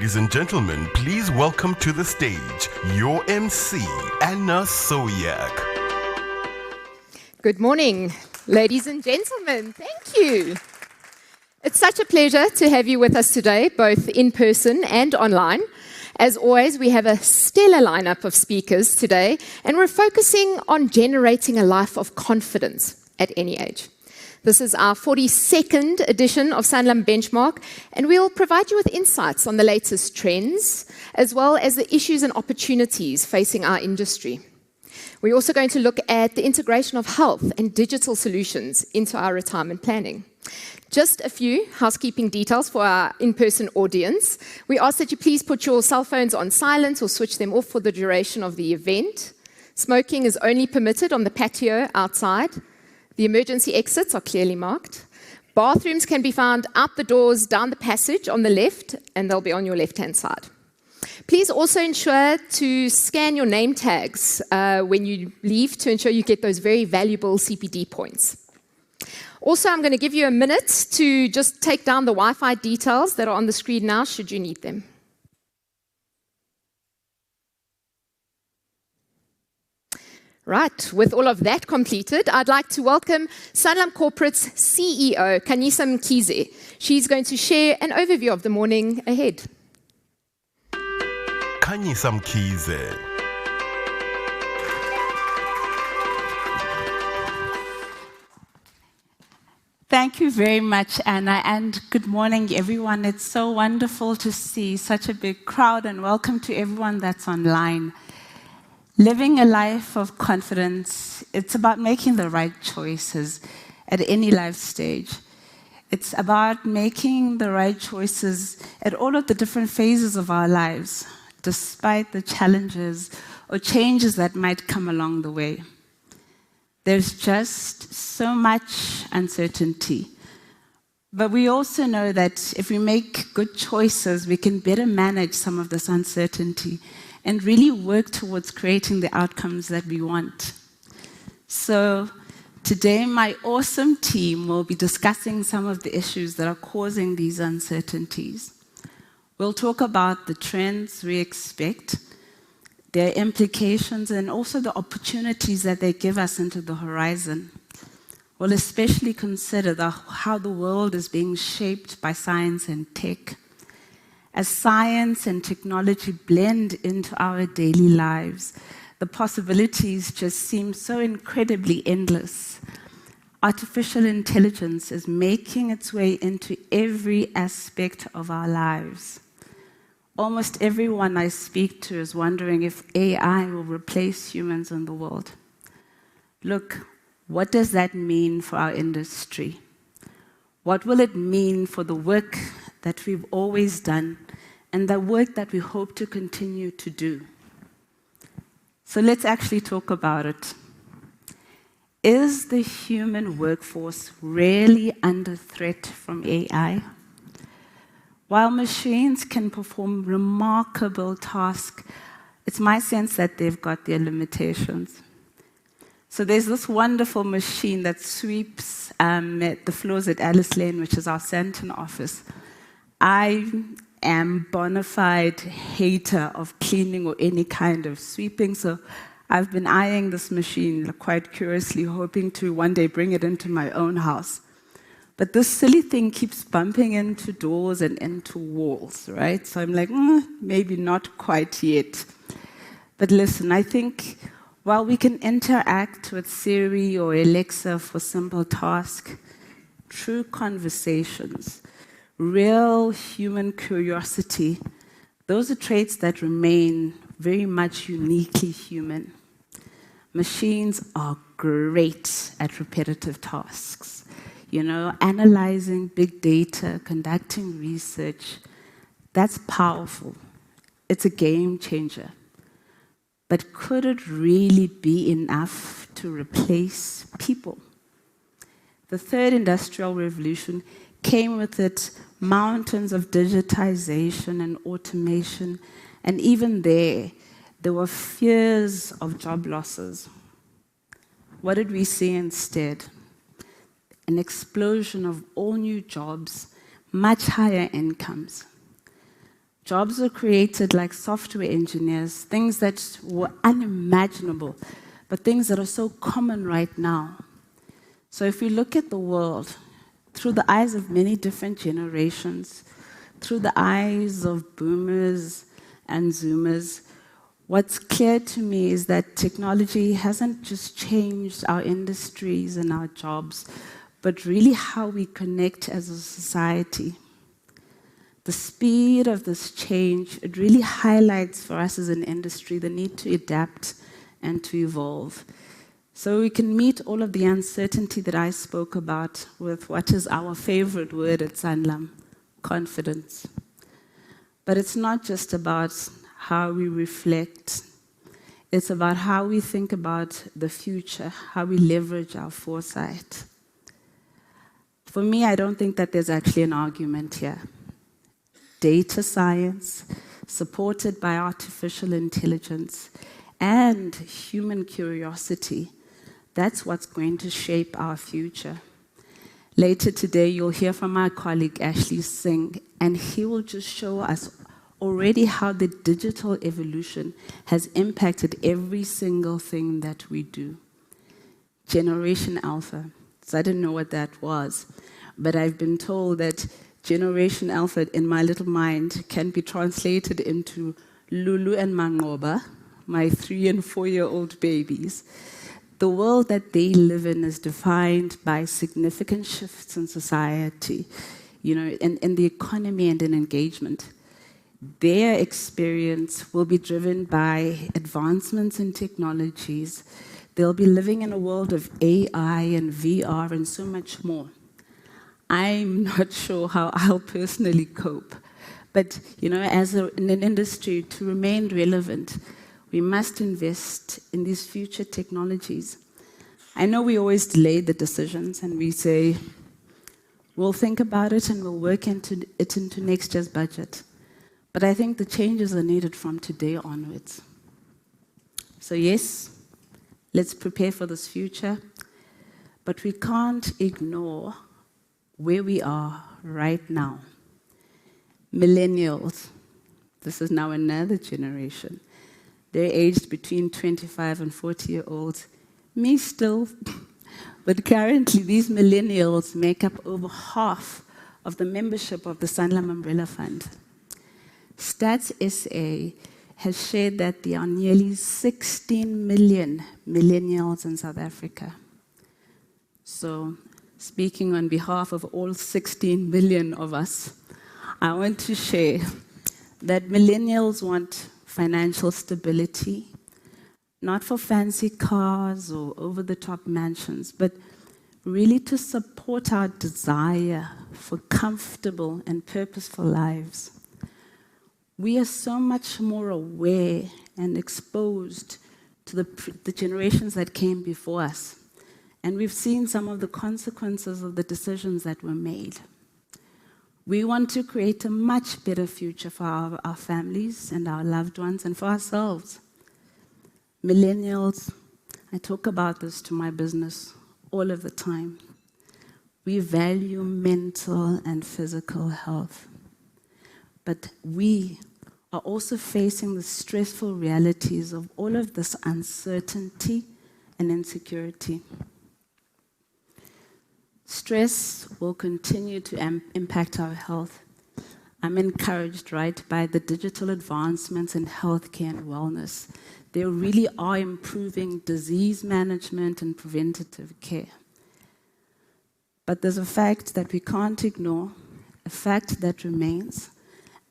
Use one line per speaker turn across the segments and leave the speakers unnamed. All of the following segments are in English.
Ladies and gentlemen, please welcome to the stage your MC, Anna Soyak.
Good morning, ladies and gentlemen. Thank you. It's such a pleasure to have you with us today, both in person and online. As always, we have a stellar lineup of speakers today, and we're focusing on generating a life of confidence at any age. This is our 42nd edition of Sanlam Benchmark, and we'll provide you with insights on the latest trends, as well as the issues and opportunities facing our industry. We're also going to look at the integration of health and digital solutions into our retirement planning. Just a few housekeeping details for our in-person audience. We ask that you please put your cell phones on silent or switch them off for the duration of the event. Smoking is only permitted on the patio outside. The emergency exits are clearly marked. Bathrooms can be found out the doors down the passage on the left, and they'll be on your left-hand side. Please also ensure to scan your name tags when you leave to ensure you get those very valuable CPD points. Also, I'm going to give you a minute to just take down the Wi-Fi details that are on the screen now, should you need them. Right, with all of that completed, I'd like to welcome Sanlam Corporate's CEO, Kanyisa Mkhize. She's going to share an overview of the morning ahead.
Kanyisa Mkhize.
Thank you very much, Anna, and good morning, everyone. It's so wonderful to see such a big crowd, and welcome to everyone that's online. Living a life of confidence, it's about making the right choices at any life stage. It's about making the right choices at all of the different phases of our lives, despite the challenges or changes that might come along the way. There's just so much uncertainty. But we also know that if we make good choices, we can better manage some of this uncertainty and really work towards creating the outcomes that we want. So today, my awesome team will be discussing some of the issues that are causing these uncertainties. We'll talk about the trends we expect, their implications, and also the opportunities that they give us into the horizon. We'll especially consider how the world is being shaped by science and tech. As science and technology blend into our daily lives, the possibilities just seem so incredibly endless. Artificial intelligence is making its way into every aspect of our lives. Almost everyone I speak to is wondering if AI will replace humans in the world. Look, what does that mean for our industry? What will it mean for the work that we've always done and the work that we hope to continue to do? So let's actually talk about it. Is the human workforce really under threat from AI? While machines can perform remarkable tasks, it's my sense that they've got their limitations. So there's this wonderful machine that sweeps the floors at Alice Lane, which is our Sandton office. I am bona fide hater of cleaning or any kind of sweeping, so I've been eyeing this machine quite curiously, hoping to one day bring it into my own house. But this silly thing keeps bumping into doors and into walls, right? So I'm like, maybe not quite yet. But listen, I think while we can interact with Siri or Alexa for simple tasks, true conversations, real human curiosity, those are traits that remain very much uniquely human. Machines are great at repetitive tasks. Analyzing big data, conducting research, that's powerful. It's a game changer. But could it really be enough to replace people? The third industrial revolution came with its mountains of digitization and automation, and even there were fears of job losses. What did we see instead? An explosion of all new jobs, much higher incomes. Jobs were created like software engineers, things that were unimaginable, but things that are so common right now. So if we look at the world through the eyes of many different generations, through the eyes of boomers and zoomers, what's clear to me is that technology hasn't just changed our industries and our jobs, but really how we connect as a society. The speed of this change, it really highlights for us as an industry the need to adapt and to evolve. So we can meet all of the uncertainty that I spoke about with what is our favorite word at Sanlam, confidence. But it's not just about how we reflect. It's about how we think about the future, how we leverage our foresight. For me, I don't think that there's actually an argument here. Data science, supported by artificial intelligence and human curiosity, that's what's going to shape our future. Later today, you'll hear from my colleague Ashley Singh, and he will just show us already how the digital evolution has impacted every single thing that we do. Generation Alpha. So I didn't know what that was, but I've been told that Generation Alpha, in my little mind, can be translated into Lulu and Mangoba, my 3- and 4-year-old babies. The world that they live in is defined by significant shifts in society, in the economy and in engagement. Their experience will be driven by advancements in technologies. They'll be living in a world of AI and VR and so much more. I'm not sure how I'll personally cope. But, as in an industry, to remain relevant, we must invest in these future technologies. I know we always delay the decisions and we say, we'll think about it and we'll work into next year's budget. But I think the changes are needed from today onwards. So yes, let's prepare for this future, but we can't ignore where we are right now. Millennials, this is now another generation. They're aged between 25 and 40-year-olds. Me still. But currently, these millennials make up over half of the membership of the Sanlam Umbrella Fund. Stats SA has shared that there are nearly 16 million millennials in South Africa. So, speaking on behalf of all 16 million of us, I want to share that millennials want financial stability, not for fancy cars or over-the-top mansions, but really to support our desire for comfortable and purposeful lives. We are so much more aware and exposed to the generations that came before us. And we've seen some of the consequences of the decisions that were made. We want to create a much better future for our families and our loved ones and for ourselves. Millennials, I talk about this to my business all of the time. We value mental and physical health. But we are also facing the stressful realities of all of this uncertainty and insecurity. Stress will continue to impact our health. I'm encouraged, by the digital advancements in healthcare and wellness. They really are improving disease management and preventative care. But there's a fact that we can't ignore, a fact that remains,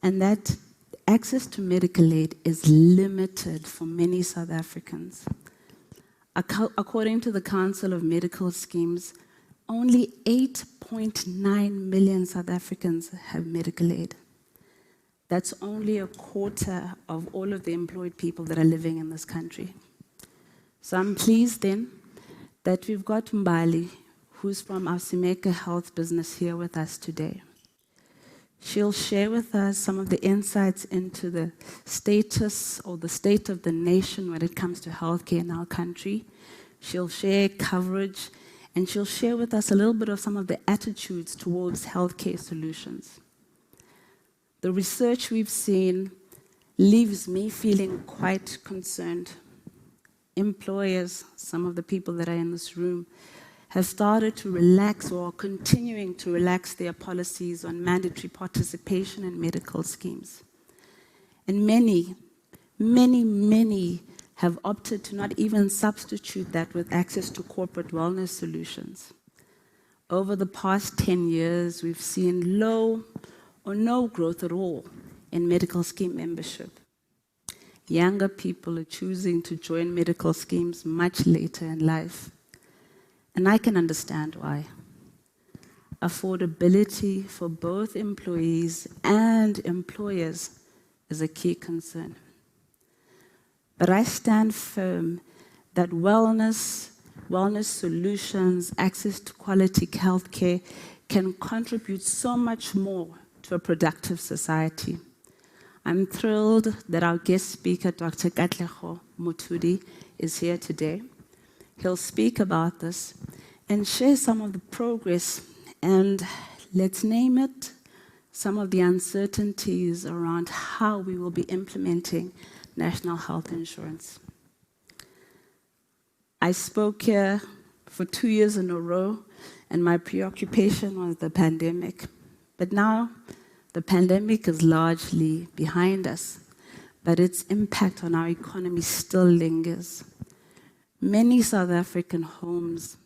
and that access to medical aid is limited for many South Africans. According to the Council of Medical Schemes, only 8.9 million South Africans have medical aid. That's only a quarter of all of the employed people that are living in this country. So I'm pleased then that we've got Mbali, who's from our Simeka Health business here with us today. She'll share with us some of the insights into the status or the state of the nation when it comes to healthcare in our country. She'll share coverage, and she'll share with us a little bit of some of the attitudes towards healthcare solutions. the research we've seen leaves me feeling quite concerned. Employers, some of the people that are in this room, have started to relax or are continuing to relax their policies on mandatory participation in medical schemes. And many have opted to not even substitute that with access to corporate wellness solutions. Over the past 10 years, we've seen low or no growth at all in medical scheme membership. Younger people are choosing to join medical schemes much later in life. And I can understand why. Affordability for both employees and employers is a key concern. But I stand firm that wellness solutions, access to quality healthcare can contribute so much more to a productive society. I'm thrilled that our guest speaker, Dr. Katlego Motudi, is here today. He'll speak about this and share some of the progress and, let's name it, some of the uncertainties around how we will be implementing national health insurance. I spoke here for 2 years in a row, and my preoccupation was the pandemic. But now, the pandemic is largely behind us, but its impact on our economy still lingers. Many South African homes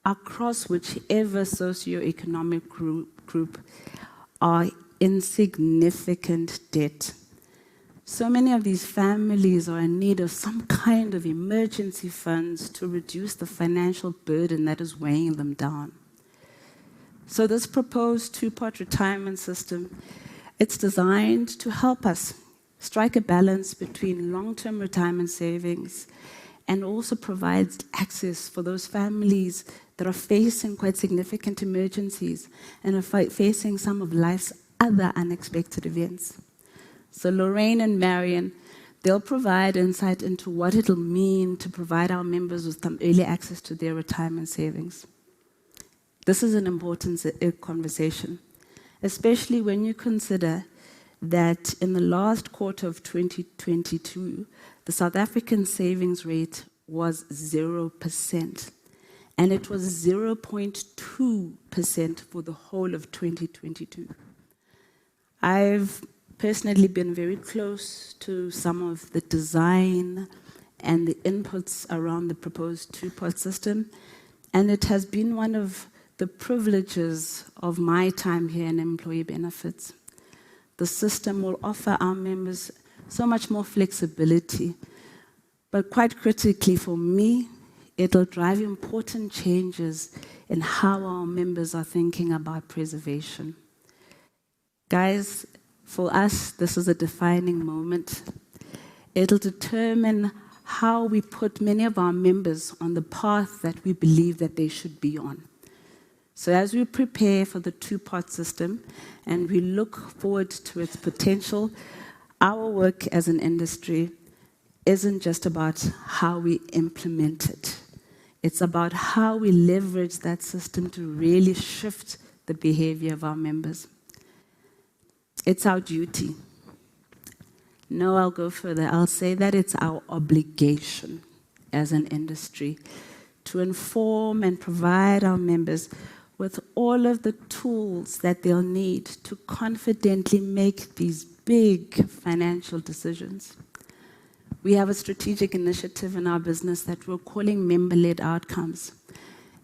across whichever socioeconomic group are in significant debt. So many of these families are in need of some kind of emergency funds to reduce the financial burden that is weighing them down. So this proposed two-part retirement system, it's designed to help us strike a balance between long-term retirement savings and also provides access for those families that are facing quite significant emergencies and are facing some of life's other unexpected events. So Lorraine and Marion, they'll provide insight into what it'll mean to provide our members with some early access to their retirement savings. This is an important conversation, especially when you consider that in the last quarter of 2022, the South African savings rate was 0%, and it was 0.2% for the whole of 2022. I've personally been very close to some of the design and the inputs around the proposed two-part system, and it has been one of the privileges of my time here in employee benefits. The system will offer our members so much more flexibility, but quite critically for me, it'll drive important changes in how our members are thinking about preservation. Guys, for us, this is a defining moment. It'll determine how we put many of our members on the path that we believe that they should be on. So as we prepare for the two-part system and we look forward to its potential, our work as an industry isn't just about how we implement it. It's about how we leverage that system to really shift the behavior of our members. It's our duty. No, I'll go further. I'll say that it's our obligation as an industry to inform and provide our members with all of the tools that they'll need to confidently make these big financial decisions. We have a strategic initiative in our business that we're calling member-led outcomes.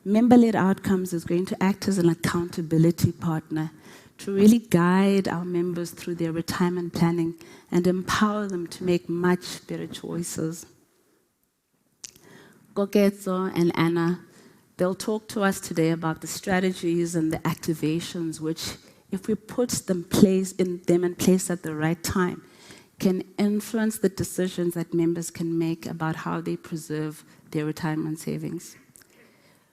Member-led outcomes is going to act as an accountability partner to really guide our members through their retirement planning and empower them to make much better choices. Koketso and Anna, they'll talk to us today about the strategies and the activations which, if we put them in place at the right time, can influence the decisions that members can make about how they preserve their retirement savings.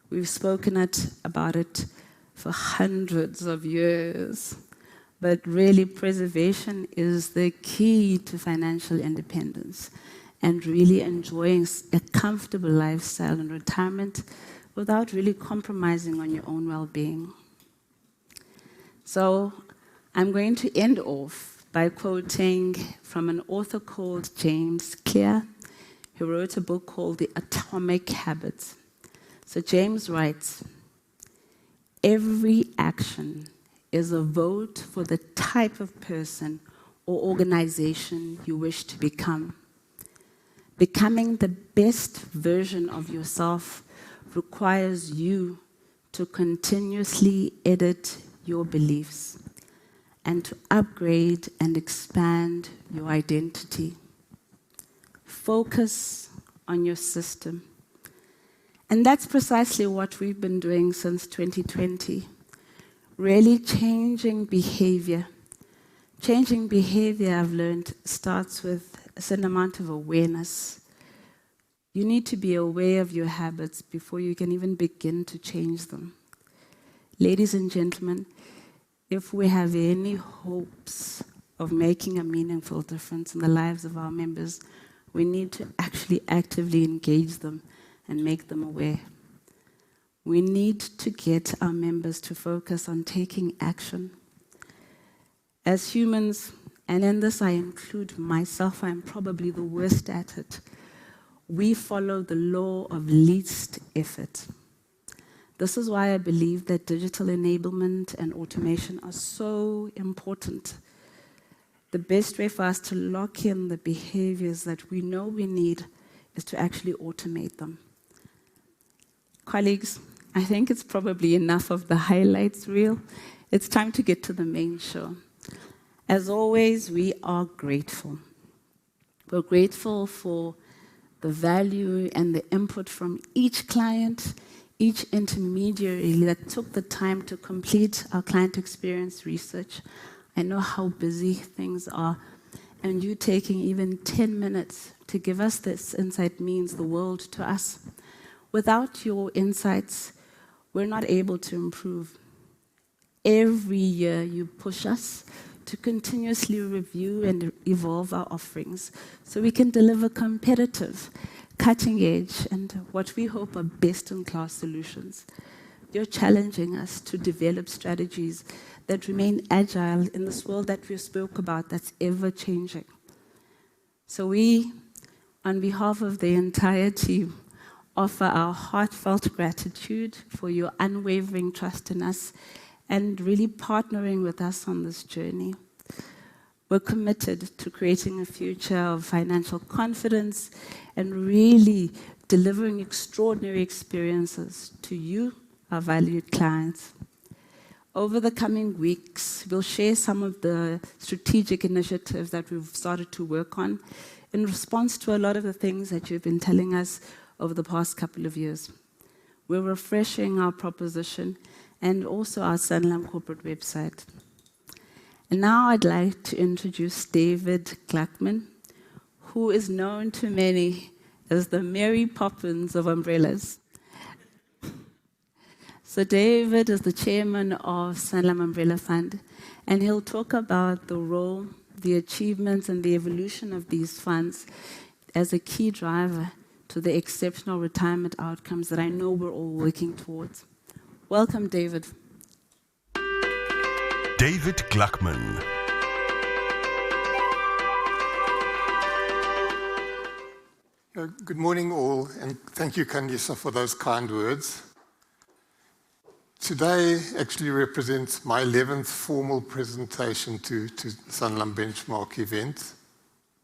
We've spoken about it for hundreds of years, but really preservation is the key to financial independence and really enjoying a comfortable lifestyle in retirement without really compromising on your own well-being. So I'm going to end off by quoting from an author called James Clear, who wrote a book called The Atomic Habits. So James writes, "Every action is a vote for the type of person or organization you wish to become. Becoming the best version of yourself requires you to continuously edit your beliefs and to upgrade and expand your identity. Focus on your system." And that's precisely what we've been doing since 2020. Really changing behavior. Changing behavior, I've learned, starts with a certain amount of awareness. You need to be aware of your habits before you can even begin to change them. Ladies and gentlemen, if we have any hopes of making a meaningful difference in the lives of our members, we need to actually actively engage them and make them aware. We need to get our members to focus on taking action. As humans, and in this I include myself, I'm probably the worst at it, we follow the law of least effort. This is why I believe that digital enablement and automation are so important. The best way for us to lock in the behaviors that we know we need is to actually automate them. Colleagues, I think it's probably enough of the highlights reel. It's time to get to the main show. As always, we are grateful. We're grateful for the value and the input from each client, each intermediary that took the time to complete our client experience research. I know how busy things are, and you taking even 10 minutes to give us this insight means the world to us. Without your insights, we're not able to improve. Every year you push us to continuously review and evolve our offerings so we can deliver competitive, cutting edge, and what we hope are best-in-class solutions. You're challenging us to develop strategies that remain agile in this world that we spoke about that's ever-changing. So we, on behalf of the entire team, offer our heartfelt gratitude for your unwavering trust in us and really partnering with us on this journey. We're committed to creating a future of financial confidence and really delivering extraordinary experiences to you, our valued clients. Over the coming weeks, we'll share some of the strategic initiatives that we've started to work on in response to a lot of the things that you've been telling us over the past couple of years. We're refreshing our proposition and also our Sanlam corporate website. And now I'd like to introduce David Gluckman, who is known to many as the Mary Poppins of umbrellas. So David is the chairman of Sanlam Umbrella Fund, and he'll talk about the role, the achievements, and the evolution of these funds as a key driver to the exceptional retirement outcomes that I know we're all working towards. Welcome, David.
David Gluckman.
Good morning, all, and thank you, Kandisa, for those kind words. Today actually represents my 11th formal presentation to Sanlam Benchmark event,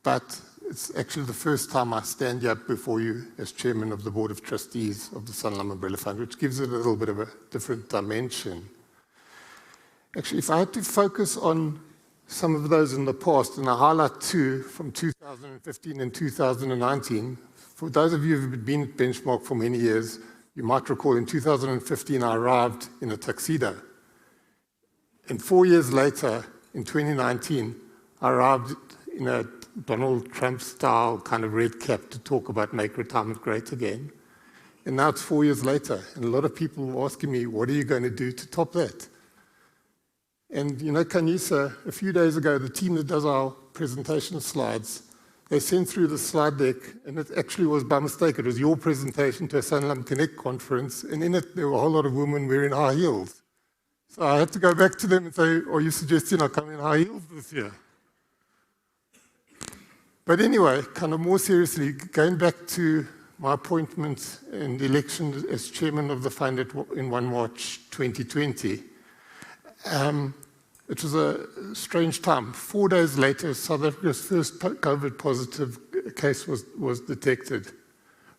but it's actually the first time I stand here before you as chairman of the board of trustees of the Sanlam Umbrella Fund, which gives it a little bit of a different dimension. Actually, if I had to focus on some of those in the past, and I highlight two from 2015 and 2019, for those of you who've been at Benchmark for many years, you might recall in 2015 I arrived in a tuxedo. And 4 years later, in 2019, I arrived in a Donald Trump-style kind of red cap to talk about Make Retirement Great Again. And now it's 4 years later, and a lot of people are asking me, what are you going to do to top that? And you know, Kanisa, a few days ago, the team that does our presentation slides, they sent through the slide deck, and it actually was by mistake. It was your presentation to a Sanlam Connect conference, and in it, there were a whole lot of women wearing high heels. So I had to go back to them and say, are you suggesting I come in high heels this year? But anyway, kind of more seriously, going back to my appointment and election as chairman of the fund in 1 March 2020, it was a strange time. 4 days later, South Africa's first COVID positive case was detected.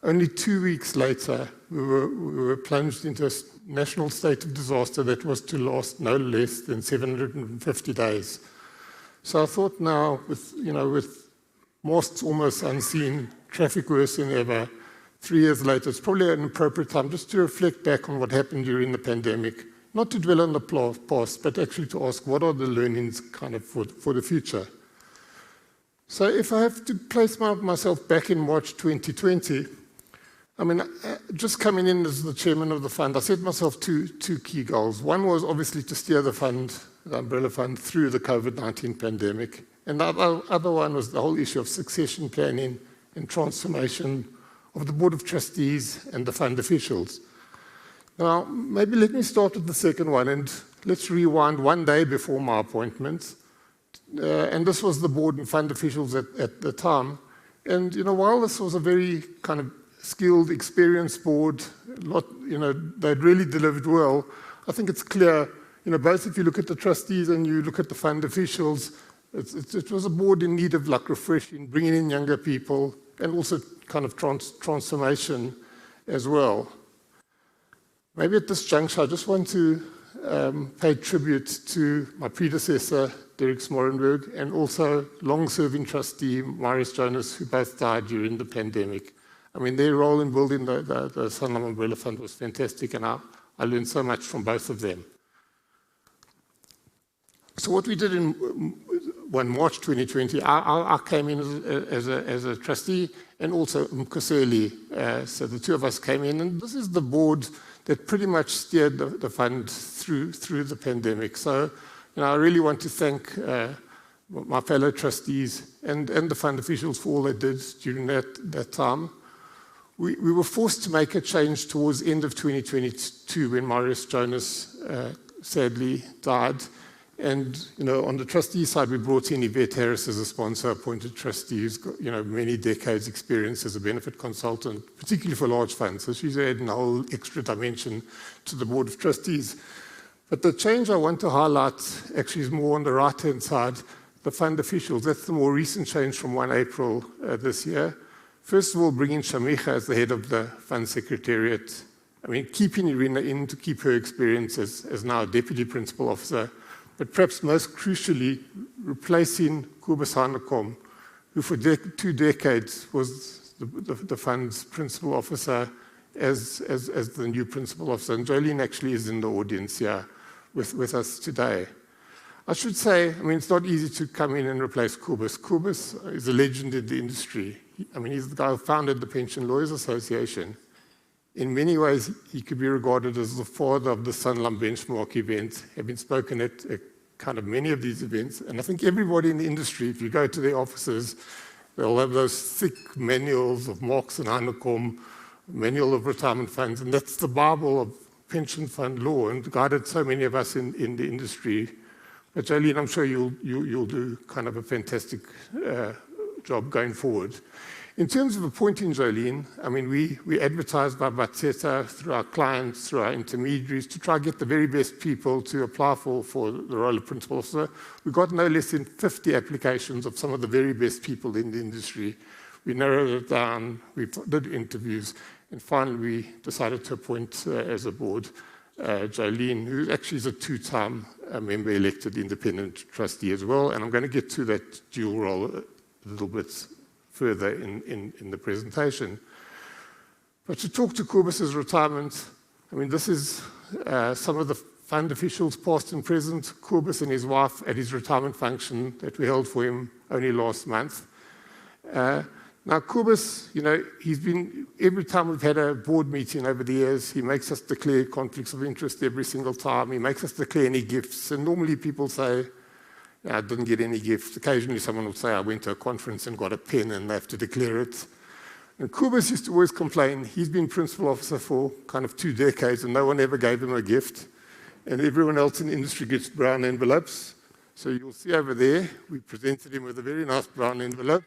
Only 2 weeks later, we were plunged into a national state of disaster that was to last no less than 750 days. So I thought now, with mosques almost unseen, traffic worse than ever, 3 years later, it's probably an appropriate time just to reflect back on what happened during the pandemic, not to dwell on the past, but actually to ask what are the learnings kind of for the future. So if I have to place myself back in March 2020, I mean, just coming in as the chairman of the fund, I set myself two key goals. One was obviously to steer the fund, the umbrella fund, through the COVID-19 pandemic. And the other one was the whole issue of succession planning and transformation of the board of trustees and the fund officials. Now, maybe let me start with the second one, and let's rewind 1 day before my appointment. And this was the board and fund officials at the time. And, while this was a very kind of skilled, experienced board, they'd really delivered well, I think it's clear, both if you look at the trustees and you look at the fund officials, it was a board in need of refreshing, bringing in younger people, and also kind of transformation as well. Maybe at this juncture, I just want to pay tribute to my predecessor, Derek Smorenberg, and also long-serving trustee, Marius Jonas, who both died during the pandemic. I mean, their role in building the Sanlam Umbrella Fund was fantastic, and I learned so much from both of them. So what we did in 1 March 2020, I came in as a trustee, and also Mkoseli, so the two of us came in, and this is the board that pretty much steered the fund through the pandemic. So, I really want to thank my fellow trustees and the fund officials for all they did during that time. We were forced to make a change towards the end of 2022 when Marius Jonas sadly died. And, on the trustee side, we brought in Yvette Harris as a sponsor, appointed trustee who's got, many decades experience as a benefit consultant, particularly for large funds. So she's adding a whole extra dimension to the board of trustees. But the change I want to highlight actually is more on the right-hand side, the fund officials. That's the more recent change from 1 April this year. First of all, bringing Shamicha as the head of the fund secretariat. I mean, keeping Irina in to keep her experience as now a deputy principal officer, but perhaps most crucially, replacing Kobus Hanekom, who for 2 decades was the fund's principal officer as the new principal officer. And Jolene actually is in the audience here with us today. I should say, I mean, it's not easy to come in and replace Kobus. Kobus is a legend in the industry. I mean, he's the guy who founded the Pension Lawyers Association. In many ways, he could be regarded as the father of the Sanlam Benchmark event, having spoken at kind of many of these events. And I think everybody in the industry, if you go to their offices, they'll have those thick manuals of Marx and Hanekom, manual of retirement funds, and that's the Bible of pension fund law, and guided so many of us in the industry. But Jolene, I'm sure you'll do kind of a fantastic job going forward. In terms of appointing Jolene, I mean, we advertised by Batseta, through our clients, through our intermediaries, to try to get the very best people to apply for the role of principal officer. We got no less than 50 applications of some of the very best people in the industry. We narrowed it down, we did interviews, and finally we decided to appoint as a board Jolene, who actually is a 2-time member elected independent trustee as well, and I'm going to get to that dual role a little bit further in the presentation. But to talk to Kobus's retirement, I mean, this is some of the fund officials, past and present, Kobus and his wife at his retirement function that we held for him only last month. Now, Kobus, he's been, every time we've had a board meeting over the years, he makes us declare conflicts of interest every single time. He makes us declare any gifts. And normally people say, I didn't get any gifts. Occasionally someone will say, I went to a conference and got a pen and they have to declare it. And Kobus used to always complain. He's been principal officer for kind of 2 decades and no one ever gave him a gift. and everyone else in the industry gets brown envelopes. So you'll see over there, we presented him with a very nice brown envelope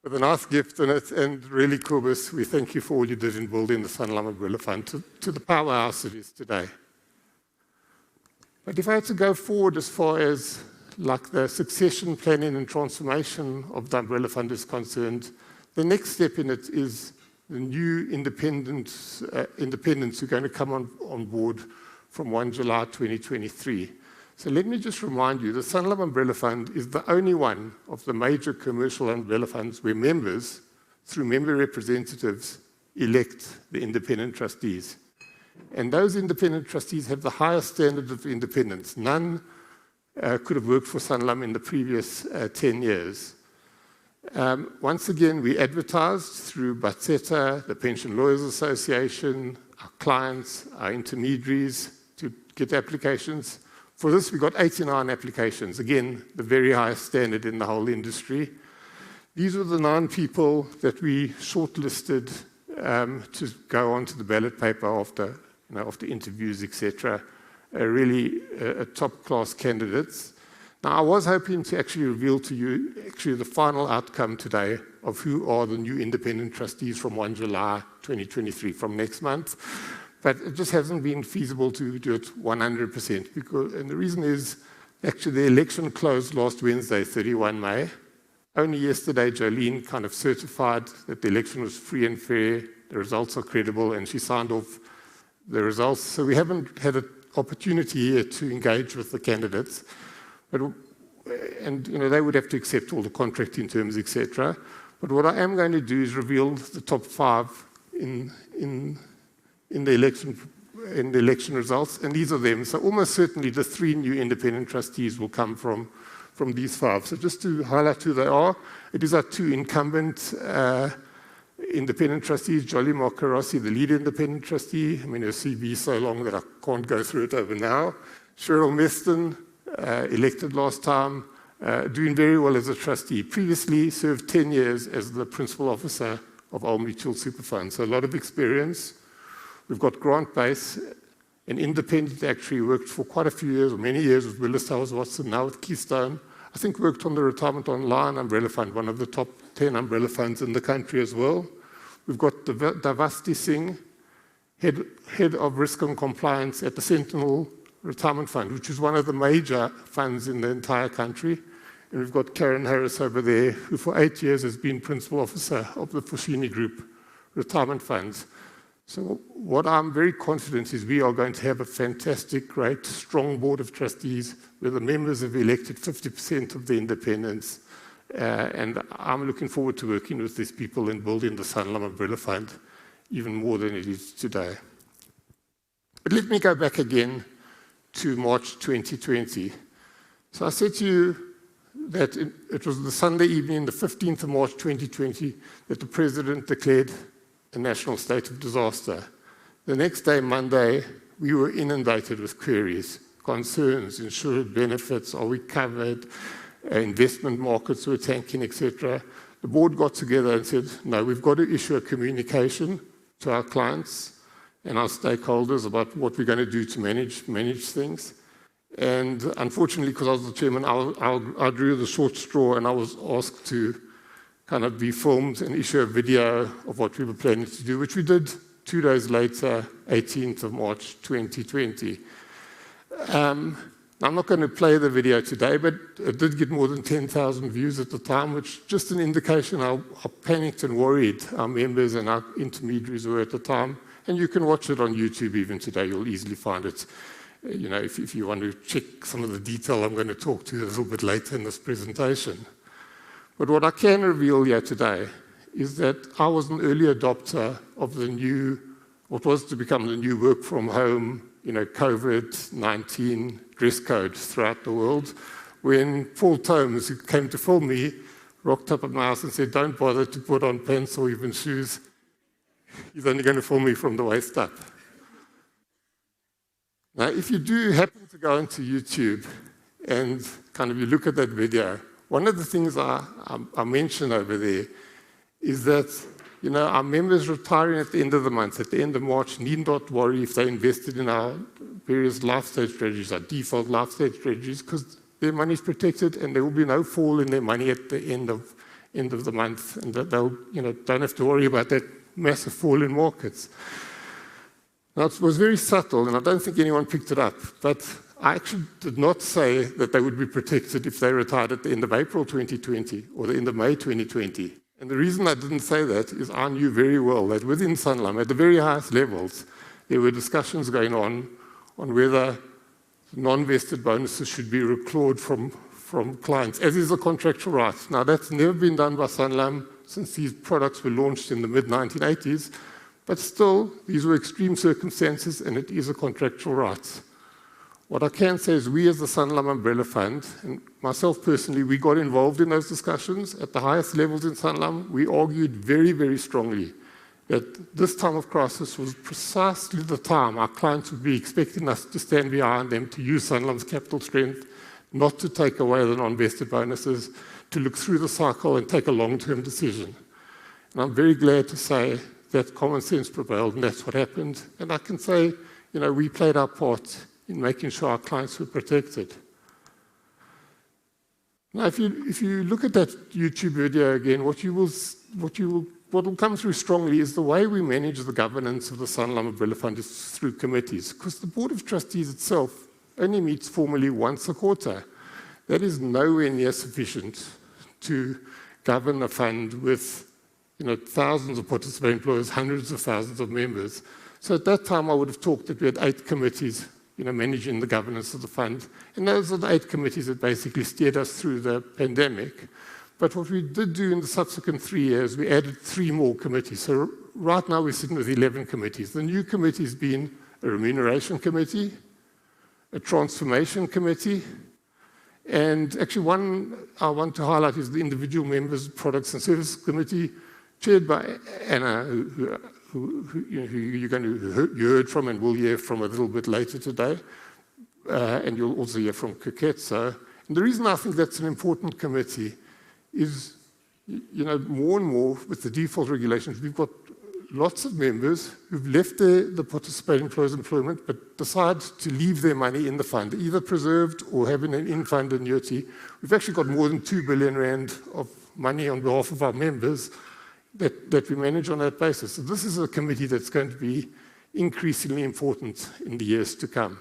with a nice gift in it, and really, Kobus, we thank you for all you did in building the Sanlam Umbrella Fund to the powerhouse it is today. But if I had to go forward as far as like the succession planning and transformation of the Umbrella Fund is concerned, the next step in it is the new independents who are going to come on board from 1 July 2023. So let me just remind you, the Sanlam Umbrella Fund is the only one of the major commercial umbrella funds where members, through member representatives, elect the independent trustees. And those independent trustees have the highest standard of independence. None could have worked for Sanlam in the previous 10 years. Once again, we advertised through Batseta, the Pension Lawyers Association, our clients, our intermediaries to get applications. For this, we got 89 applications. Again, the very highest standard in the whole industry. These were the 9 people that we shortlisted to go on to the ballot paper after interviews, etc. Really top-class candidates. Now, I was hoping to actually reveal to you the final outcome today of who are the new independent trustees from 1 July 2023, from next month. But it just hasn't been feasible to do it 100%. And the reason is, actually, the election closed last Wednesday, 31 May. Only yesterday, Jolene kind of certified that the election was free and fair, the results are credible, and she signed off the results. So we haven't had an opportunity yet to engage with the candidates. And they would have to accept all the contracting terms, etc. But what I am going to do is reveal the top 5 in the election results, and these are them. So almost certainly the 3 new independent trustees will come from these 5. So just to highlight who they are, it is our 2 incumbent independent trustees, Jolly Makarossi, the lead independent trustee. I mean, her CV is so long that I can't go through it over now. Cheryl Meston, elected last time, doing very well as a trustee. Previously served 10 years as the principal officer of Old Mutual Super Fund, so a lot of experience. We've got Grant Base, an independent actuary, worked for quite a few years, or many years with Willis Towers Watson, now with Keystone. I think worked on the Retirement Online umbrella fund, one of the top 10 umbrella funds in the country as well. We've got Davasti Singh, head of risk and compliance at the Sentinel Retirement Fund, which is one of the major funds in the entire country. And we've got Karen Harris over there, who for 8 years has been principal officer of the Foschini Group Retirement Funds. So what I'm very confident is we are going to have a fantastic, great, strong board of trustees where the members have elected 50% of the independents. And I'm looking forward to working with these people and building the Sanlam Umbrella Fund even more than it is today. But let me go back again to March 2020. So I said to you that it was the Sunday evening, the 15th of March 2020, that the President declared a national state of disaster. The next day, Monday, we were inundated with queries, concerns, insured benefits, are we covered, investment markets were tanking, etc. The board got together and said, no, we've got to issue a communication to our clients and our stakeholders about what we're going to do to manage things. And unfortunately, because I was the chairman, I drew the short straw, and I was asked to kind of be filmed and issue a video of what we were planning to do, which we did 2 days later, 18th of March 2020. I'm not going to play the video today, but it did get more than 10,000 views at the time, which is just an indication how panicked and worried our members and our intermediaries were at the time. And you can watch it on YouTube even today. You'll easily find it. If you want to check some of the detail I'm going to talk to you a little bit later in this presentation. But what I can reveal here today is that I was an early adopter of what was to become the new work from home, COVID-19 dress code throughout the world. When Paul Tomes, who came to film me, rocked up at my house and said, don't bother to put on pants or even shoes. He's only going to film me from the waist up. Now, if you do happen to go into YouTube and kind of you look at that video, one of the things I mentioned over there is that, our members retiring at the end of the month, at the end of March, need not worry if they invested in our various life stage strategies, our default life stage strategies, because their money is protected and there will be no fall in their money at the end of the month, and that they'll don't have to worry about that massive fall in markets. Now, it was very subtle, and I don't think anyone picked it up, but I actually did not say that they would be protected if they retired at the end of April 2020 or the end of May 2020. And the reason I didn't say that is I knew very well that within Sanlam, at the very highest levels, there were discussions going on whether non-vested bonuses should be reclawed from clients, as is a contractual right. Now, that's never been done by Sanlam since these products were launched in the mid-1980s, but still, these were extreme circumstances, and it is a contractual right. What I can say is we as the Sanlam Umbrella Fund, and myself personally, we got involved in those discussions at the highest levels in Sanlam. We argued very, very strongly that this time of crisis was precisely the time our clients would be expecting us to stand behind them, to use Sanlam's capital strength, not to take away the non-vested bonuses, to look through the cycle and take a long-term decision. And I'm very glad to say that common sense prevailed, and that's what happened. And I can say, we played our part in making sure our clients were protected. Now, if you look at that YouTube video again, what will come through strongly is the way we manage the governance of the Sanlam Umbrella Fund is through committees, because the Board of Trustees itself only meets formally once a quarter. That is nowhere near sufficient to govern a fund with thousands of participating employers, hundreds of thousands of members. So at that time, I would have talked that we had 8 committees managing the governance of the fund. And those are the 8 committees that basically steered us through the pandemic. But what we did do in the subsequent 3 years, we added 3 more committees. So right now we're sitting with 11 committees. The new committees being a remuneration committee, a transformation committee, and actually one I want to highlight is the individual members products and services committee, chaired by Anna, who you heard from and will hear from a little bit later today. And you'll also hear from Keketso. And the reason I think that's an important committee is, more and more with the default regulations, we've got lots of members who've left the participating employers' employment but decide to leave their money in the fund, either preserved or having an in-fund annuity. We've actually got more than 2 billion rand of money on behalf of our members that we manage on that basis. So this is a committee that's going to be increasingly important in the years to come.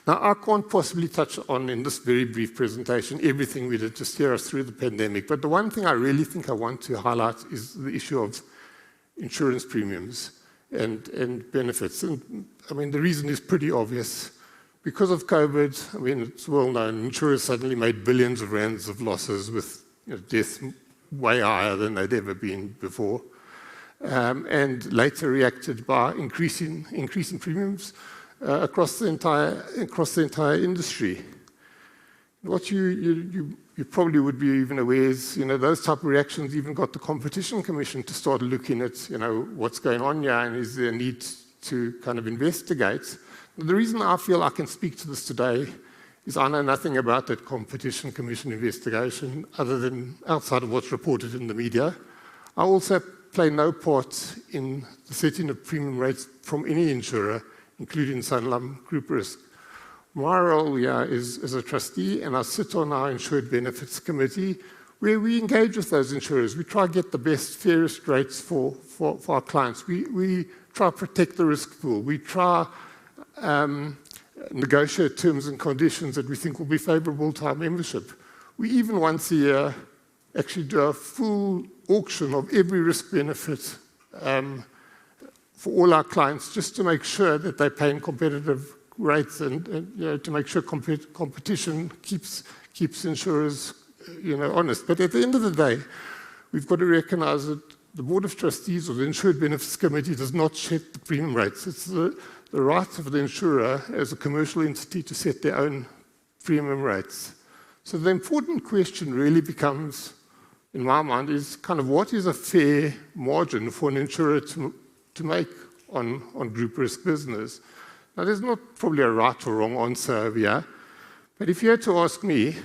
Now, I can't possibly touch on in this very brief presentation everything we did to steer us through the pandemic, but the one thing I really think I want to highlight is the issue of insurance premiums and benefits. And the reason is pretty obvious. Because of COVID, it's well known, insurers suddenly made billions of rands of losses with deaths way higher than they'd ever been before, and later reacted by increasing premiums across the entire industry. What you probably would be even aware is, those type of reactions even got the Competition Commission to start looking at, what's going on here and is there a need to kind of investigate. The reason I feel I can speak to this today is I know nothing about that Competition Commission investigation other than outside of what's reported in the media. I also play no part in the setting of premium rates from any insurer, including Sanlam Group Risk. My role here is as a trustee, and I sit on our Insured Benefits Committee, where we engage with those insurers. We try to get the best, fairest rates for our clients. We try to protect the risk pool. We try negotiate terms and conditions that we think will be favorable to our membership. We even once a year actually do a full auction of every risk benefit for all our clients, just to make sure that they're paying competitive rates and to make sure competition keeps insurers honest. But at the end of the day, we've got to recognize that the Board of Trustees or the Insured Benefits Committee does not set the premium rates. It's the right of the insurer as a commercial entity to set their own premium rates. So the important question really becomes, in my mind, is kind of what is a fair margin for an insurer to make on group risk business? Now, there's not probably a right or wrong answer over here, but if you had to ask me,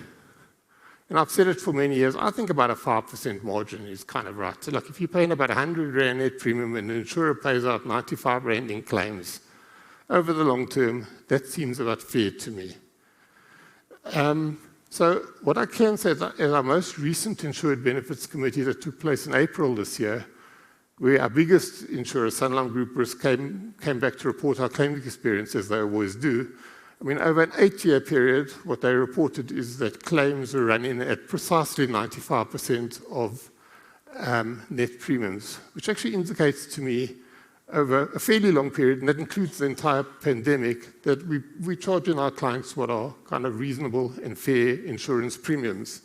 And I've said it for many years, I think about a 5% margin is kind of right. So like if you're paying about 100 Rand net premium and the insurer pays out 95 Rand in claims, over the long term, that seems about fair to me. So what I can say is that in our most recent Insured Benefits Committee that took place in April this year, where our biggest insurer, Sanlam Group Risk, came back to report our claim experience, as they always do. I mean, over an 8-year period, what they reported is that claims were running at precisely 95% of net premiums, which actually indicates to me over a fairly long period, and that includes the entire pandemic, that we're charging our clients what are kind of reasonable and fair insurance premiums.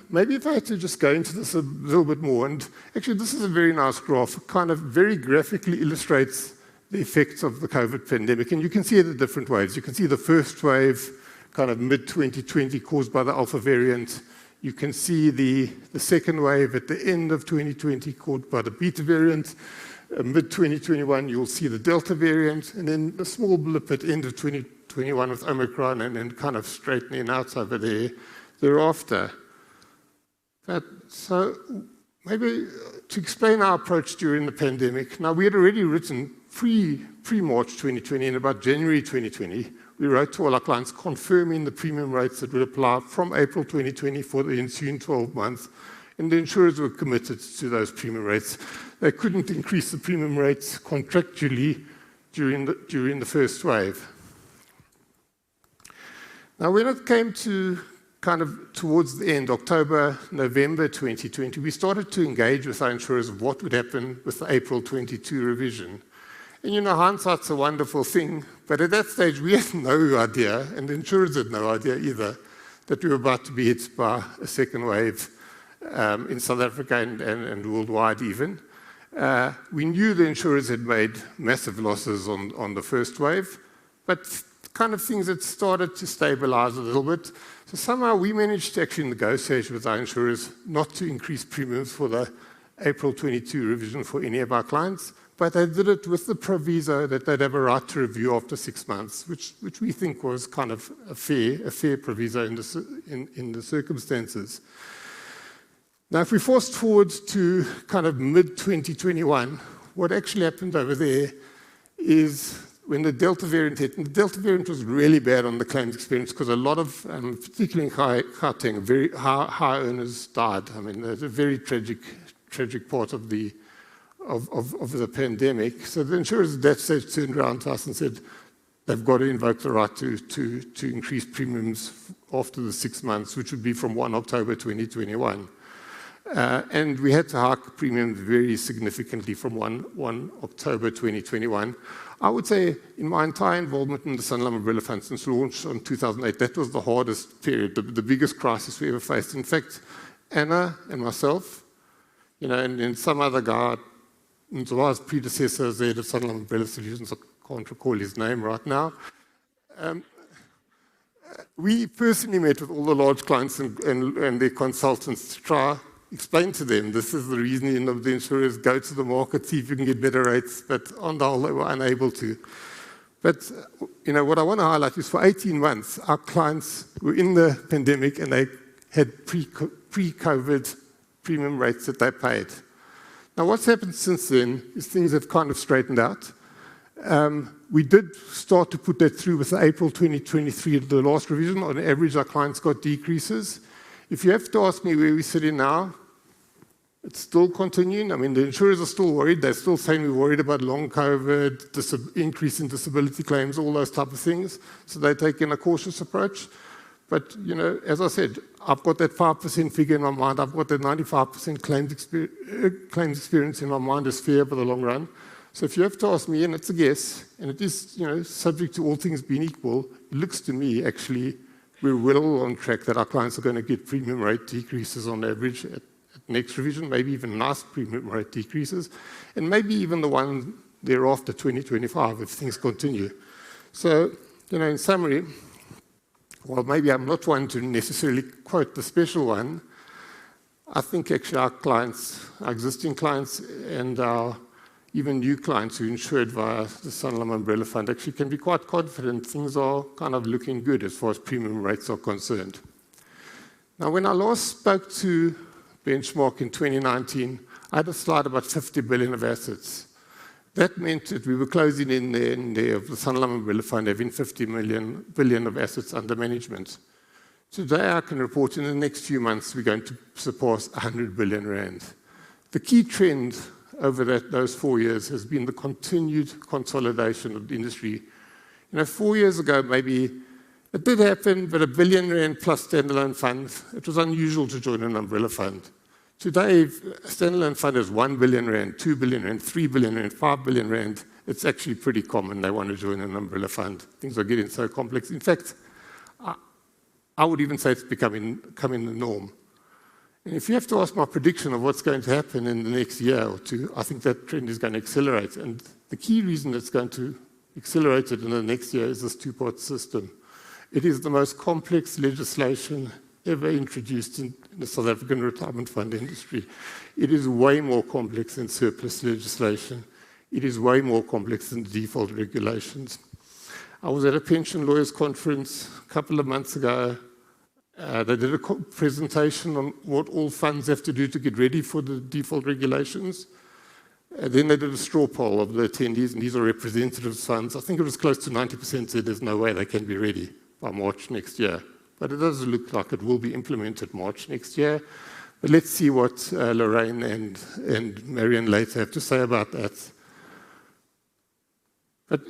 Maybe if I had to just go into this a little bit more, and actually this is a very nice graph, it kind of very graphically illustrates the effects of the COVID pandemic, and you can see it in different ways. You can see the first wave, kind of mid-2020, caused by the Alpha variant. You can see the second wave at the end of 2020, caused by the Beta variant. Mid-2021, you'll see the Delta variant, and then a small blip at the end of 2021 with Omicron, and then kind of straightening out over there thereafter. So maybe to explain our approach during the pandemic, now we had already written pre-March 2020, and about January 2020, we wrote to all our clients confirming the premium rates that would apply from April 2020 for the ensuing 12 months, and the insurers were committed to those premium rates. They couldn't increase the premium rates contractually during the first wave. Now, when it came to kind of towards the end, October, November 2020, we started to engage with our insurers of what would happen with the April 22 revision. And you know, hindsight's a wonderful thing, but at that stage we had no idea, and the insurers had no idea either, that we were about to be hit by a second wave in South Africa and worldwide even. We knew the insurers had made massive losses on the first wave, but kind of things had started to stabilize a little bit. So somehow we managed to actually negotiate with our insurers not to increase premiums for the April 22 revision for any of our clients, but they did it with the proviso that they'd have a right to review after 6 months, which we think was kind of a fair proviso in the circumstances. Now, if we fast forward to kind of mid-2021, what actually happened over there is when the Delta variant hit, and the Delta variant was really bad on the claims experience because a lot of, particularly in Gauteng, very high earners died. I mean, it's a very tragic part of the pandemic. So the insurers at that stage turned around to us and said they've got to invoke the right to increase premiums after the 6 months, which would be from 1 October 2021. And we had to hike premiums very significantly from 1 October 2021. I would say in my entire involvement in the Sanlam Umbrella Fund since launch in 2008, that was the hardest period, the biggest crisis we ever faced. In fact, Anna and myself, you know, and some other guy, Nzwa's predecessor, there at Sanlam Umbrella Solutions, I can't recall his name right now. We personally met with all the large clients and their consultants to try explain to them this is the reason of the insurers go to the market, see if you can get better rates, but on the whole they were unable to. But you know what I want to highlight is for 18 months our clients were in the pandemic and they had pre-COVID premium rates that they paid. Now what's happened since then is things have kind of straightened out. We did start to put that through with the April 2023, the last revision. On average, our clients got decreases. If you have to ask me where we're sitting now, it's still continuing. I mean, the insurers are still worried. They're still saying we're worried about long COVID, increase in disability claims, all those type of things. So they're taking a cautious approach. But, you know, as I said, I've got that 5% figure in my mind. I've got that 95% claims experience in my mind as fair for the long run. So if you have to ask me, and it's a guess, and it is, you know, subject to all things being equal, it looks to me actually we're well on track that our clients are going to get premium rate decreases on average at next revision, maybe even nice premium rate decreases, and maybe even the one thereafter, 2025, if things continue. So, you know, in summary, well, maybe I'm not one to necessarily quote the special one. I think actually our clients, our existing clients and our even new clients who insured via the Sanlam Umbrella Fund actually can be quite confident things are kind of looking good as far as premium rates are concerned. Now, when I last spoke to Benchmark in 2019, I had a slide about 50 billion of assets. That meant that we were closing in there of the Sanlam Umbrella Fund having 50 billion of assets under management. Today, I can report in the next few months, we're going to surpass 100 billion rand. The key trend over those 4 years has been the continued consolidation of the industry. 4 years ago, maybe it did happen, but 1 billion rand plus standalone funds, it was unusual to join an umbrella fund. Today, if a standalone fund is 1 billion rand, 2 billion rand, 3 billion rand, 5 billion rand, it's actually pretty common they want to join an umbrella fund. Things are getting so complex. In fact, I would even say it's becoming the norm. And if you have to ask my prediction of what's going to happen in the next year or two, I think that trend is going to accelerate. And the key reason it's going to accelerate it in the next year is this two-part system. It is the most complex legislation ever introduced in the South African retirement fund industry. It is way more complex than surplus legislation. It is way more complex than default regulations. I was at a pension lawyers conference a couple of months ago. They did a presentation on what all funds have to do to get ready for the default regulations. Then they did a straw poll of the attendees, and these are representative funds. I think it was close to 90% said there's no way they can be ready by March next year. But it does look like it will be implemented March next year. But let's see what Lorraine and Marion later have to say about that. But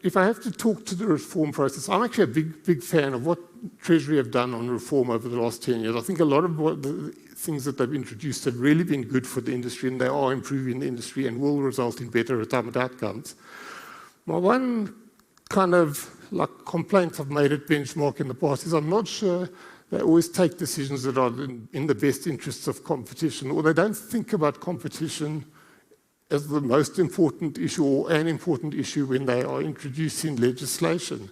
if I have to talk to the reform process, I'm actually a big fan of what Treasury have done on reform over the last 10 years. I think a lot of what the things that they've introduced have really been good for the industry, and they are improving the industry and will result in better retirement outcomes. My one kind of complaint I've made at Benchmark in the past is I'm not sure they always take decisions that are in the best interests of competition, or they don't think about competition as the most important issue or an important issue when they are introducing legislation.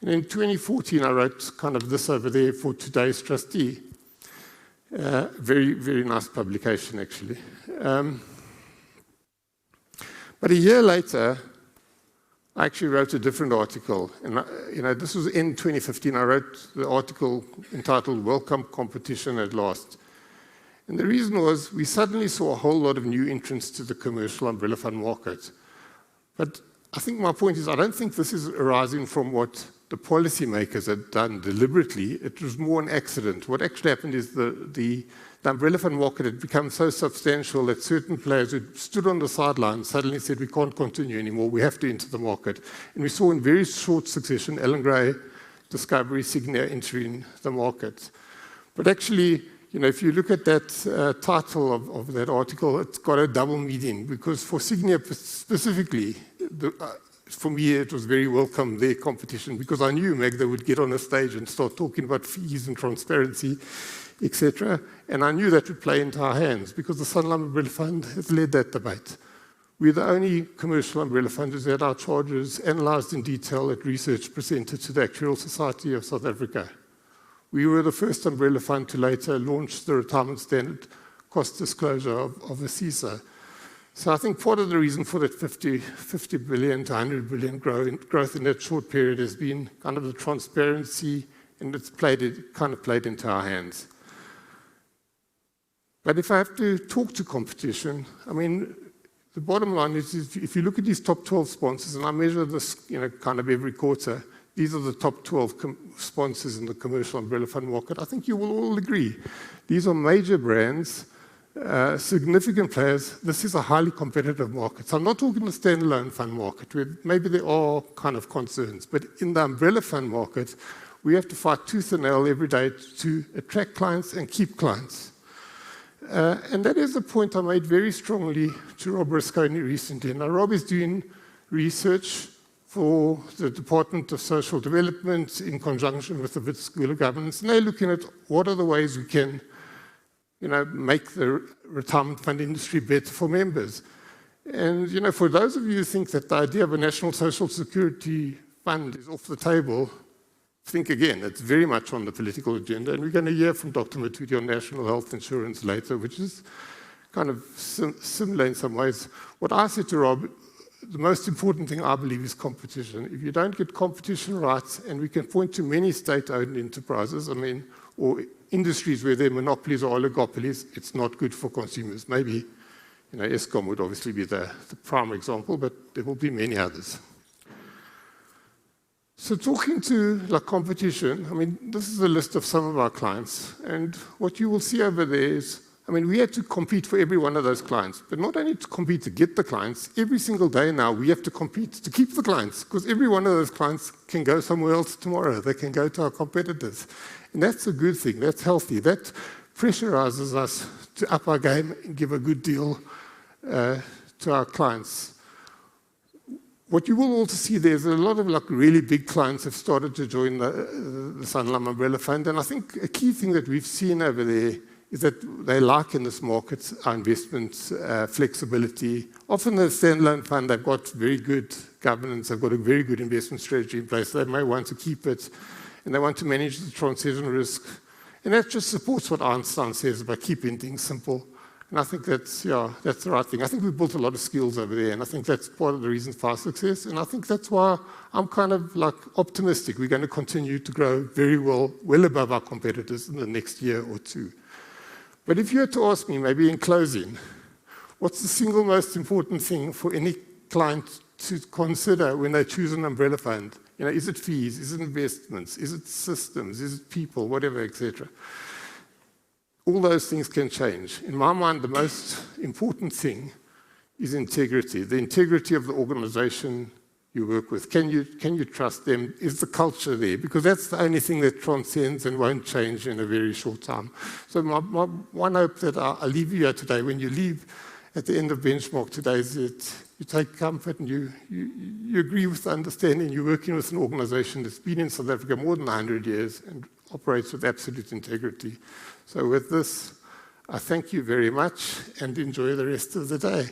And in 2014, I wrote kind of this over there for Today's Trustee. Very, very nice publication, actually. But a year later, I actually wrote a different article. And this was in 2015. I wrote the article entitled Welcome Competition at Last. And the reason was we suddenly saw a whole lot of new entrants to the commercial umbrella fund market. But I think my point is I don't think this is arising from what the policymakers had done deliberately. It was more an accident. What actually happened is the umbrella fund market had become so substantial that certain players who stood on the sidelines suddenly said, we can't continue anymore, we have to enter the market. And we saw in very short succession, Ellen Gray, Discovery, Signia entering the market. But actually, if you look at that title of that article, it's got a double meaning, because for Signia specifically, for me, it was very welcome, their competition, because I knew Magda would get on a stage and start talking about fees and transparency, etc. And I knew that would play into our hands, because the Sanlam Umbrella Fund has led that debate. We're the only commercial umbrella fund who's had our charges analysed in detail at research presented to the Actuarial Society of South Africa. We were the first umbrella fund to later launch the retirement standard cost disclosure of ASISA. So I think part of the reason for that 50 billion to 100 billion growth in that short period has been kind of the transparency, and it's played into our hands. But if I have to talk to competition, I mean, the bottom line is if you look at these top 12 sponsors, and I measure this kind of every quarter, these are the top 12 sponsors in the commercial umbrella fund market. I think you will all agree. These are major brands, significant players. This is a highly competitive market. So I'm not talking the standalone fund market, where maybe there are kind of concerns. But in the umbrella fund market, we have to fight tooth and nail every day to attract clients and keep clients. And that is a point I made very strongly to Rob Rasconi recently. Now, Rob is doing research for the Department of Social Development in conjunction with the Wits School of Governance. And they're looking at what are the ways we can make the retirement fund industry better for members. And, for those of you who think that the idea of a national social security fund is off the table, think again. It's very much on the political agenda. And we're going to hear from Dr. Matuti on national health insurance later, which is kind of similar in some ways. What I said to Rob the most important thing, I believe, is competition. If you don't get competition right, and we can point to many state-owned enterprises, or industries where there are monopolies or oligopolies, it's not good for consumers. Maybe, Eskom would obviously be the prime example, but there will be many others. So talking to competition, this is a list of some of our clients, and what you will see over there is, we had to compete for every one of those clients, but not only to compete to get the clients, every single day now we have to compete to keep the clients, because every one of those clients can go somewhere else tomorrow. They can go to our competitors. And that's a good thing, that's healthy. That pressurizes us to up our game and give a good deal to our clients. What you will also see, there's a lot of really big clients have started to join the Sanlam Umbrella Fund, and I think a key thing that we've seen over there is that they like in this market our investment flexibility. Often the standalone fund, they've got very good governance, they've got a very good investment strategy in place, they may want to keep it, and they want to manage the transition risk. And that just supports what Einstein says about keeping things simple. And I think that's the right thing. I think we've built a lot of skills over there, and I think that's part of the reason for our success. And I think that's why I'm kind of optimistic. We're going to continue to grow very well above our competitors in the next year or two. But if you had to ask me, maybe in closing, what's the single most important thing for any client to consider when they choose an umbrella fund? Is it fees? Is it investments? Is it systems? Is it people? Whatever, etc. All those things can change. In my mind, the most important thing is integrity. The integrity of the organization you work with. Can you trust them? Is the culture there? Because that's the only thing that transcends and won't change in a very short time. So my one hope that I'll leave you here today, when you leave at the end of Benchmark today, is that you take comfort and you agree with the understanding. You're working with an organization that's been in South Africa more than 100 years and operates with absolute integrity. So with this, I thank you very much and enjoy the rest of the day.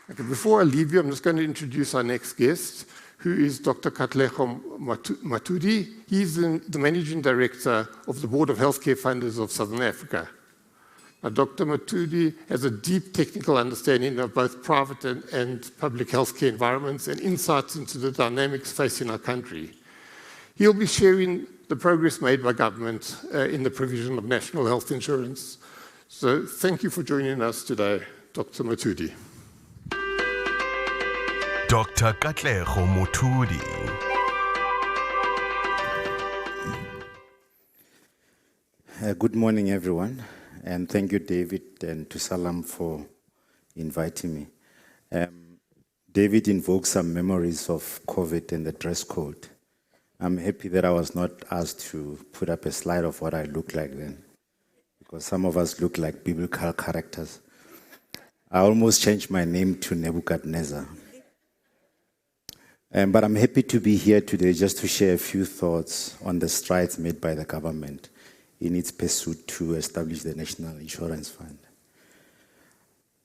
Okay, before I leave you, I'm just going to introduce our next guest, who is Dr. Katlego Matudi. He's the Managing Director of the Board of Healthcare Funders of Southern Africa. Now, Dr. Matudi has a deep technical understanding of both private and public healthcare environments and insights into the dynamics facing our country. He'll be sharing the progress made by government in the provision of national health insurance. So thank you for joining us today, Dr. Matudi.
Dr. Katlego Matudi.
Good morning, everyone. And thank you, David, and to Sanlam for inviting me. David invoked some memories of COVID and the dress code. I'm happy that I was not asked to put up a slide of what I looked like then, because some of us look like biblical characters. I almost changed my name to Nebuchadnezzar. But I'm happy to be here today just to share a few thoughts on the strides made by the government in its pursuit to establish the National Insurance Fund.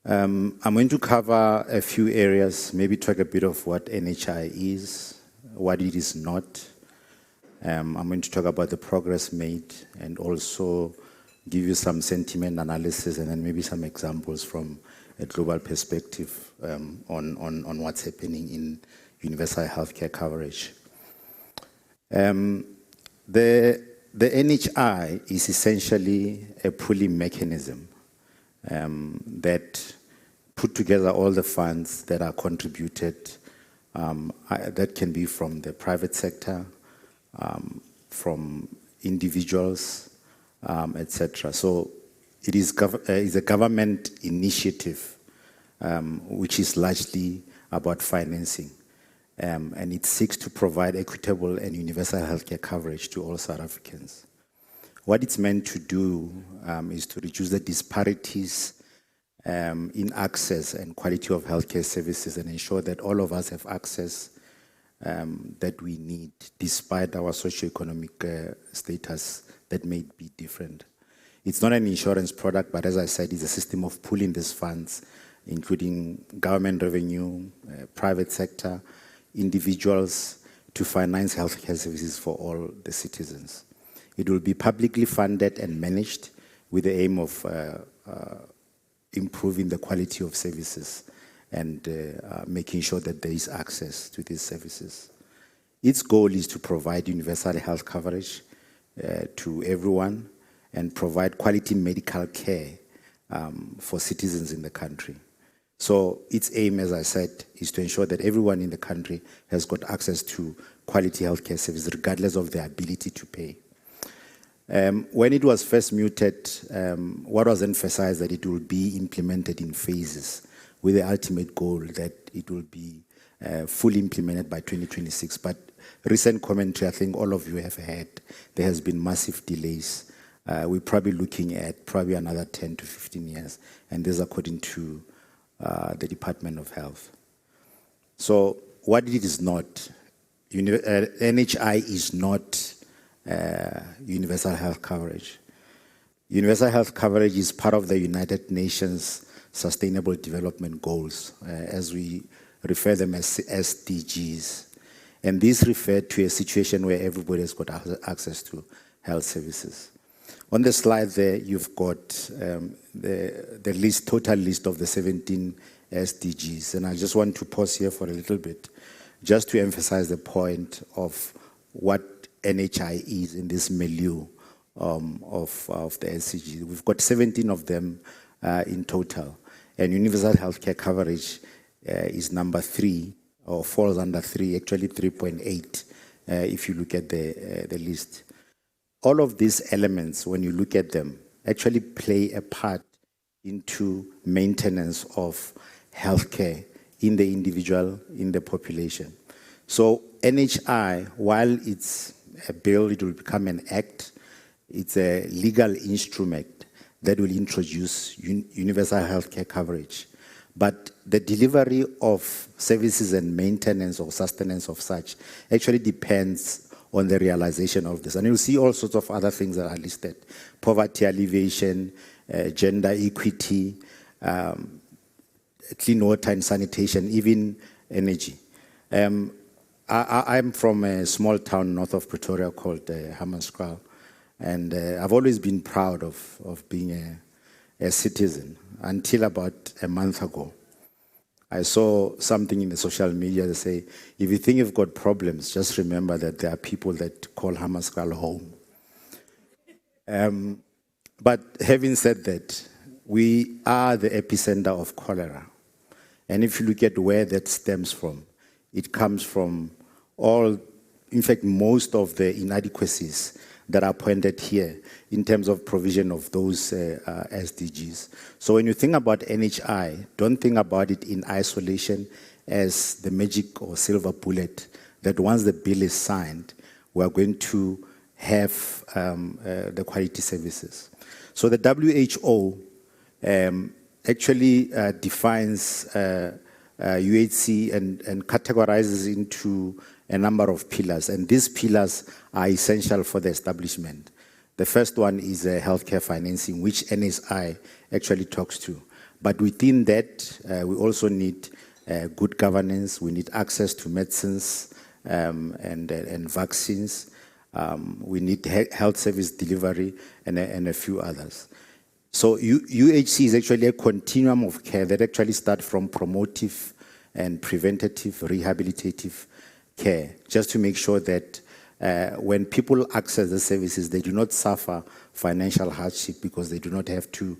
I'm going to cover a few areas, maybe talk a bit of what NHI is, what it is not. I'm going to talk about the progress made and also give you some sentiment analysis and then maybe some examples from a global perspective on what's happening in universal healthcare coverage. The NHI is essentially a pooling mechanism that put together all the funds that are contributed, that can be from the private sector, from individuals, etc. So it is a government initiative, which is largely about financing. And it seeks to provide equitable and universal healthcare coverage to all South Africans. What it's meant to do is to reduce the disparities in access and quality of healthcare services and ensure that all of us have access that we need, despite our socioeconomic status that may be different. It's not an insurance product, but as I said, it's a system of pooling these funds, including government revenue, private sector, individuals, to finance healthcare services for all the citizens. It will be publicly funded and managed with the aim of improving the quality of services and making sure that there is access to these services. Its goal is to provide universal health coverage to everyone and provide quality medical care for citizens in the country. So its aim, as I said, is to ensure that everyone in the country has got access to quality healthcare services regardless of their ability to pay. When it was first muted, what was emphasized that it will be implemented in phases with the ultimate goal that it will be fully implemented by 2026. But recent commentary, I think all of you have heard, there has been massive delays. We're probably looking at probably another 10 to 15 years, and this is according to the Department of Health. So what it is not, NHI is not universal health coverage. Universal health coverage is part of the United Nations Sustainable Development Goals, as we refer them as SDGs. And these refer to a situation where everybody has got access to health services. On the slide there, you've got the total list of the 17 SDGs. And I just want to pause here for a little bit, just to emphasize the point of what NHI is in this milieu of the SDGs. We've got 17 of them in total. And universal healthcare coverage is number 3, or falls under 3, actually 3.8, if you look at the list. All of these elements, when you look at them, actually play a part into maintenance of healthcare in the individual, in the population. So NHI, while it's a bill, it will become an act, it's a legal instrument that will introduce universal healthcare coverage. But the delivery of services and maintenance or sustenance of such actually depends on the realization of this. And you'll see all sorts of other things that are listed. Poverty alleviation, gender equity, clean water and sanitation, even energy. I'm from a small town north of Pretoria called Hammanskraal, and I've always been proud of being a citizen until about a month ago. I saw something in the social media that say, if you think you've got problems, just remember that there are people that call Hammanskraal home. But having said that, we are the epicenter of cholera. And if you look at where that stems from, it comes from in fact, most of the inadequacies that are pointed here in terms of provision of those SDGs. So when you think about NHI, don't think about it in isolation as the magic or silver bullet that once the bill is signed, we are going to have the quality services. So the WHO actually defines UHC and categorizes into a number of pillars, and these pillars are essential for the establishment. The first one is healthcare financing, which NSI actually talks to. But within that, we also need good governance, we need access to medicines and vaccines, we need health service delivery, and a few others. So UHC is actually a continuum of care that actually starts from promotive and preventative, rehabilitative care, just to make sure that when people access the services, they do not suffer financial hardship because they do not have to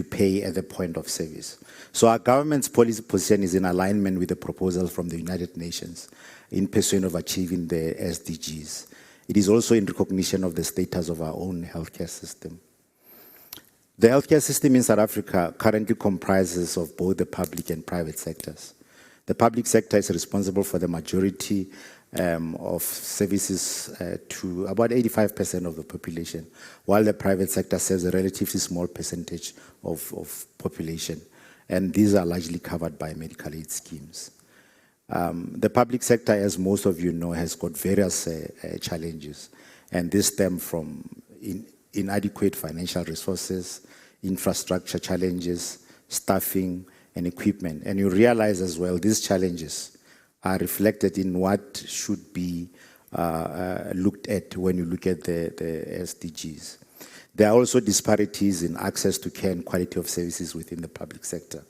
pay at the point of service. So our government's policy position is in alignment with the proposal from the United Nations in pursuit of achieving the SDGs. It is also in recognition of the status of our own healthcare system. The healthcare system in South Africa currently comprises of both the public and private sectors. The public sector is responsible for the majority of services to about 85% of the population, while the private sector serves a relatively small percentage of population. And these are largely covered by medical aid schemes. The public sector, as most of you know, has got various challenges, and this stem from inadequate financial resources, infrastructure challenges, staffing, and equipment. And you realize as well, these challenges are reflected in what should be looked at when you look at the SDGs. There are also disparities in access to care and quality of services within the public sector.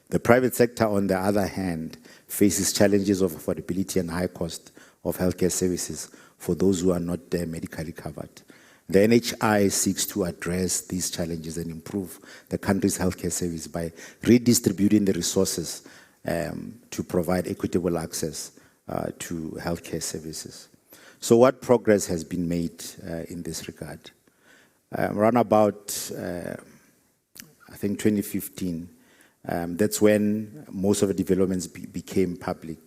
The private sector, on the other hand, faces challenges of affordability and high cost of healthcare services for those who are not medically covered. The NHI seeks to address these challenges and improve the country's healthcare service by redistributing the resources to provide equitable access to healthcare services. So what progress has been made in this regard? Around about, I think 2015, that's when most of the developments became public.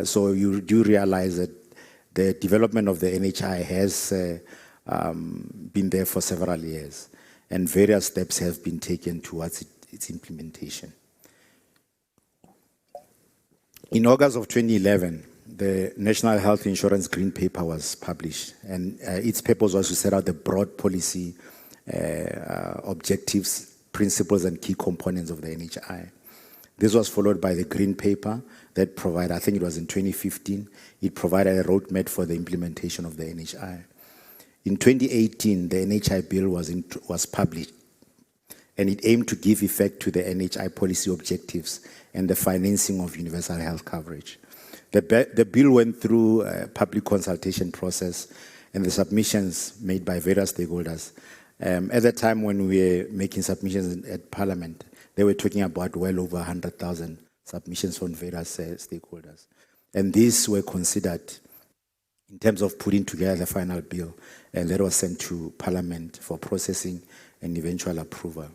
So you do realize that the development of the NHI has been there for several years, and various steps have been taken towards its implementation. In August of 2011, the National Health Insurance Green Paper was published, and its purpose was to set out the broad policy objectives, principles, and key components of the NHI. This was followed by the Green Paper that provided, I think it was in 2015, it provided a roadmap for the implementation of the NHI. In 2018, the NHI bill was published, and it aimed to give effect to the NHI policy objectives and the financing of universal health coverage. The bill went through a public consultation process and the submissions made by various stakeholders. At the time when we were making submissions at Parliament, they were talking about well over 100,000 submissions from various stakeholders. And these were considered in terms of putting together the final bill, and that was sent to Parliament for processing and eventual approval.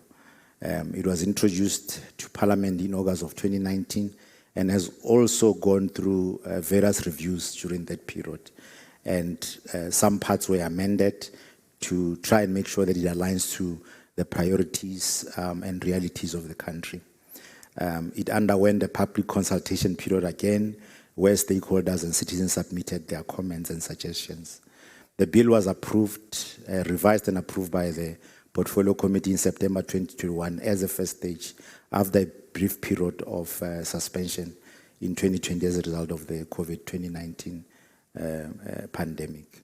It was introduced to Parliament in August of 2019 and has also gone through various reviews during that period. And some parts were amended to try and make sure that it aligns to the priorities and realities of the country. It underwent a public consultation period again, where stakeholders and citizens submitted their comments and suggestions. The bill was approved, revised and approved by the Portfolio Committee in September 2021 as a first stage after a brief period of suspension in 2020 as a result of the COVID-19 pandemic.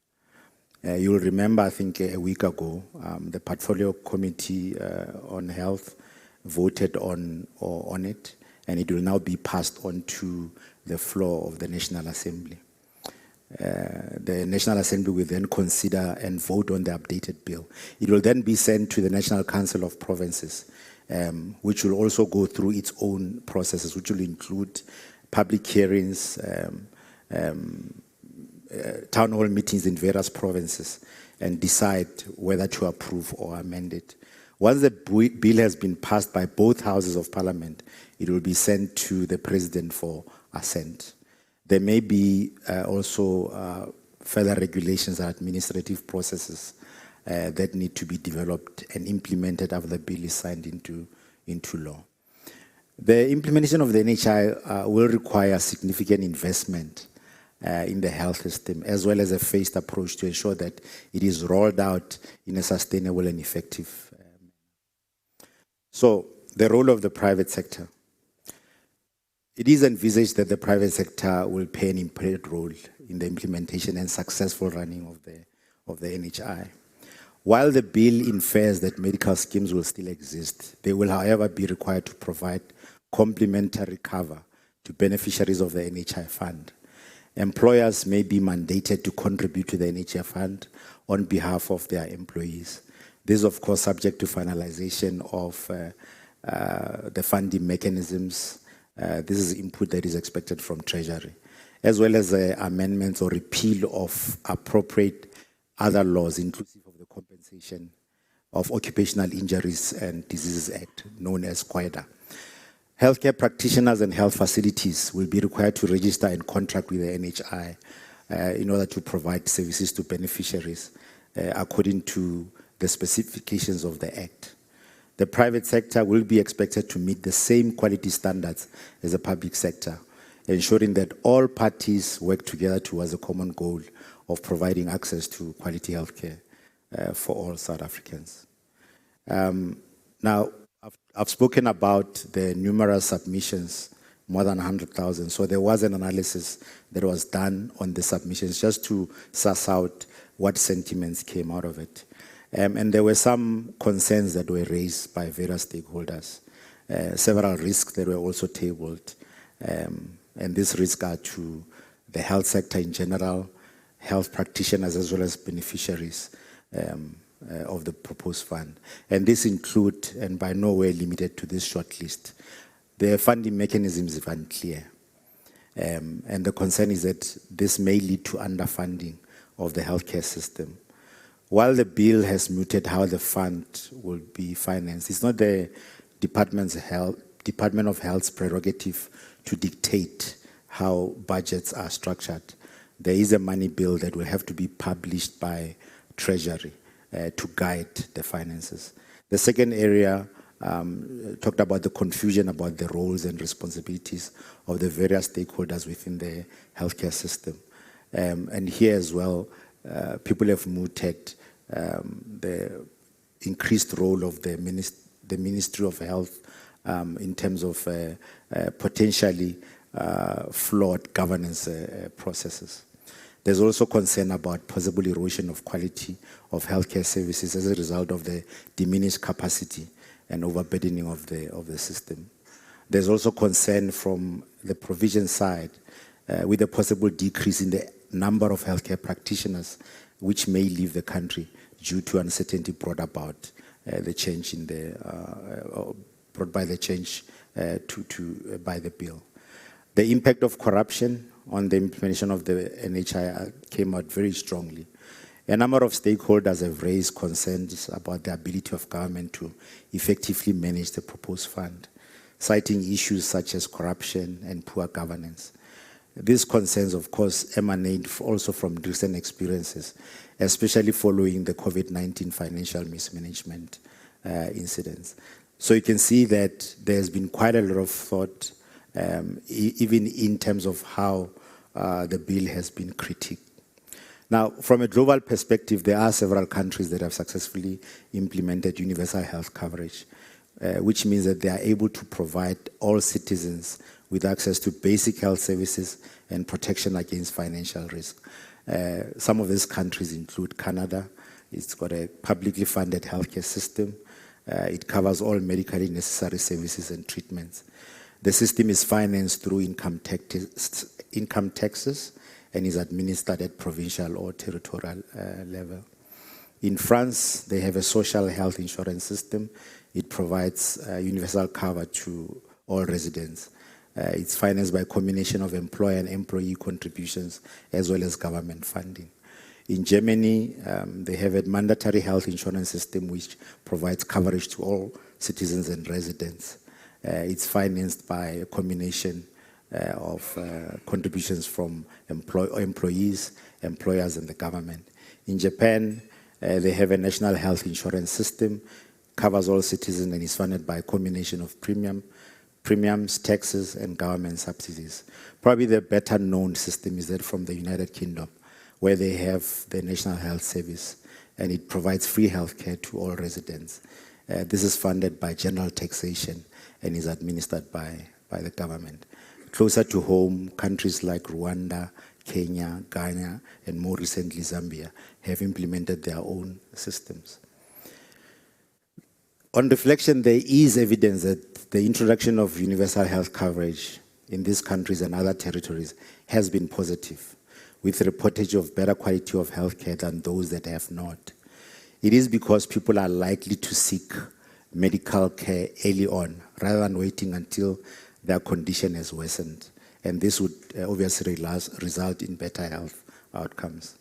You'll remember, I think a week ago, the Portfolio Committee on Health voted on it, and it will now be passed on to the floor of the National Assembly. The National Assembly will then consider and vote on the updated bill. It will then be sent to the National Council of Provinces, which will also go through its own processes, which will include public hearings, town hall meetings in various provinces, and decide whether to approve or amend it. Once the bill has been passed by both houses of Parliament, it will be sent to the President for assent. There may be also further regulations and administrative processes that need to be developed and implemented after the bill is signed into law. The implementation of the NHI will require significant investment in the health system, as well as a phased approach to ensure that it is rolled out in a sustainable and effective manner. So, the role of the private sector. It is envisaged that the private sector will play an important role in the implementation and successful running of the NHI. While the bill infers that medical schemes will still exist, they will, however, be required to provide complementary cover to beneficiaries of the NHI fund. Employers may be mandated to contribute to the NHI fund on behalf of their employees. This is, of course, subject to finalization of the funding mechanisms. This is input that is expected from Treasury, as well as amendments or repeal of appropriate other laws, inclusive of the Compensation of Occupational Injuries and Diseases Act, known as QIDA. Healthcare practitioners and health facilities will be required to register and contract with the NHI in order to provide services to beneficiaries according to the specifications of the Act. The private sector will be expected to meet the same quality standards as the public sector, ensuring that all parties work together towards a common goal of providing access to quality healthcare for all South Africans. Now, I've spoken about the numerous submissions, more than 100,000. So there was an analysis that was done on the submissions just to suss out what sentiments came out of it. And there were some concerns that were raised by various stakeholders. Several risks that were also tabled. And these risks are to the health sector in general, health practitioners as well as beneficiaries of the proposed fund. And this include, and by no way limited to this short list, the funding mechanisms is unclear. And the concern is that this may lead to underfunding of the healthcare system. While the bill has mooted how the fund will be financed, it's not the Department of Health's prerogative to dictate how budgets are structured. There is a money bill that will have to be published by Treasury to guide the finances. The second area talked about the confusion about the roles and responsibilities of the various stakeholders within the healthcare system. And here as well, people have mooted the increased role of the Ministry of Health in terms of potentially flawed governance processes. There's also concern about possible erosion of quality of healthcare services as a result of the diminished capacity and overburdening of the system. There's also concern from the provision side with a possible decrease in the number of healthcare practitioners which may leave the country due to uncertainty brought about the change in brought by the change by the bill. The impact of corruption on the implementation of the NHI came out very strongly. A number of stakeholders have raised concerns about the ability of government to effectively manage the proposed fund, citing issues such as corruption and poor governance. These concerns, of course, emanate also from recent experiences, especially following the COVID-19 financial mismanagement incidents. So you can see that there's been quite a lot of thought, even in terms of how the bill has been critiqued. Now, from a global perspective, there are several countries that have successfully implemented universal health coverage, which means that they are able to provide all citizens with access to basic health services and protection against financial risk. Some of these countries include Canada. It's got a publicly funded healthcare system. It covers all medically necessary services and treatments. The system is financed through income taxes and is administered at provincial or territorial level. In France, they have a social health insurance system. It provides universal cover to all residents. It's financed by a combination of employer and employee contributions as well as government funding. In Germany, they have a mandatory health insurance system which provides coverage to all citizens and residents. It's financed by a combination of contributions from employees, employers, and the government. In Japan, they have a national health insurance system, covers all citizens, and is funded by a combination of premiums, taxes, and government subsidies. Probably the better known system is that from the United Kingdom, where they have the National Health Service, and it provides free healthcare to all residents. This is funded by general taxation and is administered by the government. Closer to home, countries like Rwanda, Kenya, Ghana, and more recently Zambia have implemented their own systems. On reflection, there is evidence that the introduction of universal health coverage in these countries and other territories has been positive, with reportage of better quality of healthcare than those that have not. It is because people are likely to seek medical care early on, rather than waiting until their condition has worsened. And this would obviously result in better health outcomes.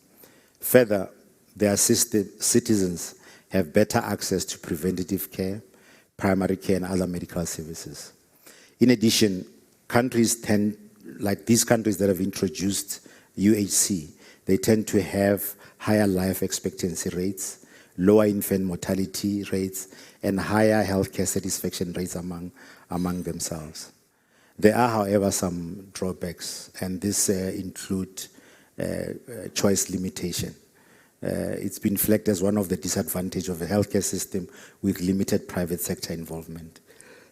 Further, their citizens have better access to preventative care, primary care, and other medical services. In addition, like these countries that have introduced UHC, they tend to have higher life expectancy rates, lower infant mortality rates, and higher healthcare satisfaction rates among themselves. There are, however, some drawbacks, and this include choice limitation. It's been flagged as one of the disadvantages of a healthcare system with limited private sector involvement.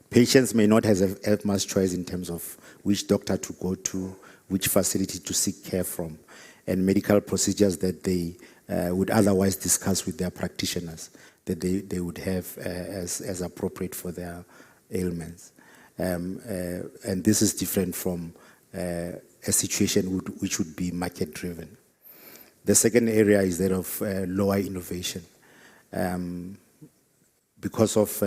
Patients may not have much choice in terms of which doctor to go to, which facility to seek care from, and medical procedures that they would otherwise discuss with their practitioners that they would have as appropriate for their ailments. And this is different from a situation which would be market-driven. The second area is that of lower innovation. Because of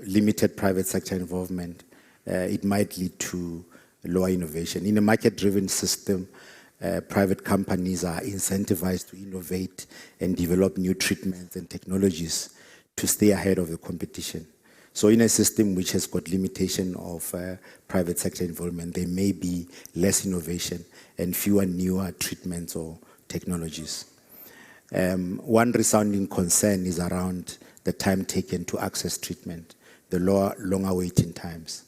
limited private sector involvement, it might lead to lower innovation. In a market-driven system, private companies are incentivized to innovate and develop new treatments and technologies to stay ahead of the competition. So in a system which has got limitation of private sector involvement, there may be less innovation and fewer newer treatments or technologies. One resounding concern is around the time taken to access treatment, the longer waiting times.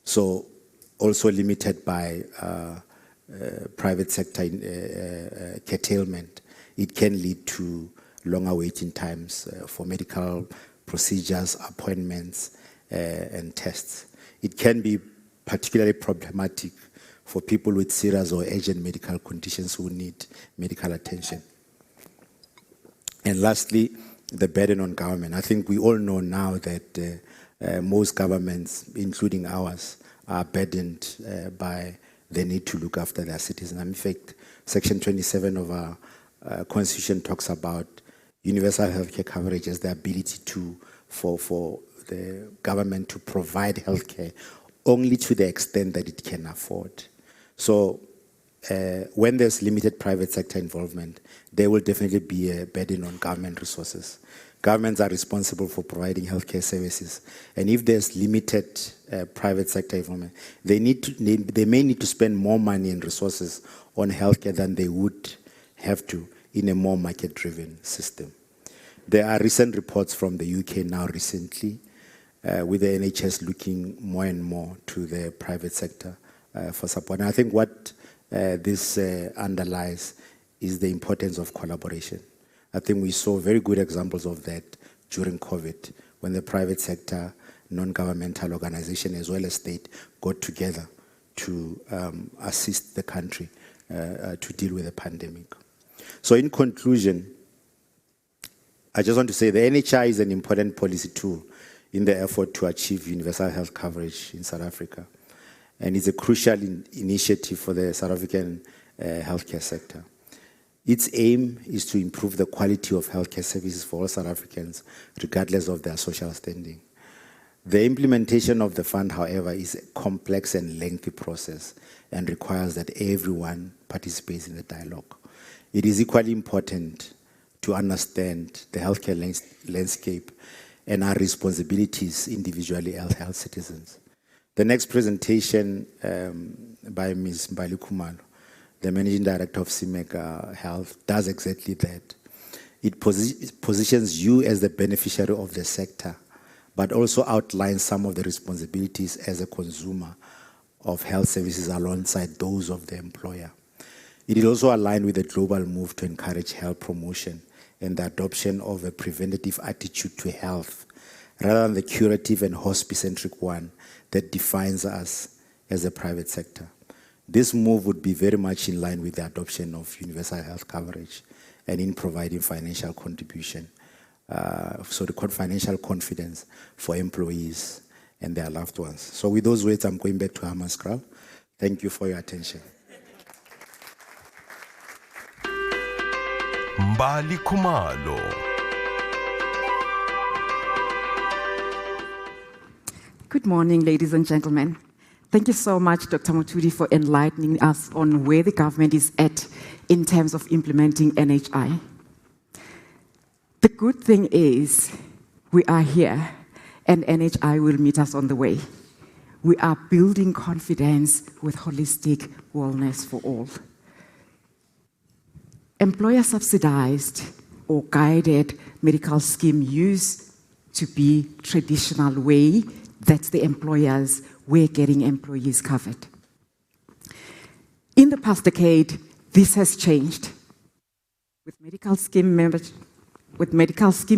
So also limited by private sector curtailment, it can lead to longer waiting times for medical procedures, appointments, and tests. It can be particularly problematic for people with serious or urgent medical conditions who need medical attention. And lastly, the burden on government. I think we all know now that most governments, including ours, are burdened by the need to look after their citizens. In fact, Section 27 of our Constitution talks about universal healthcare coverage as the ability for the government to provide healthcare only to the extent that it can afford. So when there's limited private sector involvement, there will definitely be a burden on government resources. Governments are responsible for providing healthcare services. And if there's limited private sector involvement, they may need to spend more money and resources on healthcare than they would have to in a more market-driven system. There are recent reports from the UK now recently, with the NHS looking more and more to the private sector for support. And I think what this underlies is the importance of collaboration. I think we saw very good examples of that during COVID, when the private sector, non-governmental organization, as well as state, got together to assist the country to deal with the pandemic. So in conclusion, I just want to say the NHI is an important policy tool in the effort to achieve universal health coverage in South Africa. And it's a crucial initiative for the South African healthcare sector. Its aim is to improve the quality of healthcare services for all South Africans, regardless of their social standing. The implementation of the fund, however, is a complex and lengthy process and requires that everyone participates in the dialogue. It is equally important to understand the healthcare landscape and our responsibilities individually as health citizens. The next presentation by Ms. Mbali Khumalo, the Managing Director of CIMEC Health, does exactly that. It positions you as the beneficiary of the sector, but also outlines some of the responsibilities as a consumer of health services alongside those of the employer. It is also aligned with the global move to encourage health promotion and the adoption of a preventative attitude to health, rather than the curative and hospice-centric one that defines us as a private sector. This move would be very much in line with the adoption of universal health coverage and in providing financial contribution, so the financial confidence for employees and their loved ones. So with those words, I'm going back to Hammanskraal. Thank you for your attention.
Mbali Khumalo.
Good morning, ladies and gentlemen. Thank you so much, Dr. Mutudi, for enlightening us on where the government is at in terms of implementing NHI. The good thing is we are here and NHI will meet us on the way. We are building confidence with holistic wellness for all. Employer-subsidized or guided medical scheme used to be traditional way that the employers were getting employees covered. In the past decade, this has changed. With medical scheme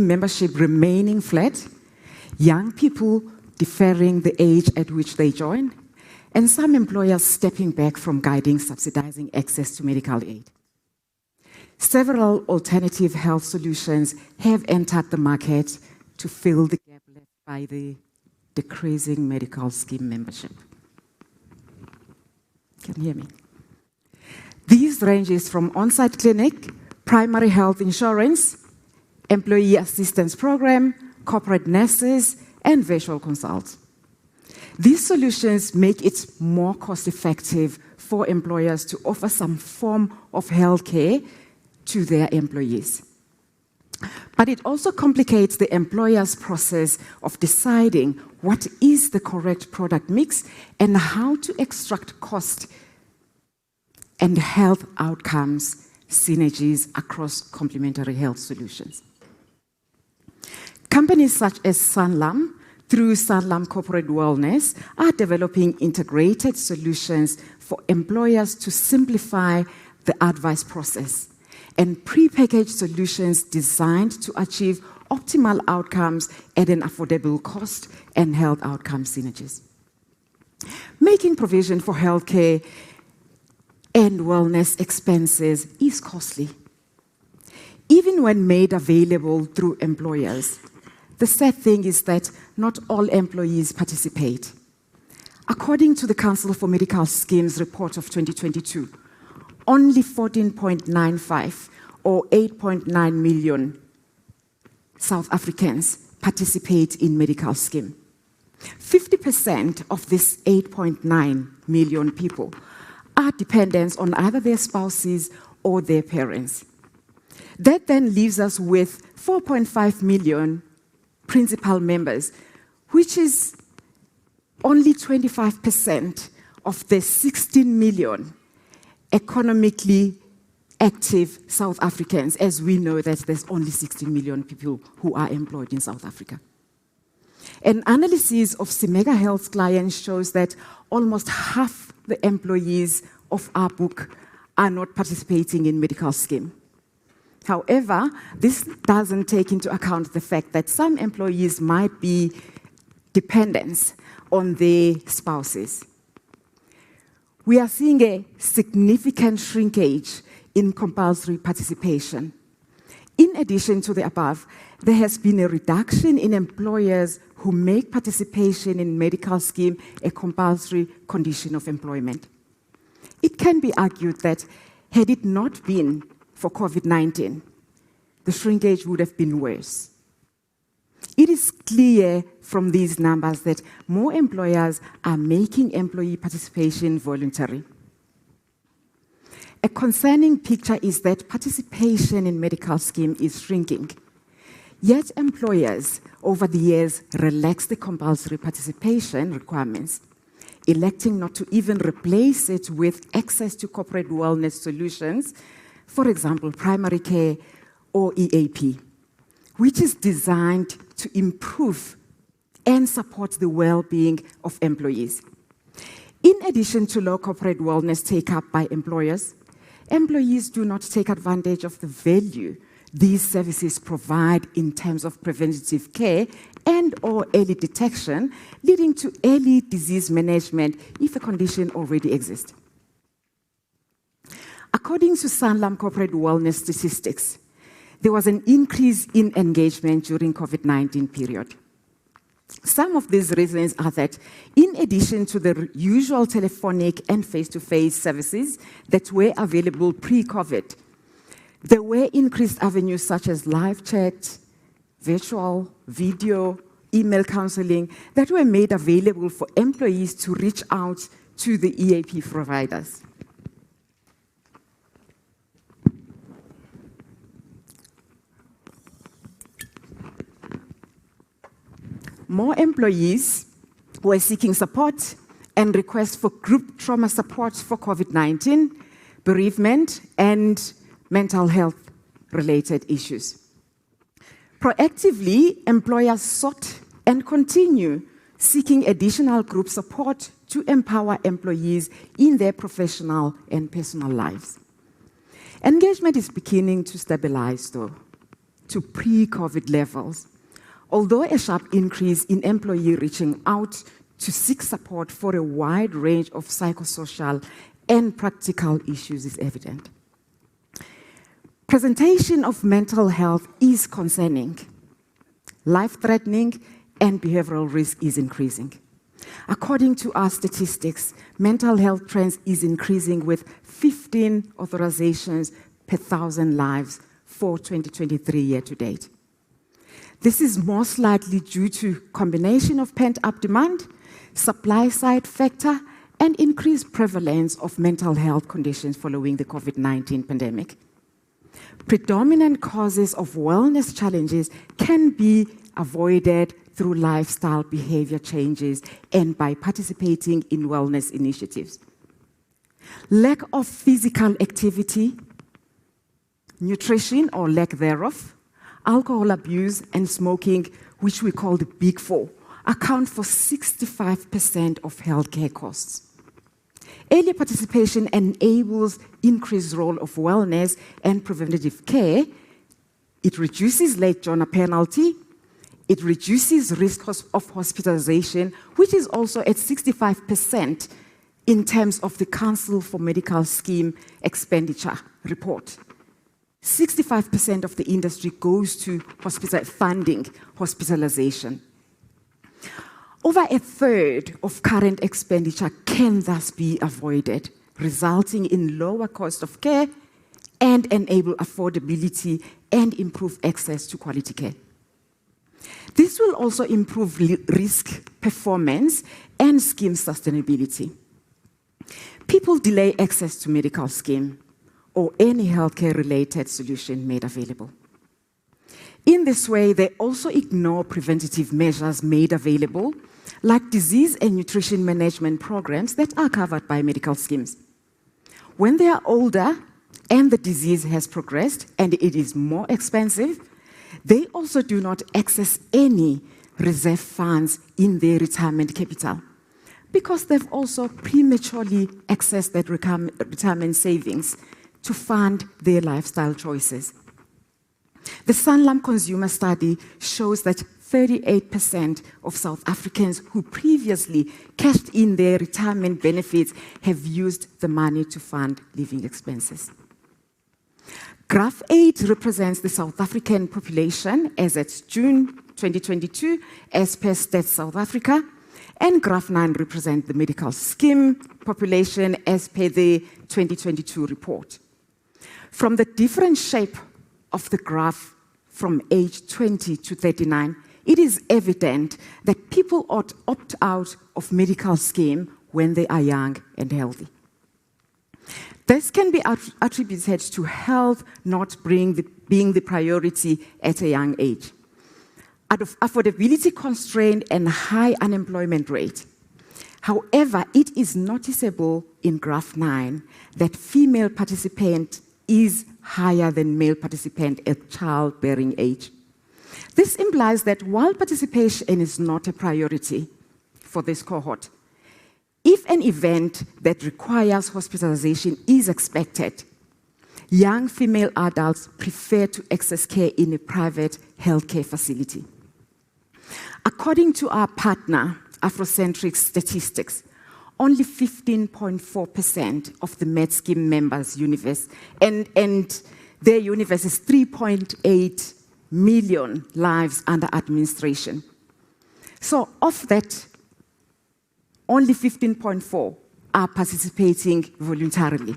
membership remaining flat, young people deferring the age at which they join, and some employers stepping back from guiding subsidizing access to medical aid. several alternative health solutions have entered the market to fill the gap left by the decreasing medical scheme membership. Can you hear me? These ranges from on-site clinic, primary health insurance, employee assistance program, corporate nurses, and virtual consults. These solutions make it more cost-effective for employers to offer some form of healthcare to their employees. But it also complicates the employer's process of deciding what is the correct product mix and how to extract cost and health outcomes synergies across complementary health solutions. Companies such as Sanlam, through Sanlam Corporate Wellness, are developing integrated solutions for employers to simplify the advice process and prepackaged solutions designed to achieve optimal outcomes at an affordable cost and health outcome synergies. Making provision for healthcare and wellness expenses is costly. Even when made available through employers, the sad thing is that not all employees participate. According to the Council for Medical Schemes report of 2022, only 14.95 or 8.9 million South Africans participate in medical scheme. 50% of this 8.9 million people are dependents on either their spouses or their parents. That then leaves us with 4.5 million principal members, which is only 25% of the 16 million economically active South Africans, as we know that there's only 16 million people who are employed in South Africa. An analysis of Simega Health's clients shows that almost half the employees of our book are not participating in medical scheme. However, this doesn't take into account the fact that some employees might be dependents on their spouses. We are seeing a significant shrinkage in compulsory participation. In addition to the above, there has been a reduction in employers who make participation in medical scheme a compulsory condition of employment. It can be argued that had it not been for COVID-19, the shrinkage would have been worse. It is clear from these numbers that more employers are making employee participation voluntary. A concerning picture is that participation in medical scheme is shrinking. Yet employers over the years relaxed the compulsory participation requirements, electing not to even replace it with access to corporate wellness solutions, for example, primary care or EAP, which is designed to improve and support the well-being of employees. In addition to low corporate wellness take-up by employers, employees do not take advantage of the value these services provide in terms of preventative care and or early detection, leading to early disease management if a condition already exists. According to Sanlam Corporate Wellness statistics, there was an increase in engagement during COVID-19 period. Some of these reasons are that, in addition to the usual telephonic and face-to-face services that were available pre-COVID, there were increased avenues such as live chat, virtual, video, email counseling that were made available for employees to reach out to the EAP providers. More employees were seeking support and requests for group trauma support for COVID-19, bereavement, and mental health-related issues. Proactively, employers sought and continue seeking additional group support to empower employees in their professional and personal lives. Engagement is beginning to stabilize, though, to pre-COVID levels, although a sharp increase in employee reaching out to seek support for a wide range of psychosocial and practical issues is evident. Presentation of mental health is concerning. Life-threatening and behavioral risk is increasing. According to our statistics, mental health trends is increasing with 15 authorizations per 1,000 lives for 2023 year to date. This is most likely due to combination of pent-up demand, supply-side factor, and increased prevalence of mental health conditions following the COVID-19 pandemic. Predominant causes of wellness challenges can be avoided through lifestyle behavior changes and by participating in wellness initiatives. Lack of physical activity, nutrition or lack thereof, alcohol abuse and smoking, which we call the Big Four, account for 65% of healthcare costs. Early participation enables increased role of wellness and preventative care. It reduces late journal penalty. It reduces risk of hospitalization, which is also at 65% in terms of the Council for Medical Scheme expenditure report. 65% of the industry goes to funding hospitalization. Over a third of current expenditure can thus be avoided, resulting in lower cost of care and enable affordability and improve access to quality care. This will also improve risk performance and scheme sustainability. People delay access to medical scheme or any healthcare-related solution made available. In this way, they also ignore preventative measures made available, like disease and nutrition management programs that are covered by medical schemes. When they are older and the disease has progressed and it is more expensive, they also do not access any reserve funds in their retirement capital because they've also prematurely accessed that retirement savings to fund their lifestyle choices. The Sanlam consumer study shows that 38% of South Africans who previously cashed in their retirement benefits have used the money to fund living expenses. Graph 8 represents the South African population as at June 2022 as per Stats South Africa, and Graph 9 represents the medical scheme population as per the 2022 report. From the different shape of the graph from age 20 to 39, it is evident that people opt out of medical scheme when they are young and healthy. This can be attributed to health not being the priority at a young age. Out of affordability constraint and high unemployment rate. However, it is noticeable in Graph 9 that female participant is higher than male participant at childbearing age. This implies that while participation is not a priority for this cohort, if an event that requires hospitalization is expected, young female adults prefer to access care in a private healthcare facility. According to our partner, Afrocentric Statistics, only 15.4% of the Med Scheme members' universe, and their universe is 3.8 million lives under administration. So of that, only 15.4 are participating voluntarily.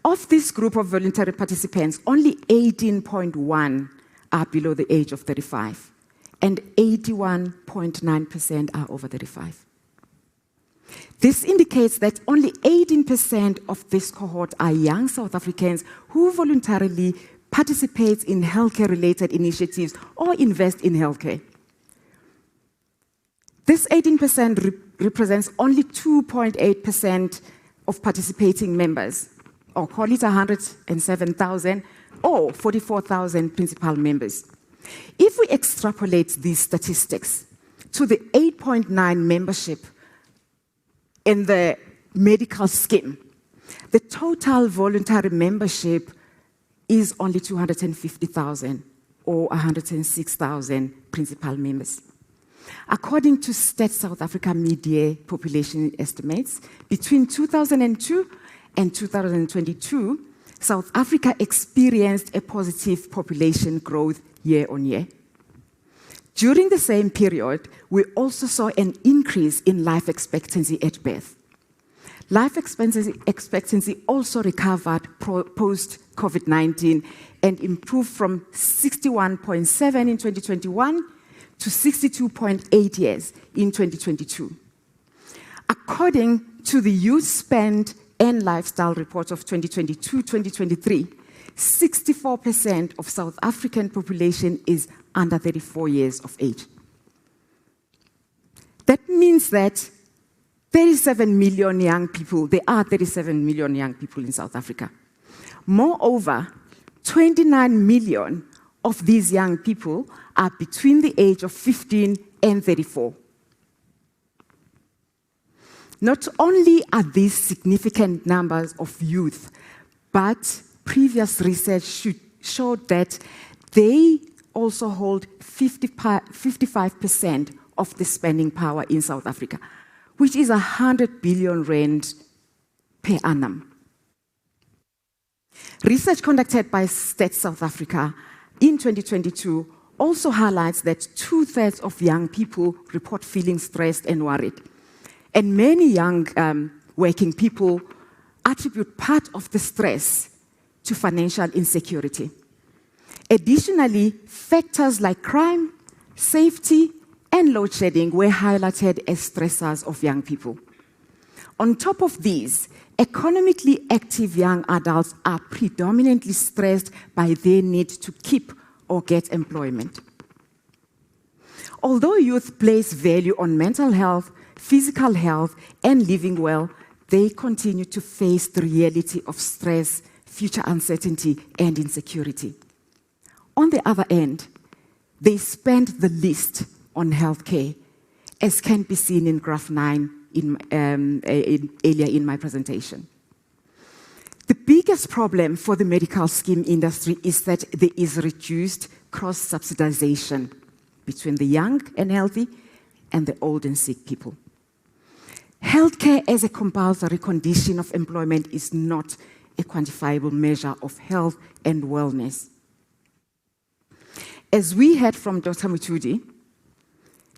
Of this group of voluntary participants, only 18.1 are below the age of 35, and 81.9% are over 35. This indicates that only 18% of this cohort are young South Africans who voluntarily participate in healthcare-related initiatives or invest in healthcare. This 18% represents only 2.8% of participating members, or call it 107,000 or 44,000 principal members. If we extrapolate these statistics to the 8.9 membership in the medical scheme, the total voluntary membership is only 250,000 or 106,000 principal members. According to Stats South Africa media population estimates, between 2002 and 2022, South Africa experienced a positive population growth year on year. During the same period, we also saw an increase in life expectancy at birth. Life expectancy also recovered post-COVID-19 and improved from 61.7 in 2021 to 62.8 years in 2022. According to the Youth Spend and Lifestyle Report of 2022-2023, 64% of South African population is under 34 years of age. That means that 37 million young people, there are 37 million young people in South Africa. Moreover, 29 million of these young people are between the age of 15 and 34. Not only are these significant numbers of youth, but previous research showed that they also hold 55% of the spending power in South Africa, which is 100 billion rand per annum. Research conducted by Stats South Africa in 2022 also highlights that 2/3 of young people report feeling stressed and worried. And many young working people attribute part of the stress to financial insecurity. Additionally, factors like crime, safety, and load shedding were highlighted as stressors of young people. On top of these, economically active young adults are predominantly stressed by their need to keep or get employment. Although youth place value on mental health, physical health, and living well, they continue to face the reality of stress, future uncertainty, and insecurity. On the other end, they spend the least on healthcare, as can be seen in graph 9 earlier in my presentation. The biggest problem for the medical scheme industry is that there is reduced cross-subsidization between the young and healthy and the old and sick people. Healthcare as a compulsory condition of employment is not a quantifiable measure of health and wellness. As we heard from Dr. Mutudi,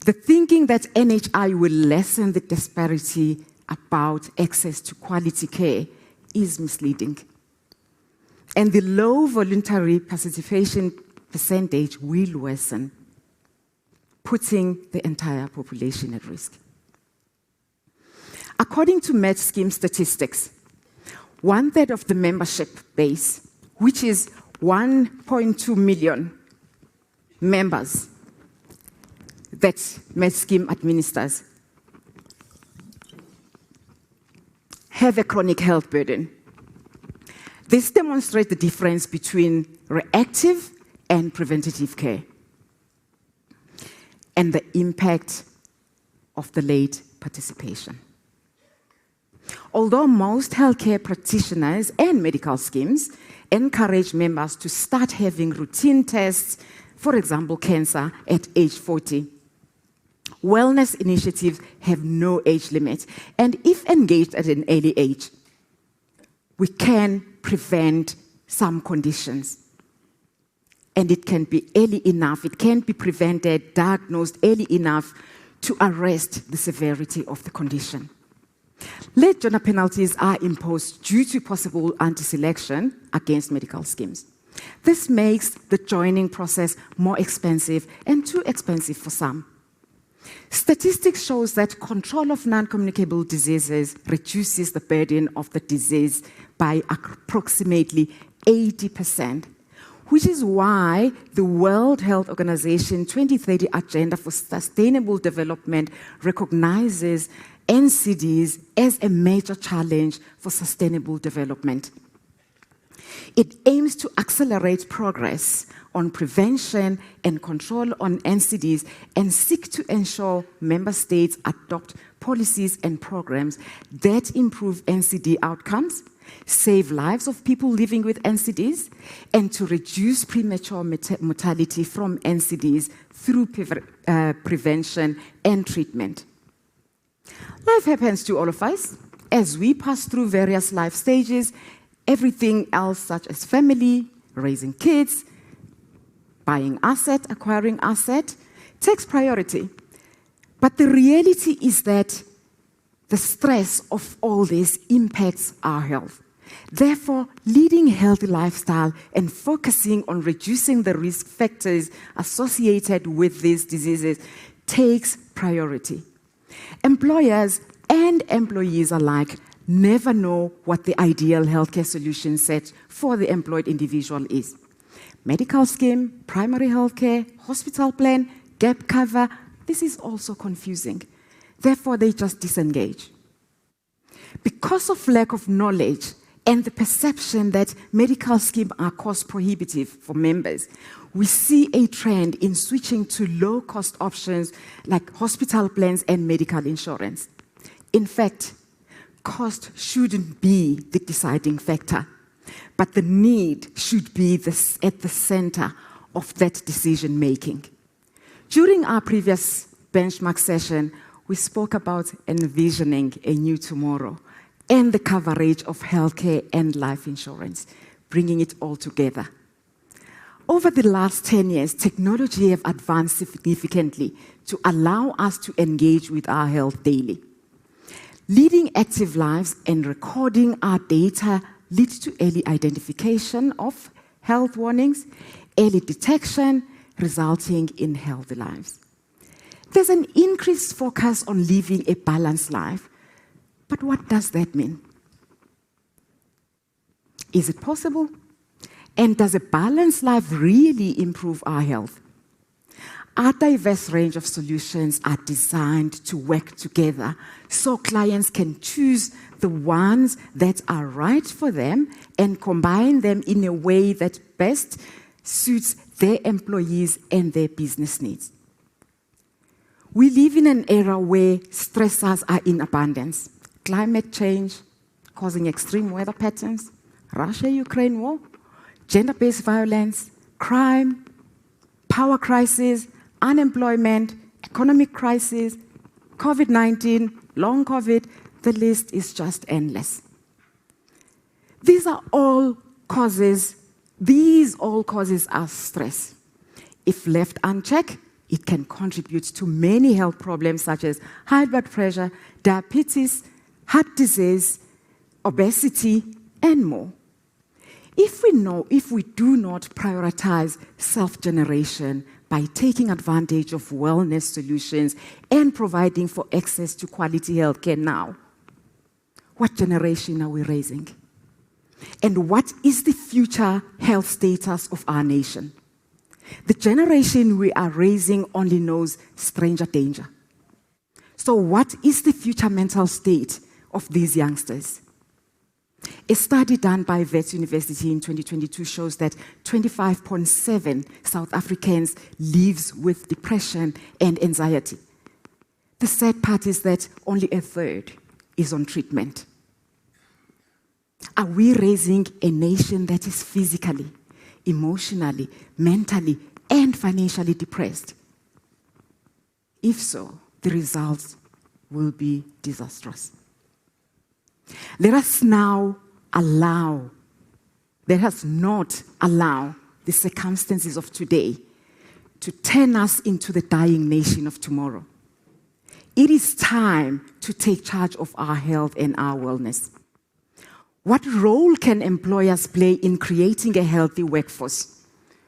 the thinking that NHI will lessen the disparity about access to quality care is misleading. And the low voluntary participation percentage will worsen, putting the entire population at risk. According to Med Scheme statistics, 1/3 of the membership base, which is 1.2 million members that Med Scheme administers, have a chronic health burden. This demonstrates the difference between reactive and preventative care and the impact of the late participation. Although most healthcare practitioners and medical schemes encourage members to start having routine tests, for example, cancer, at age 40, wellness initiatives have no age limit, and if engaged at an early age, we can prevent some conditions. And it can be early enough, it can be prevented, diagnosed early enough to arrest the severity of the condition. Late joiner penalties are imposed due to possible anti-selection against medical schemes. This makes the joining process more expensive and too expensive for some. Statistics shows that control of non-communicable diseases reduces the burden of the disease by approximately 80%, which is why the World Health Organization 2030 Agenda for Sustainable Development recognizes NCDs as a major challenge for sustainable development. It aims to accelerate progress on prevention and control on NCDs and seek to ensure member states adopt policies and programs that improve NCD outcomes, save lives of people living with NCDs, and to reduce premature mortality from NCDs through prevention and treatment. Life happens to all of us as we pass through various life stages, Everything else, such as family, raising kids, buying asset, acquiring asset, takes priority. But the reality is that the stress of all this impacts our health. Therefore, leading a healthy lifestyle and focusing on reducing the risk factors associated with these diseases takes priority. Employers and employees alike never know what the ideal healthcare solution set for the employed individual is. Medical scheme, primary healthcare, hospital plan, gap cover, this is also confusing. Therefore, they just disengage. Because of lack of knowledge and the perception that medical schemes are cost prohibitive for members, we see a trend in switching to low-cost options like hospital plans and medical insurance. In fact, cost shouldn't be the deciding factor, but the need should be at the center of that decision-making. During our previous benchmark session, we spoke about envisioning a new tomorrow and the coverage of healthcare and life insurance, bringing it all together. Over the last 10 years, technology has advanced significantly to allow us to engage with our health daily. Leading active lives and recording our data leads to early identification of health warnings, early detection, resulting in healthy lives. There's an increased focus on living a balanced life. But what does that mean? Is it possible? And does a balanced life really improve our health? Our diverse range of solutions are designed to work together so clients can choose the ones that are right for them and combine them in a way that best suits their employees and their business needs. We live in an era where stressors are in abundance. Climate change, causing extreme weather patterns, Russia-Ukraine war, gender-based violence, crime, power crisis, unemployment, economic crisis, COVID-19, long COVID, the list is just endless. These all causes are stress. If left unchecked, it can contribute to many health problems such as high blood pressure, diabetes, heart disease, obesity, and more. If we do not prioritize self-generation by taking advantage of wellness solutions and providing for access to quality healthcare now, what generation are we raising? And what is the future health status of our nation? The generation we are raising only knows stranger danger. So what is the future mental state of these youngsters? A study done by Wits University in 2022 shows that 25.7% South Africans lives with depression and anxiety. The sad part is that only a third is on treatment. Are we raising a nation that is physically, emotionally, mentally, and financially depressed? If so, the results will be disastrous. Let us not allow the circumstances of today to turn us into the dying nation of tomorrow. It is time to take charge of our health and our wellness. What role can employers play in creating a healthy workforce,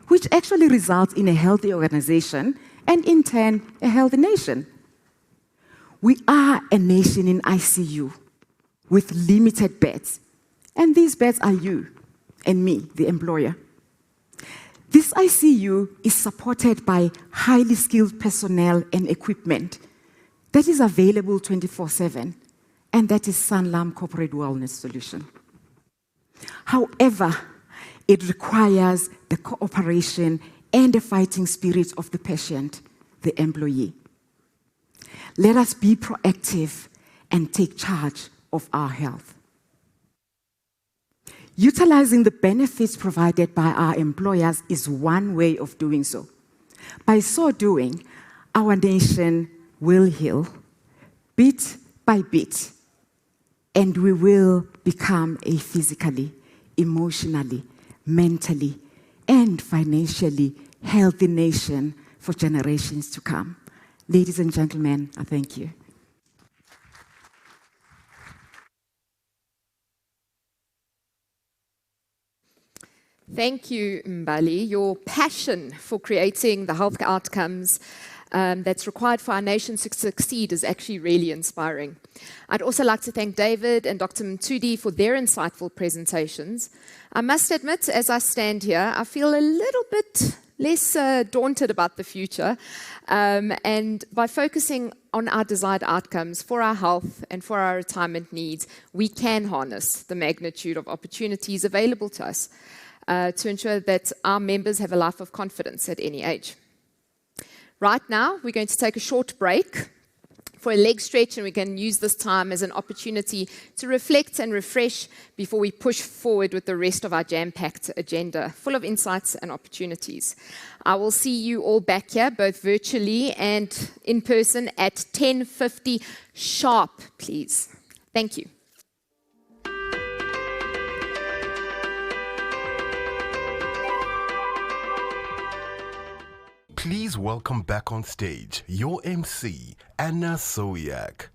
which actually results in a healthy organization and, in turn, a healthy nation? We are a nation in ICU with limited beds, and these beds are you and me, the employer. This ICU is supported by highly skilled personnel and equipment that is available 24/7, and that is Sanlam Corporate Wellness Solution. However, it requires the cooperation and the fighting spirit of the patient, the employee. Let us be proactive and take charge of our health. Utilizing the benefits provided by our employers is one way of doing so. By so doing, our nation will heal bit by bit, and we will become a physically, emotionally, mentally, and financially healthy nation for generations to come. Ladies and gentlemen, I thank you.
Thank you, Mbali. Your passion for creating the health outcomes that's required for our nation to succeed is actually really inspiring. I'd also like to thank David and Dr. Mtudi for their insightful presentations. I must admit, as I stand here, I feel a little bit less daunted about the future. And by focusing on our desired outcomes for our health and for our retirement needs, we can harness the magnitude of opportunities available to us to ensure that our members have a life of confidence at any age. Right now, we're going to take a short break for a leg stretch, and we can use this time as an opportunity to reflect and refresh before we push forward with the rest of our jam-packed agenda, full of insights and opportunities. I will see you all back here, both virtually and in person, at 10:50 sharp, please. Thank you.
Please welcome back on stage your MC, Anna Soyak.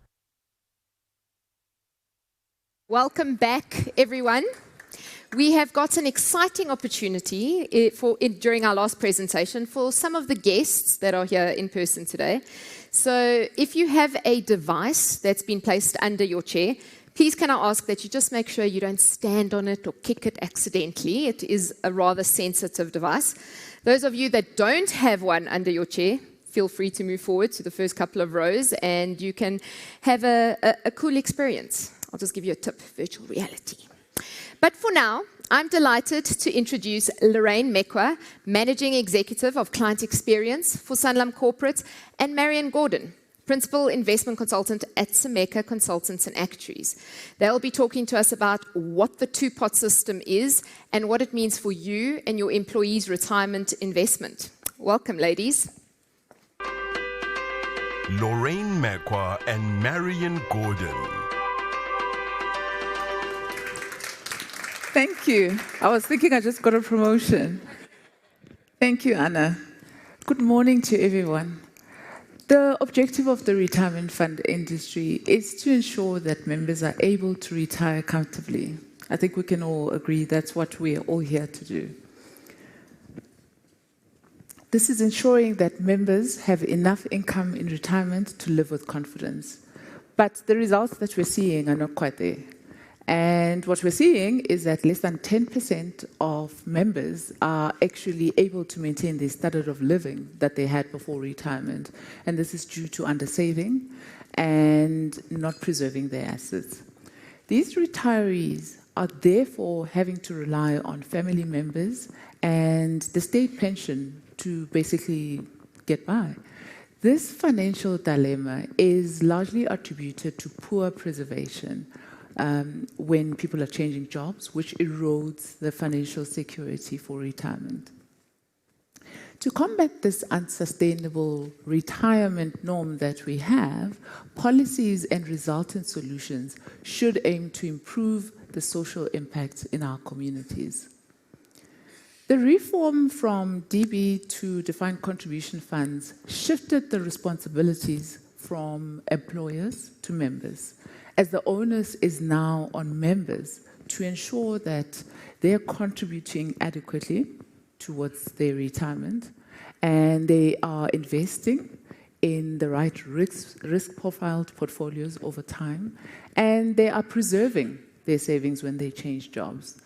Welcome back, everyone. We have got an exciting opportunity during our last presentation for some of the guests that are here in person today. So if you have a device that's been placed under your chair, please can I ask that you just make sure you don't stand on it or kick it accidentally. It is a rather sensitive device. Those of you that don't have one under your chair, feel free to move forward to the first couple of rows and you can have a cool experience. I'll just give you a tip, virtual reality. But for now, I'm delighted to introduce Lorraine Mekwa, Managing Executive of Client Experience for Sanlam Corporate, and Marion Gordon, Principal Investment Consultant at Sameka Consultants and Actuaries. They'll be talking to us about what the two-pot system is and what it means for you and your employees' retirement investment. Welcome, ladies.
Lorraine Mekwa and Marion Gordon.
Thank you. I was thinking I just got a promotion. Thank you, Anna. Good morning to everyone. The objective of the retirement fund industry is to ensure that members are able to retire comfortably. I think we can all agree that's what we're all here to do. This is ensuring that members have enough income in retirement to live with confidence. But the results that we're seeing are not quite there. And what we're seeing is that less than 10% of members are actually able to maintain the standard of living that they had before retirement. And this is due to undersaving and not preserving their assets. These retirees are therefore having to rely on family members and the state pension to basically get by. This financial dilemma is largely attributed to poor preservation. When people are changing jobs, which erodes the financial security for retirement. To combat this unsustainable retirement norm that we have, policies and resultant solutions should aim to improve the social impact in our communities. The reform from DB to defined contribution funds shifted the responsibilities from employers to members, as the onus is now on members to ensure that they're contributing adequately towards their retirement and they are investing in the right risk-profiled portfolios over time, and they are preserving their savings when they change jobs.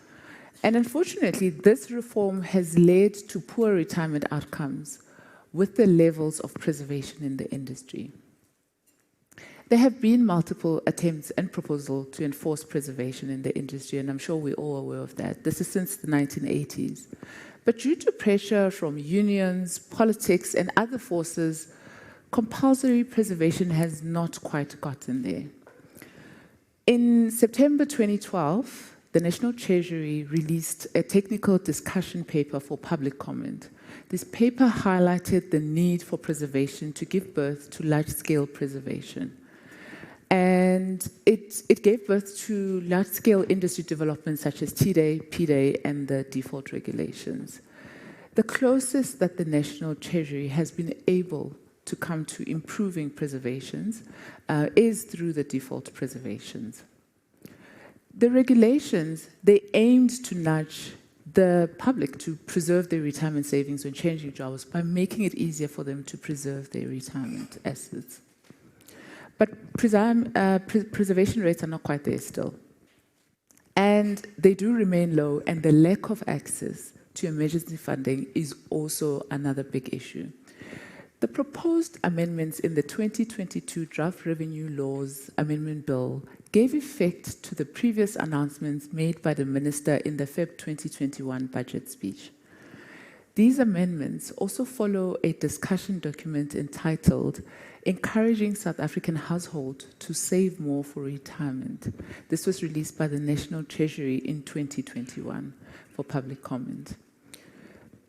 And unfortunately, this reform has led to poor retirement outcomes with the levels of preservation in the industry. There have been multiple attempts and proposals to enforce preservation in the industry, and I'm sure we're all aware of that. This is since the 1980s. But due to pressure from unions, politics, and other forces, compulsory preservation has not quite gotten there. In September 2012, the National Treasury released a technical discussion paper for public comment. This paper highlighted the need for preservation to give birth to large-scale preservation. And it gave birth to large-scale industry developments such as T-Day, P-Day, and the default regulations. The closest that the National Treasury has been able to come to improving preservations is through the default preservations. The regulations, they aimed to nudge the public to preserve their retirement savings when changing jobs by making it easier for them to preserve their retirement assets. But preservation rates are not quite there still. And they do remain low, and the lack of access to emergency funding is also another big issue. The proposed amendments in the 2022 Draft Revenue Laws Amendment Bill gave effect to the previous announcements made by the Minister in the Feb 2021 budget speech. These amendments also follow a discussion document entitled Encouraging South African Households to Save More for Retirement. This was released by the National Treasury in 2021 for public comment.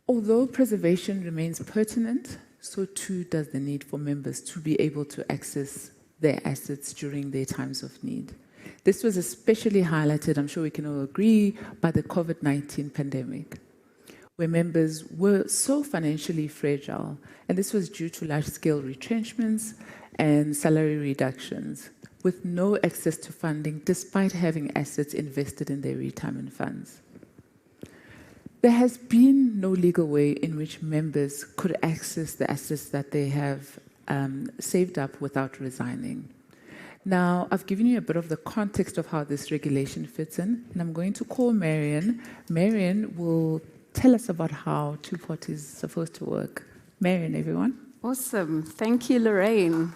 Although preservation remains pertinent, so too does the need for members to be able to access their assets during their times of need. This was especially highlighted, I'm sure we can all agree, by the COVID-19 pandemic, where members were so financially fragile, and this was due to large-scale retrenchments and salary reductions, with no access to funding despite having assets invested in their retirement funds. There has been no legal way in which members could access the assets that they have saved up without resigning. Now, I've given you a bit of the context of how this regulation fits in, and I'm going to call Marion. Marion will tell us about how Two-Pot is supposed to work. Marion, everyone.
Awesome. Thank you, Lorraine.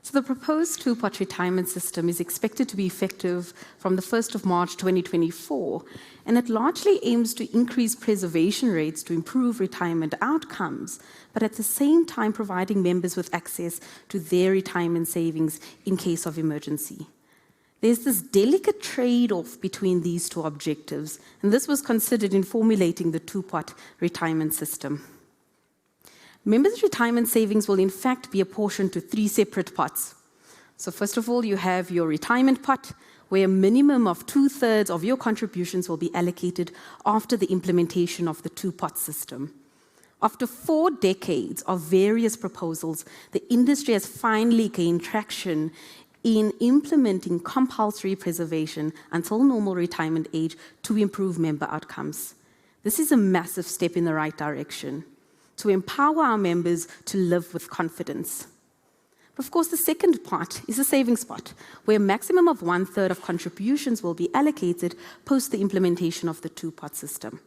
So the proposed Two-Pot retirement system is expected to be effective from the 1st of March 2024, and it largely aims to increase preservation rates to improve retirement outcomes, but at the same time providing members with access to their retirement savings in case of emergency. There's this delicate trade-off between these two objectives, and this was considered in formulating the Two-Pot retirement system. Members' retirement savings will in fact be apportioned to 3 separate pots. So first of all, you have your retirement pot, where a minimum of 2/3 of your contributions will be allocated after the implementation of the Two-Pot system. After 4 decades of various proposals, the industry has finally gained traction in implementing compulsory preservation until normal retirement age to improve member outcomes. This is a massive step in the right direction, to empower our members to live with confidence. But of course, the second part is a savings pot, where a maximum of 1/3 of contributions will be allocated post the implementation of the Two-Pot system.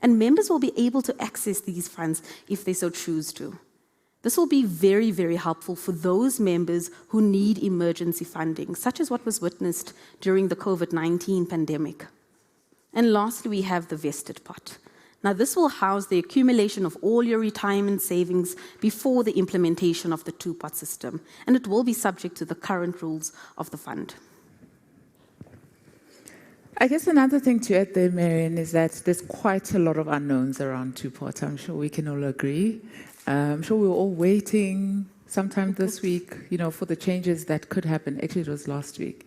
And members will be able to access these funds if they so choose to. This will be very, very helpful for those members who need emergency funding, such as what was witnessed during the COVID-19 pandemic. And lastly, we have the vested pot. Now, this will house the accumulation of all your retirement savings before the implementation of the Two-Pot system, and it will be subject to the current rules of the fund.
I guess another thing to add there, Marion, is that there's quite a lot of unknowns around Two-Pot. I'm sure we can all agree. I'm sure we were all waiting sometime this week, for the changes that could happen. Actually, it was last week.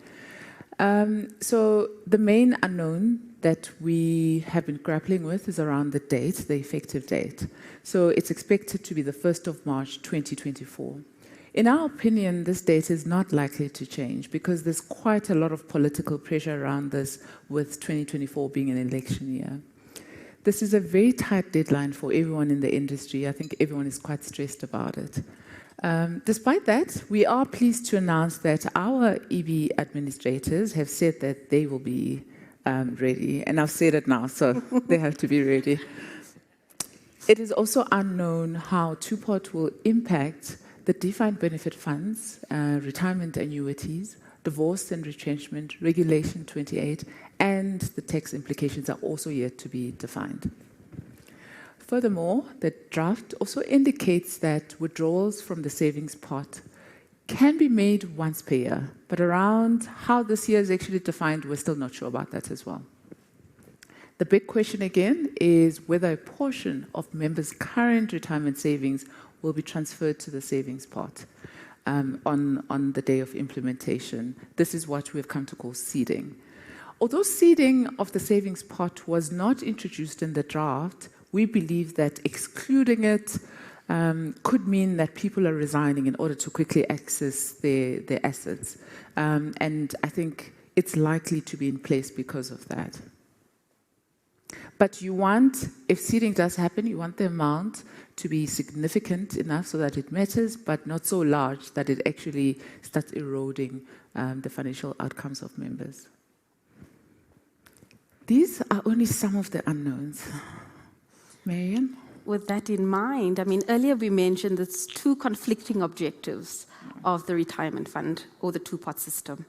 So the main unknown that we have been grappling with is around the date, the effective date. So it's expected to be the 1st of March 2024. In our opinion, this date is not likely to change because there's quite a lot of political pressure around this, with 2024 being an election year. This is a very tight deadline for everyone in the industry. I think everyone is quite stressed about it. Despite that, we are pleased to announce that our EB administrators have said that they will be ready. And I've said it now, so they have to be ready. It is also unknown how Two-Pot will impact the defined benefit funds, retirement annuities, divorce and retrenchment, Regulation 28, and the tax implications are also yet to be defined. Furthermore, the draft also indicates that withdrawals from the savings pot can be made once per year, but around how this year is actually defined, we're still not sure about that as well. The big question again is whether a portion of members' current retirement savings will be transferred to the savings pot. on the day of implementation. This is what we've come to call seeding. Although seeding of the savings pot was not introduced in the draft, we believe that excluding it could mean that people are resigning in order to quickly access their assets. And I think it's likely to be in place because of that. But you want, if seeding does happen, you want the amount to be significant enough so that it matters, but not so large that it actually starts eroding the financial outcomes of members. These are only some of the unknowns. Marianne?
With that in mind, I mean, earlier we mentioned there's two conflicting objectives of the retirement fund or the two-pot system.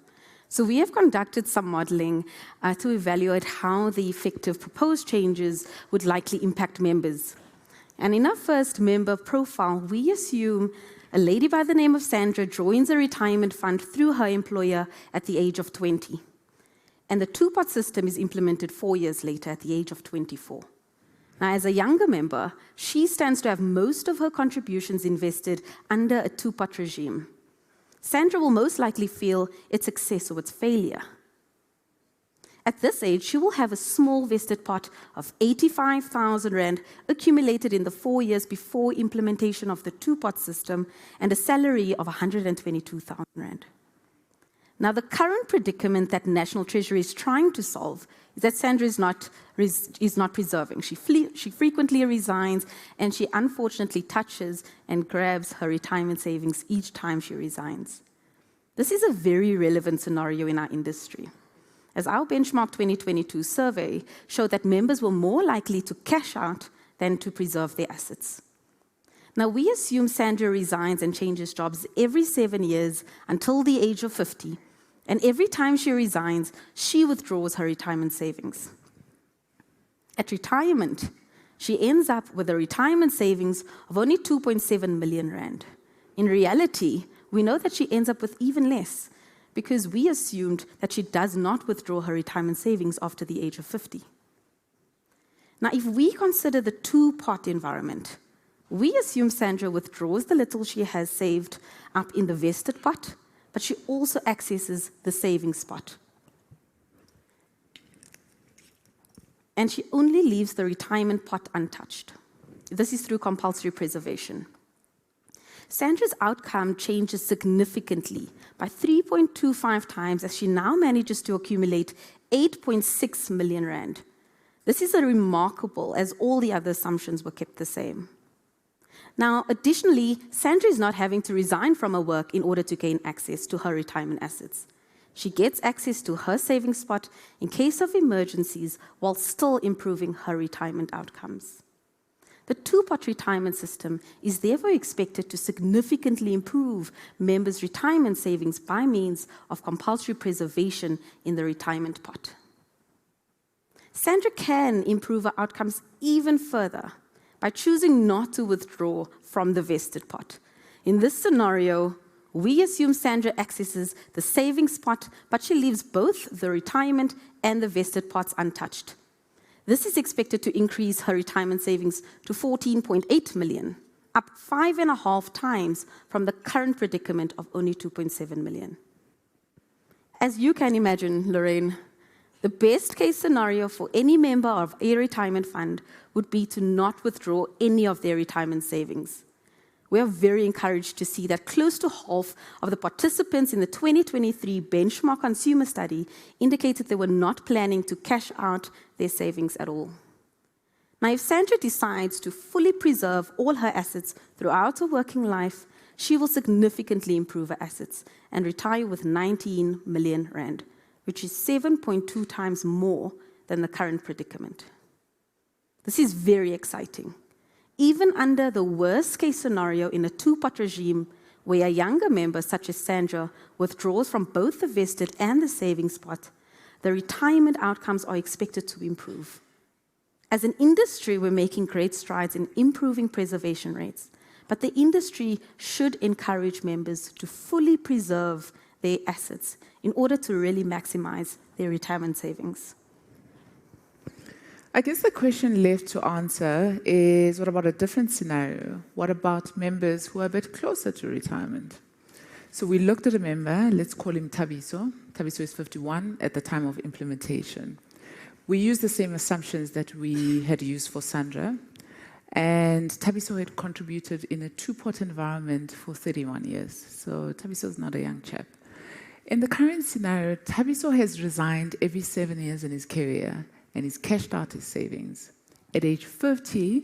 So we have conducted some modeling to evaluate how the effective proposed changes would likely impact members. And in our first member profile, we assume a lady by the name of Sandra joins a retirement fund through her employer at the age of 20. And the two-pot system is implemented 4 years later at the age of 24. Now, as a younger member, she stands to have most of her contributions invested under a two-pot regime. Sandra will most likely feel its success or its failure. At this age, she will have a small vested pot of 85,000 Rand accumulated in the 4 years before implementation of the two-pot system and a salary of 122,000 Rand. Now, the current predicament that National Treasury is trying to solve is that Sandra is not preserving. She frequently resigns, and she unfortunately touches and grabs her retirement savings each time she resigns. This is a very relevant scenario in our industry, as our Benchmark 2022 survey showed that members were more likely to cash out than to preserve their assets. Now, we assume Sandra resigns and changes jobs every 7 years until the age of 50, and every time she resigns, she withdraws her retirement savings. At retirement, she ends up with a retirement savings of only 2.7 million Rand. In reality, we know that she ends up with even less because we assumed that she does not withdraw her retirement savings after the age of 50. Now, if we consider the two-pot environment, we assume Sandra withdraws the little she has saved up in the vested pot, but she also accesses the savings pot. And she only leaves the retirement pot untouched. This is through compulsory preservation. Sandra's outcome changes significantly by 3.25 times as she now manages to accumulate 8.6 million Rand. This is a remarkable, as all the other assumptions were kept the same. Now, additionally, Sandra is not having to resign from her work in order to gain access to her retirement assets. She gets access to her savings pot in case of emergencies while still improving her retirement outcomes. The two-pot retirement system is therefore expected to significantly improve members' retirement savings by means of compulsory preservation in the retirement pot. Sandra can improve her outcomes even further by choosing not to withdraw from the vested pot. In this scenario, we assume Sandra accesses the savings pot, but she leaves both the retirement and the vested pots untouched. This is expected to increase her retirement savings to 14.8 million, up 5.5 times from the current predicament of only 2.7 million. As you can imagine, Lorraine, the best case scenario for any member of a retirement fund would be to not withdraw any of their retirement savings. We are very encouraged to see that close to half of the participants in the 2023 Benchmark Consumer Study indicated they were not planning to cash out their savings at all. Now, if Sandra decides to fully preserve all her assets throughout her working life, she will significantly improve her assets and retire with 19 million Rand, which is 7.2 times more than the current predicament. This is very exciting. Even under the worst-case scenario in a two-pot regime, where a younger member, such as Sandra, withdraws from both the vested and the savings pot, the retirement outcomes are expected to improve. As an industry, we're making great strides in improving preservation rates, but the industry should encourage members to fully preserve their assets in order to really maximize their retirement savings.
I guess the question left to answer is, what about a different scenario? What about members who are a bit closer to retirement? So we looked at a member, let's call him Tabiso. Tabiso is 51 at the time of implementation. We used the same assumptions that we had used for Sandra, and Tabiso had contributed in a two-pot environment for 31 years. So Tabiso is not a young chap. In the current scenario, Tabiso has resigned every 7 years in his career, and he's cashed out his savings. At age 50,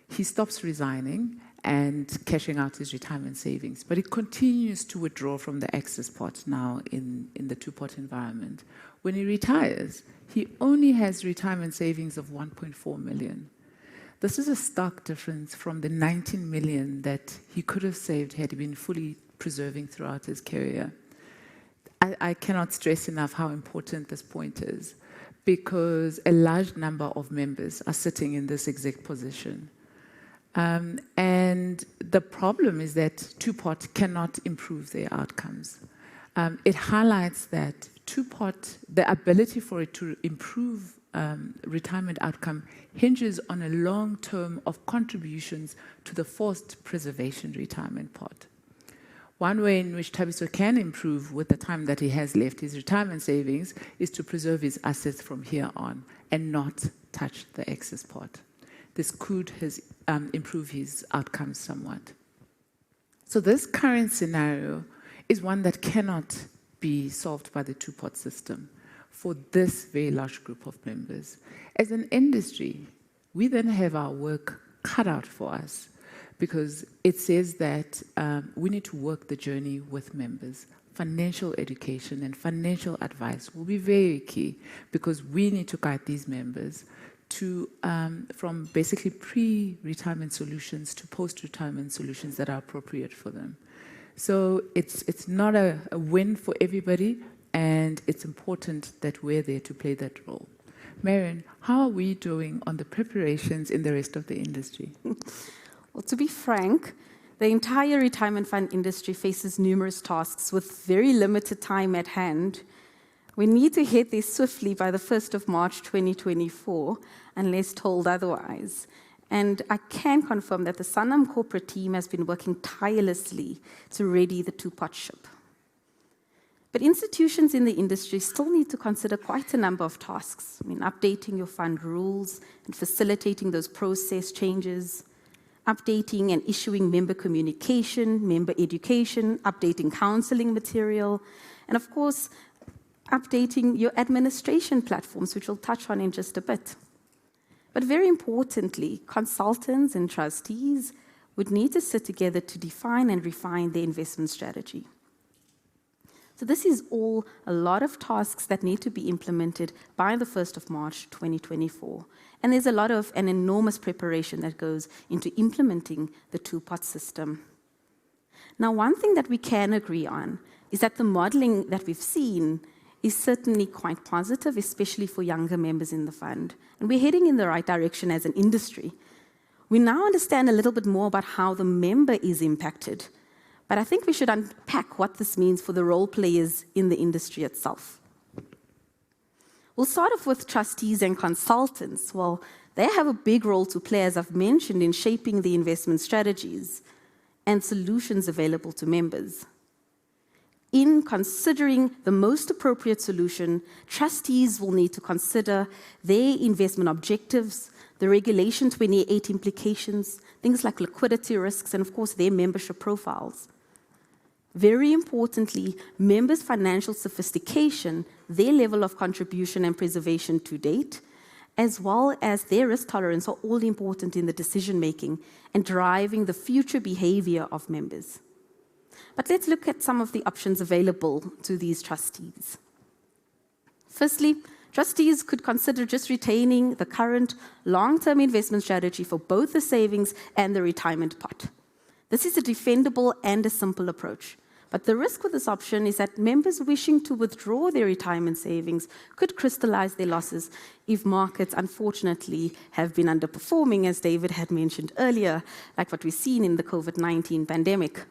he stops resigning and cashing out his retirement savings, but he continues to withdraw from the access pot now in the two-pot environment. When he retires, he only has retirement savings of 1.4 million. This is a stark difference from the 19 million that he could have saved had he been fully preserving throughout his career. I cannot stress enough how important this point is, because a large number of members are sitting in this exact position. And the problem is that two-pot cannot improve their outcomes. It highlights that two-pot, the ability for it to improve retirement outcome hinges on a long term of contributions to the forced preservation retirement pot. One way in which Tabiso can improve with the time that he has left his retirement savings is to preserve his assets from here on and not touch the excess pot. This could improve his outcomes somewhat. So this current scenario is one that cannot be solved by the two-pot system for this very large group of members. As an industry, we then have our work cut out for us, because it says that we need to work the journey with members. Financial education and financial advice will be very key, because we need to guide these members to from basically pre-retirement solutions to post-retirement solutions that are appropriate for them. So it's not a win for everybody, and it's important that we're there to play that role. Marion, how are we doing on the preparations in the rest of the industry?
Well, to be frank, the entire retirement fund industry faces numerous tasks with very limited time at hand. We need to head there swiftly by the 1st of March 2024, unless told otherwise. And I can confirm that the Sanlam corporate team has been working tirelessly to ready the two-pot ship. But institutions in the industry still need to consider quite a number of tasks. I mean, updating your fund rules and facilitating those process changes, updating and issuing member communication, member education, updating counseling material, and of course, updating your administration platforms, which we'll touch on in just a bit. But very importantly, consultants and trustees would need to sit together to define and refine their investment strategy. So this is all a lot of tasks that need to be implemented by the 1st of March 2024. And there's a lot of an enormous preparation that goes into implementing the two-pot system. Now, one thing that we can agree on is that the modeling that we've seen is certainly quite positive, especially for younger members in the fund. And we're heading in the right direction as an industry. We now understand a little bit more about how the member is impacted. But I think we should unpack what this means for the role players in the industry itself. We'll start off with trustees and consultants. Well, they have a big role to play, as I've mentioned, in shaping the investment strategies and solutions available to members. In considering the most appropriate solution, trustees will need to consider their investment objectives, the Regulation 28 implications, things like liquidity risks, and of course, their membership profiles. Very importantly, members' financial sophistication, their level of contribution and preservation to date, as well as their risk tolerance are all important in the decision-making and driving the future behavior of members. But let's look at some of the options available to these trustees. Firstly, trustees could consider just retaining the current long-term investment strategy for both the savings and the retirement pot. This is a defendable and a simple approach. But the risk with this option is that members wishing to withdraw their retirement savings could crystallize their losses if markets, unfortunately, have been underperforming, as David had mentioned earlier, like what we've seen in the COVID-19 pandemic.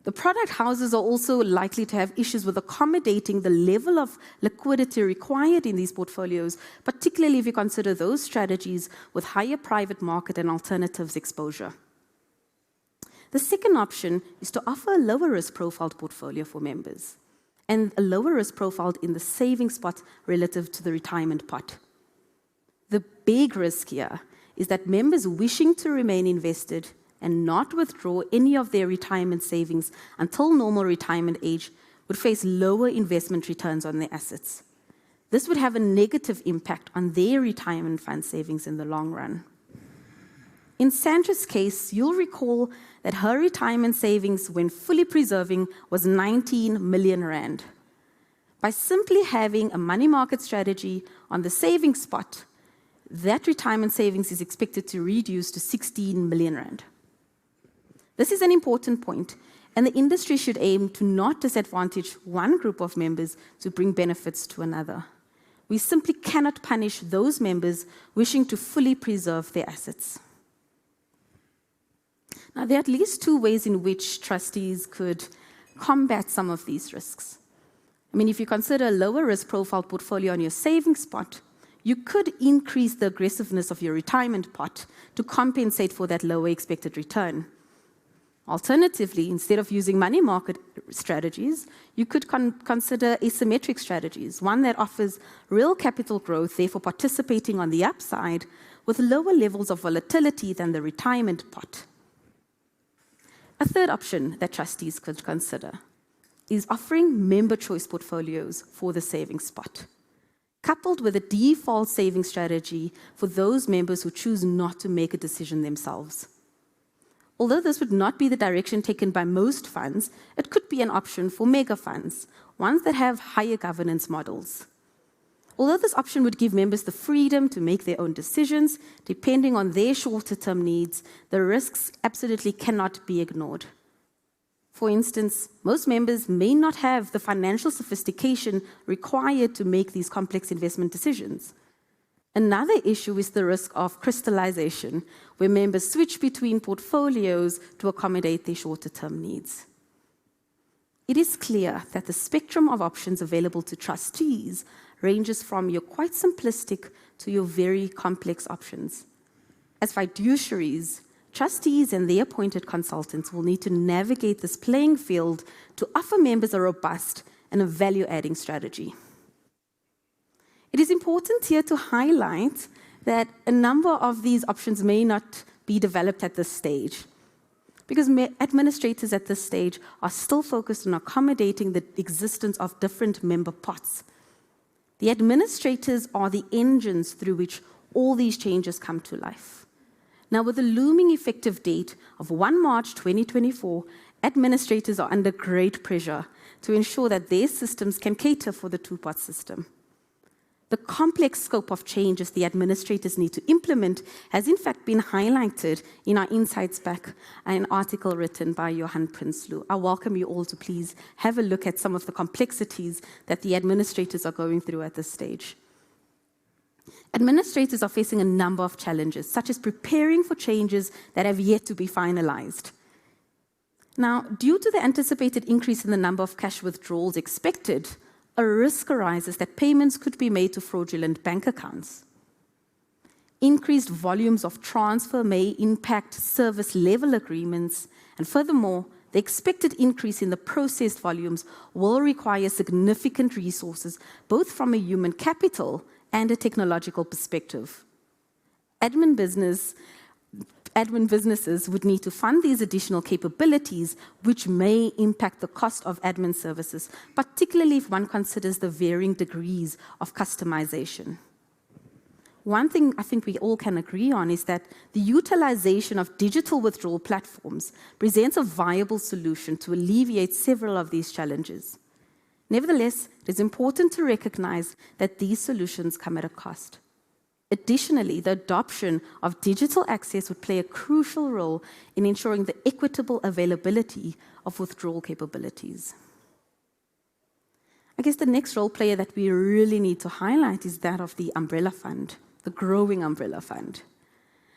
The product houses are also likely to have issues with accommodating the level of liquidity required in these portfolios, particularly if you consider those strategies with higher private market and alternatives exposure. The second option is to offer a lower risk profiled portfolio for members and a lower risk profiled in the savings pot relative to the retirement pot. The big risk here is that members wishing to remain invested and not withdraw any of their retirement savings until normal retirement age would face lower investment returns on their assets. This would have a negative impact on their retirement fund savings in the long run. In Sandra's case, you'll recall that her retirement savings, when fully preserving, was 19 million rand. By simply having a money market strategy on the savings pot, that retirement savings is expected to reduce to 16 million rand. This is an important point, and the industry should aim to not disadvantage one group of members to bring benefits to another. We simply cannot punish those members wishing to fully preserve their assets. Now, there are at least two ways in which trustees could combat some of these risks. I mean, if you consider a lower risk profile portfolio on your savings pot, you could increase the aggressiveness of your retirement pot to compensate for that lower expected return. Alternatively, instead of using money market strategies, you could consider asymmetric strategies, one that offers real capital growth, therefore participating on the upside with lower levels of volatility than the retirement pot. A third option that trustees could consider is offering member choice portfolios for the savings pot, coupled with a default savings strategy for those members who choose not to make a decision themselves. Although this would not be the direction taken by most funds, it could be an option for mega funds, ones that have higher governance models. Although this option would give members the freedom to make their own decisions, depending on their shorter-term needs, the risks absolutely cannot be ignored. For instance, most members may not have the financial sophistication required to make these complex investment decisions. Another issue is the risk of crystallization, where members switch between portfolios to accommodate their shorter-term needs. It is clear that the spectrum of options available to trustees ranges from your quite simplistic to your very complex options. As fiduciaries, trustees and their appointed consultants will need to navigate this playing field to offer members a robust and a value-adding strategy. It is important here to highlight that a number of these options may not be developed at this stage, because administrators at this stage are still focused on accommodating the existence of different member pots. The administrators are the engines through which all these changes come to life. Now, with the looming effective date of 1 March 2024, administrators are under great pressure to ensure that their systems can cater for the two-pot system. The complex scope of changes the administrators need to implement has in fact been highlighted in our Insights Back, an article written by Johan Prinsloo. I welcome you all to please have a look at some of the complexities that the administrators are going through at this stage. Administrators are facing a number of challenges, such as preparing for changes that have yet to be finalized. Now, due to the anticipated increase in the number of cash withdrawals expected, a risk arises that payments could be made to fraudulent bank accounts. Increased volumes of transfer may impact service level agreements, and furthermore, the expected increase in the processed volumes will require significant resources, both from a human capital and a technological perspective. Admin businesses would need to fund these additional capabilities, which may impact the cost of admin services, particularly if one considers the varying degrees of customization. One thing I think we all can agree on is that the utilization of digital withdrawal platforms presents a viable solution to alleviate several of these challenges. Nevertheless, it is important to recognize that these solutions come at a cost. Additionally, the adoption of digital access would play a crucial role in ensuring the equitable availability of withdrawal capabilities. I guess the next role player that we really need to highlight is that of the umbrella fund, the growing umbrella fund.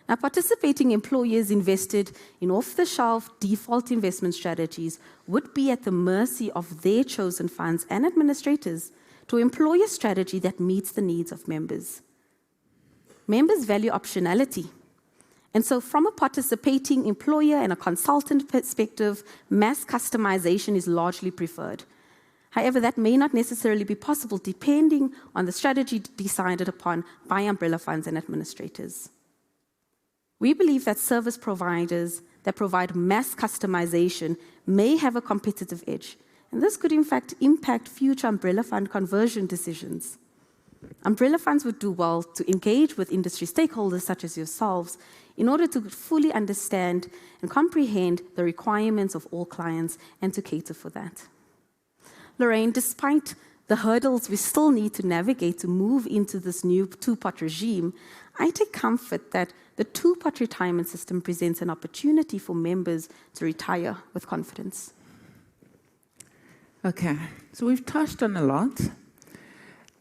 Now, participating employers invested in off-the-shelf default investment strategies would be at the mercy of their chosen funds and administrators to employ a strategy that meets the needs of members. Members value optionality, And so from a participating employer and a consultant perspective, mass customization is largely preferred. However, that may not necessarily be possible depending on the strategy decided upon by umbrella funds and administrators. We believe that service providers that provide mass customization may have a competitive edge, and this could in fact impact future umbrella fund conversion decisions. Umbrella funds would do well to engage with industry stakeholders such as yourselves in order to fully understand and comprehend the requirements of all clients and to cater for that. Lorraine, despite the hurdles we still need to navigate to move into this new two-pot regime, I take comfort that the two-pot retirement system presents an opportunity for members to retire with confidence.
Okay, so we've touched on a lot.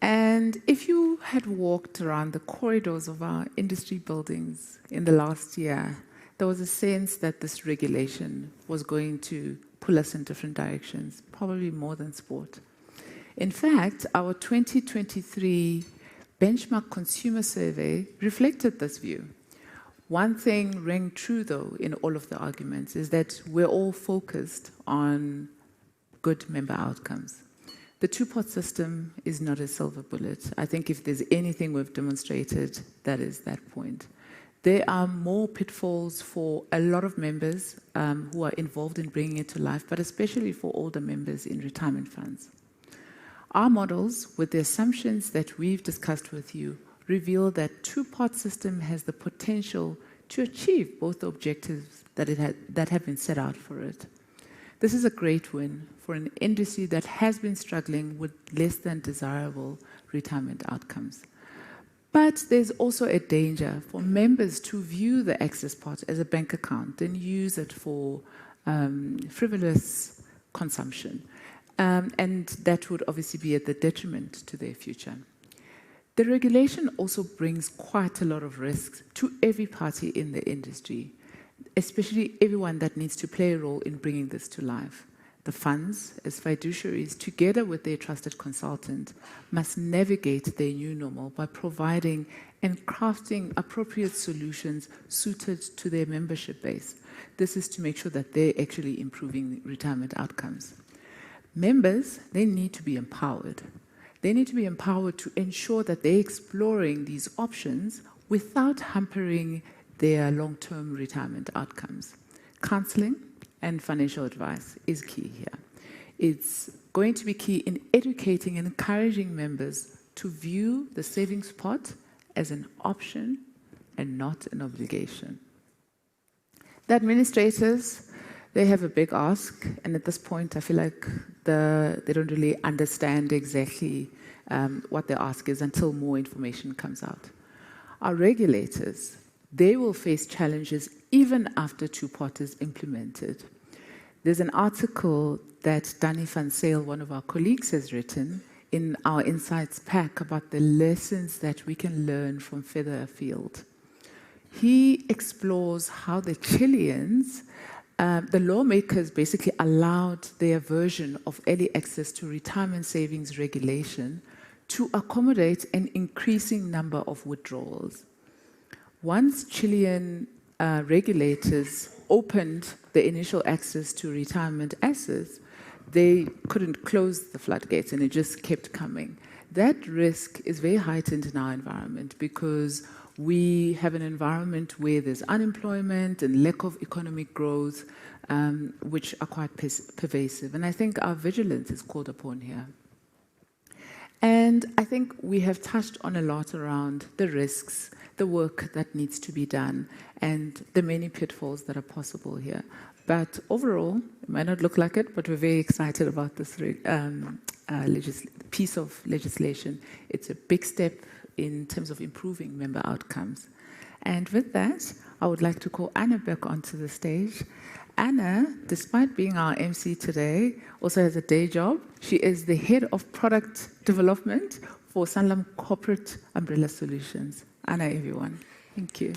And if you had walked around the corridors of our industry buildings in the last year, there was a sense that this regulation was going to pull us in different directions, probably more than sport. In fact, our 2023 Benchmark Consumer Survey reflected this view. One thing rang true, though, in all of the arguments is that we're all focused on good member outcomes. The two-pot system is not a silver bullet. I think if there's anything we've demonstrated, that is that point. There are more pitfalls for a lot of members who are involved in bringing it to life, but especially for older members in retirement funds. Our models, with the assumptions that we've discussed with you, reveal that two-pot system has the potential to achieve both the objectives that have been set out for it. This is a great win for an industry that has been struggling with less than desirable retirement outcomes. But there's also a danger for members to view the access pot as a bank account and use it for frivolous consumption. And that would obviously be at the detriment to their future. The regulation also brings quite a lot of risks to every party in the industry, especially everyone that needs to play a role in bringing this to life. The funds, as fiduciaries, together with their trusted consultant, must navigate their new normal by providing and crafting appropriate solutions suited to their membership base. This is to make sure that they're actually improving retirement outcomes. Members, they need to be empowered. They need to be empowered to ensure that they're exploring these options without hampering their long-term retirement outcomes. Counseling and financial advice is key here. It's going to be key in educating and encouraging members to view the savings pot as an option and not an obligation. The administrators, they have a big ask, and at this point I feel like they don't really understand exactly what their ask is until more information comes out. Our regulators, they will face challenges even after two-pot is implemented. There's an article that Danny van Zyl, one of our colleagues, has written in our Insights pack about the lessons that we can learn from further afield. He explores how the Chileans, the lawmakers basically allowed their version of early access to retirement savings regulation to accommodate an increasing number of withdrawals. Once Chilean regulators opened the initial access to retirement assets, they couldn't close the floodgates and it just kept coming. That risk is very heightened in our environment because we have an environment where there's unemployment and lack of economic growth, which are quite pervasive. And I think our vigilance is called upon here. And I think we have touched on a lot around the risks, the work that needs to be done, and the many pitfalls that are possible here. But overall, it might not look like it, but we're very excited about this piece of legislation. It's a big step in terms of improving member outcomes. And with that, I would like to call Anna back onto the stage. Anna, despite being our MC today, also has a day job. She is the head of product development for Sanlam Corporate Umbrella Solutions. Anna, everyone. Thank you.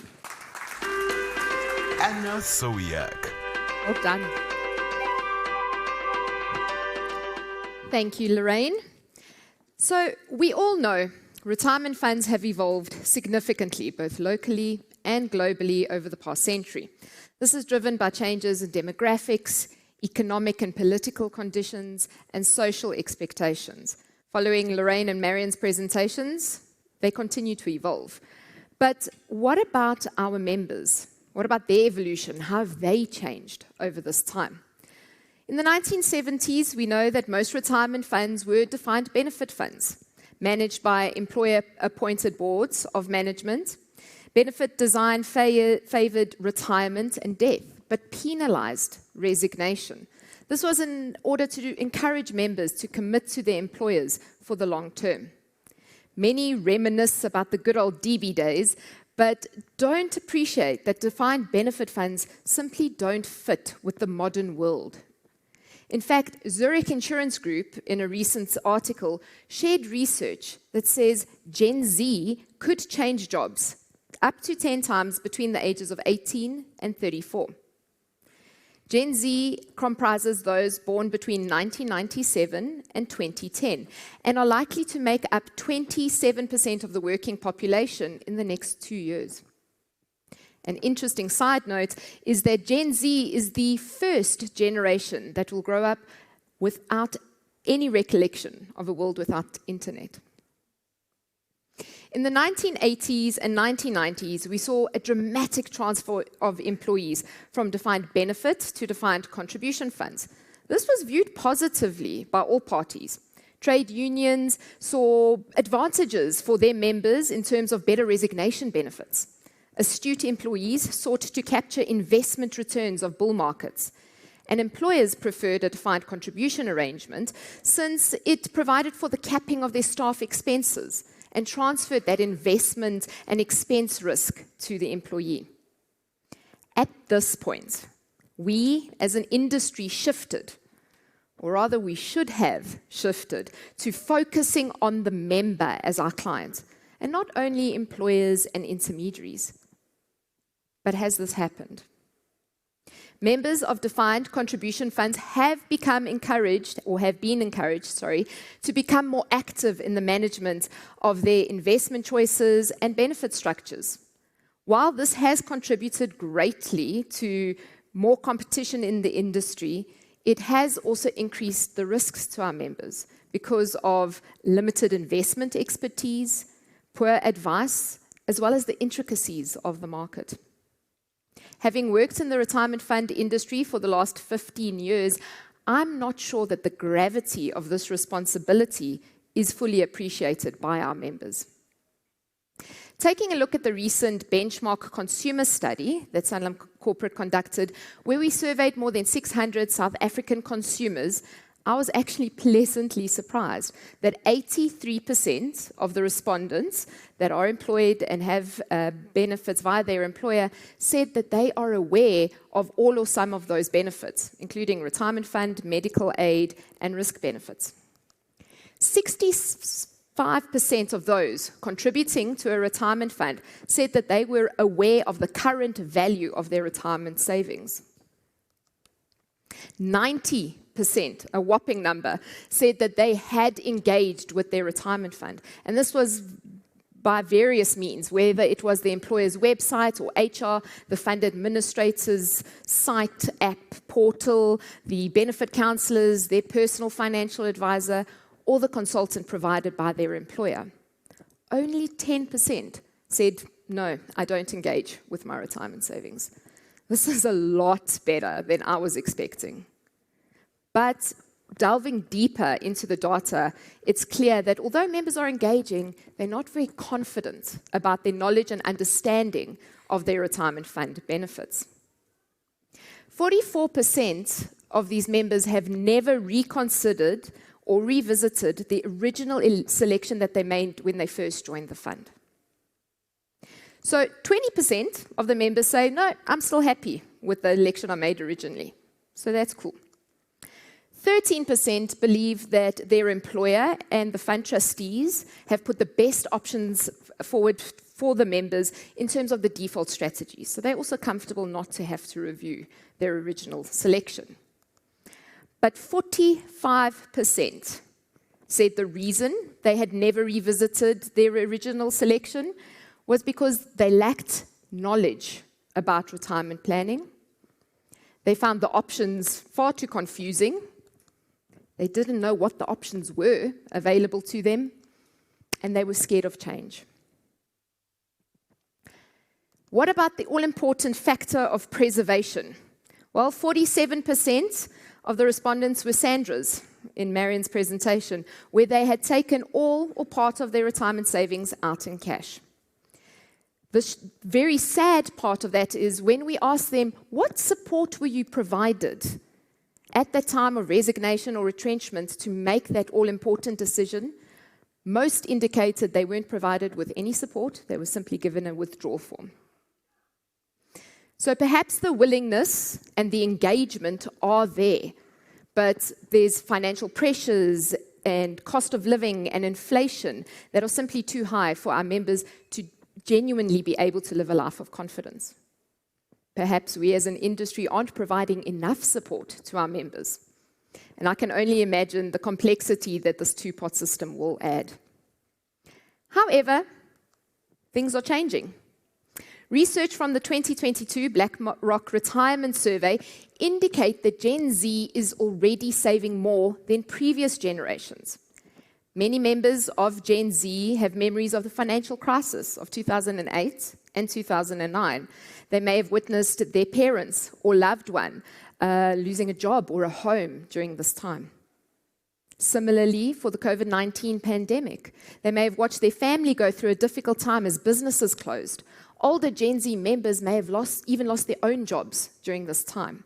Anna Sowiak.
Well done. Thank you, Lorraine. So we all know retirement funds have evolved significantly, both locally and globally over the past century. This is driven by changes in demographics, economic and political conditions, and social expectations. Following Lorraine and Marion's presentations, they continue to evolve. But what about our members? What about their evolution? How have they changed over this time? In the 1970s, we know that most retirement funds were defined benefit funds, managed by employer-appointed boards of management. Benefit design favored retirement and death, but penalized resignation. This was in order to encourage members to commit to their employers for the long term. Many reminisce about the good old DB days, but don't appreciate that defined benefit funds simply don't fit with the modern world. In fact, Zurich Insurance Group, in a recent article, shared research that says Gen Z could change jobs up to 10 times between the ages of 18 and 34. Gen Z comprises those born between 1997 and 2010 and are likely to make up 27% of the working population in the next 2 years. An interesting side note is that Gen Z is the first generation that will grow up without any recollection of a world without internet. In the 1980s and 1990s, we saw a dramatic transfer of employees from defined benefit to defined contribution funds. This was viewed positively by all parties. Trade unions saw advantages for their members in terms of better resignation benefits. Astute employees sought to capture investment returns of bull markets. And employers preferred a defined contribution arrangement since it provided for the capping of their staff expenses and transferred that investment and expense risk to the employee. At this point, we as an industry shifted, or rather we should have shifted, to focusing on the member as our client, and not only employers and intermediaries. But has this happened? Members of defined contribution funds have been encouraged, to become more active in the management of their investment choices and benefit structures. While this has contributed greatly to more competition in the industry, it has also increased the risks to our members because of limited investment expertise, poor advice, as well as the intricacies of the market. Having worked in the retirement fund industry for the last 15 years, I'm not sure that the gravity of this responsibility is fully appreciated by our members. Taking a look at the recent benchmark consumer study that Sanlam Corporate conducted, where we surveyed more than 600 South African consumers, I was actually pleasantly surprised that 83% of the respondents that are employed and have benefits via their employer said that they are aware of all or some of those benefits, including retirement fund, medical aid, and risk benefits. 65% of those contributing to a retirement fund said that they were aware of the current value of their retirement savings. 90%, a whopping number, said that they had engaged with their retirement fund. And this was by various means, whether it was the employer's website or HR, the fund administrator's site, app, portal, the benefit counselors, their personal financial advisor, or the consultant provided by their employer. Only 10% said, no, I don't engage with my retirement savings. This is a lot better than I was expecting. But delving deeper into the data, it's clear that although members are engaging, they're not very confident about their knowledge and understanding of their retirement fund benefits. 44% of these members have never reconsidered or revisited the original selection that they made when they first joined the fund. So 20% of the members say, no, I'm still happy with the election I made originally. So that's cool. 13% believe that their employer and the fund trustees have put the best options forward for the members in terms of the default strategy. So they're also comfortable not to have to review their original selection. But 45% said the reason they had never revisited their original selection was because they lacked knowledge about retirement planning. They found the options far too confusing. They didn't know what the options were available to them, and they were scared of change. What about the all-important factor of preservation? Well, 47% of the respondents were Sandra's in Marion's presentation, where they had taken all or part of their retirement savings out in cash. The very sad part of that is when we asked them, what support were you provided at that time of resignation or retrenchment to make that all-important decision? Most indicated they weren't provided with any support. They were simply given a withdrawal form. So perhaps the willingness and the engagement are there, but there's financial pressures and cost of living and inflation that are simply too high for our members to genuinely be able to live a life of confidence. Perhaps we as an industry aren't providing enough support to our members. And I can only imagine the complexity that this two-part system will add. However, things are changing. Research from the 2022 BlackRock Retirement Survey indicate that Gen Z is already saving more than previous generations. Many members of Gen Z have memories of the financial crisis of 2008 and 2009. They may have witnessed their parents or loved one losing a job or a home during this time. Similarly, for the COVID-19 pandemic, they may have watched their family go through a difficult time as businesses closed. Older Gen Z members may have even lost their own jobs during this time.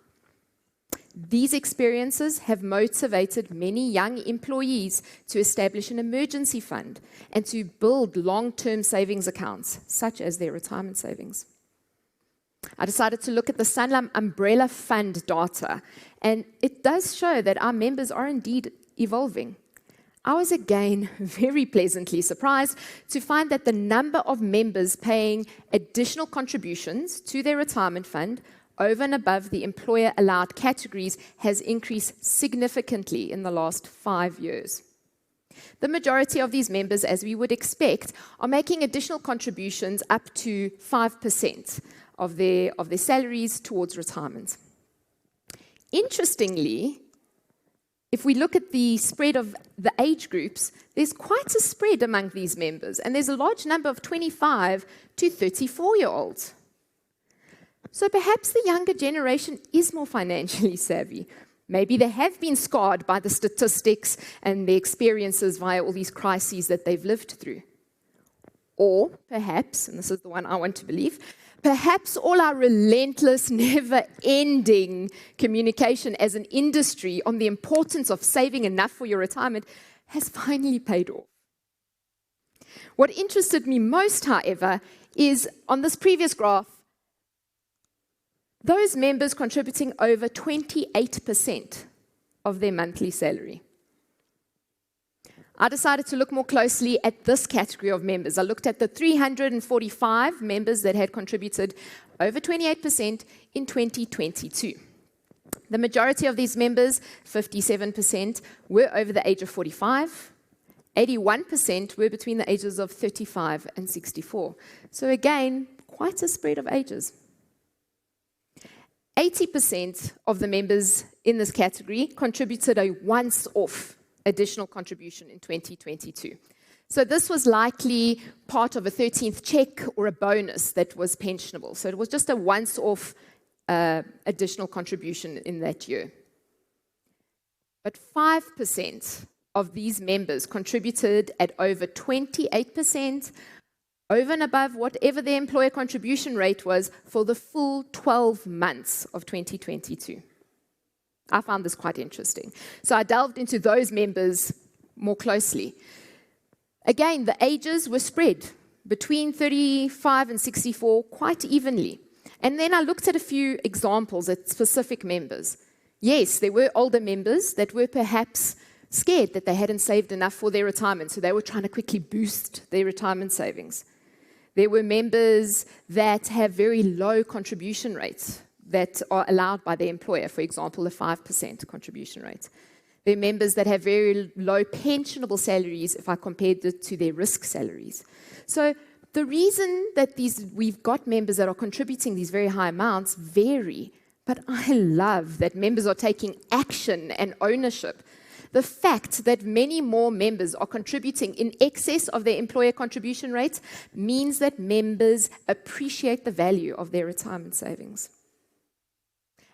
These experiences have motivated many young employees to establish an emergency fund and to build long-term savings accounts, such as their retirement savings. I decided to look at the Sanlam Umbrella Fund data, and it does show that our members are indeed evolving. I was again very pleasantly surprised to find that the number of members paying additional contributions to their retirement fund over and above the employer-allowed categories has increased significantly in the last 5 years. The majority of these members, as we would expect, are making additional contributions up to 5% of their salaries towards retirement. Interestingly, if we look at the spread of the age groups, there's quite a spread among these members, and there's a large number of 25 to 34-year-olds. So perhaps the younger generation is more financially savvy. Maybe they have been scarred by the statistics and their experiences via all these crises that they've lived through. Or perhaps, and this is the one I want to believe, perhaps all our relentless, never-ending communication as an industry on the importance of saving enough for your retirement has finally paid off. What interested me most, however, is on this previous graph, those members contributing over 28% of their monthly salary. I decided to look more closely at this category of members. I looked at the 345 members that had contributed over 28% in 2022. The majority of these members, 57%, were over the age of 45. 81% were between the ages of 35 and 64. So again, quite a spread of ages. 80% of the members in this category contributed a once-off additional contribution in 2022. So this was likely part of a 13th check or a bonus that was pensionable. So it was just a once-off additional contribution in that year. But 5% of these members contributed at over 28%, over and above whatever their employer contribution rate was for the full 12 months of 2022. I found this quite interesting. So I delved into those members more closely. Again, the ages were spread between 35 and 64 quite evenly. And then I looked at a few examples at specific members. Yes, there were older members that were perhaps scared that they hadn't saved enough for their retirement, so they were trying to quickly boost their retirement savings. There were members that have very low contribution rates that are allowed by their employer, for example, a 5% contribution rate. There are members that have very low pensionable salaries if I compared it to their risk salaries. So the reason that we've got members that are contributing these very high amounts vary, but I love that members are taking action and ownership. The fact that many more members are contributing in excess of their employer contribution rates means that members appreciate the value of their retirement savings.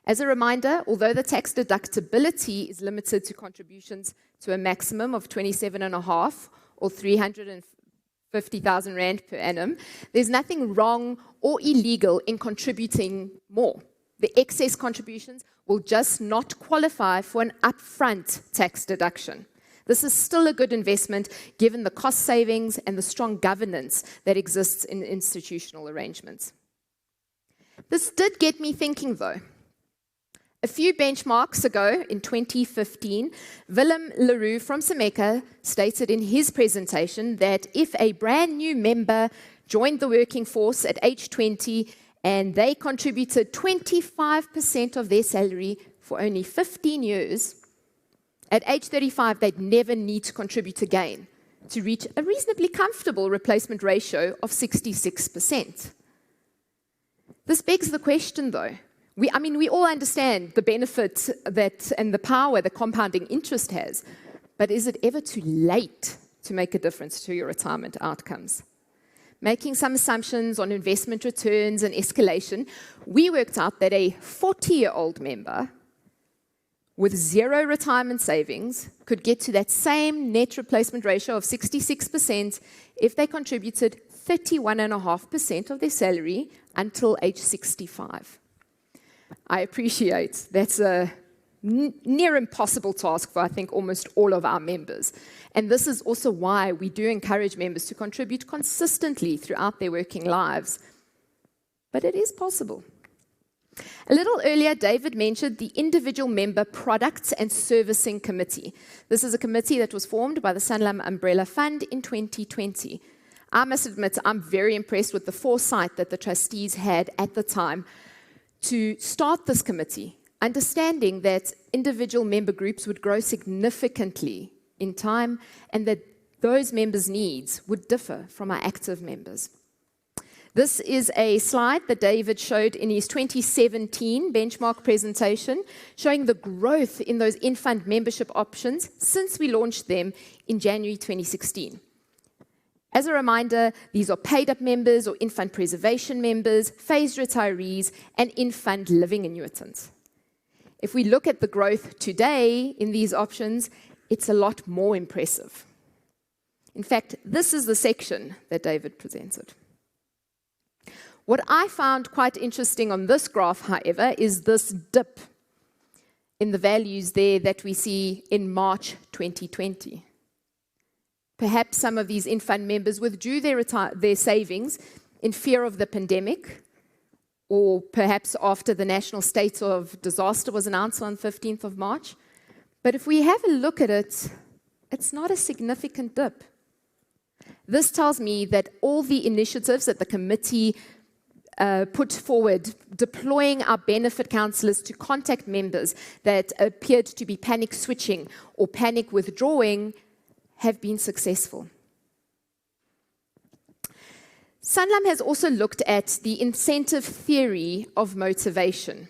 As a reminder, although the tax deductibility is limited to contributions to a maximum of 27.5 or 350,000 Rand per annum, there's nothing wrong or illegal in contributing more. The excess contributions will just not qualify for an upfront tax deduction. This is still a good investment given the cost savings and the strong governance that exists in institutional arrangements. This did get me thinking though. A few benchmarks ago, in 2015, Willem Leroux from Sameka stated in his presentation that if a brand new member joined the working force at age 20 and they contributed 25% of their salary for only 15 years, at age 35, they'd never need to contribute again to reach a reasonably comfortable replacement ratio of 66%. This begs the question, though. We all understand the benefits and the power that compounding interest has, but is it ever too late to make a difference to your retirement outcomes? Making some assumptions on investment returns and escalation, we worked out that a 40-year-old member with zero retirement savings could get to that same net replacement ratio of 66% if they contributed 31.5% of their salary until age 65. I appreciate that's a near impossible task for, I think, almost all of our members. And this is also why we do encourage members to contribute consistently throughout their working lives. But it is possible. A little earlier, David mentioned the Individual Member Products and Servicing Committee. This is a committee that was formed by the Sanlam Umbrella Fund in 2020. I must admit, I'm very impressed with the foresight that the trustees had at the time to start this committee, understanding that individual member groups would grow significantly in time and that those members' needs would differ from our active members. This is a slide that David showed in his 2017 benchmark presentation, showing the growth in those in-fund membership options since we launched them in January 2016. As a reminder, these are paid-up members or in-fund preservation members, phased retirees, and in-fund living annuitants. If we look at the growth today in these options, it's a lot more impressive. In fact, this is the section that David presented. What I found quite interesting on this graph, however, is this dip in the values there that we see in March 2020. Perhaps some of these in-fund members withdrew their savings in fear of the pandemic, or perhaps after the national state of disaster was announced on 15th of March. But if we have a look at it, it's not a significant dip. This tells me that all the initiatives that the committee put forward, deploying our benefit counsellors to contact members that appeared to be panic switching or panic withdrawing, have been successful. Sanlam has also looked at the incentive theory of motivation.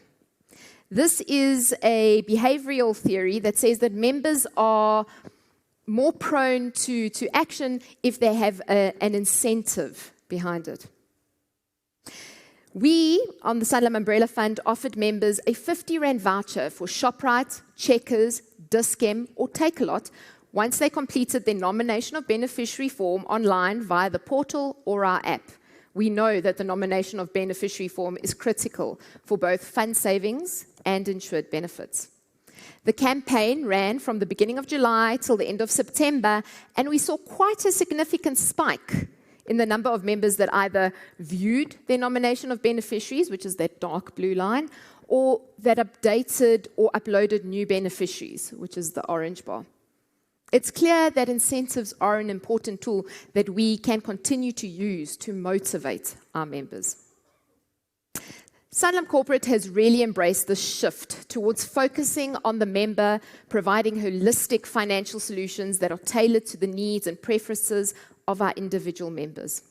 This is a behavioral theory that says that members are more prone to action if they have an incentive behind it. We, on the Sanlam Umbrella Fund, offered members a 50 Rand voucher for Shoprite, Checkers, Dis-Chem, or Takealot once they completed their nomination of beneficiary form online via the portal or our app. We know that the nomination of beneficiary form is critical for both fund savings and insured benefits. The campaign ran from the beginning of July till the end of September, and we saw quite a significant spike in the number of members that either viewed their nomination of beneficiaries, which is that dark blue line, or that updated or uploaded new beneficiaries, which is the orange bar. It's clear that incentives are an important tool that we can continue to use to motivate our members. Sanlam Corporate has really embraced this shift towards focusing on the member, providing holistic financial solutions that are tailored to the needs and preferences of our individual members.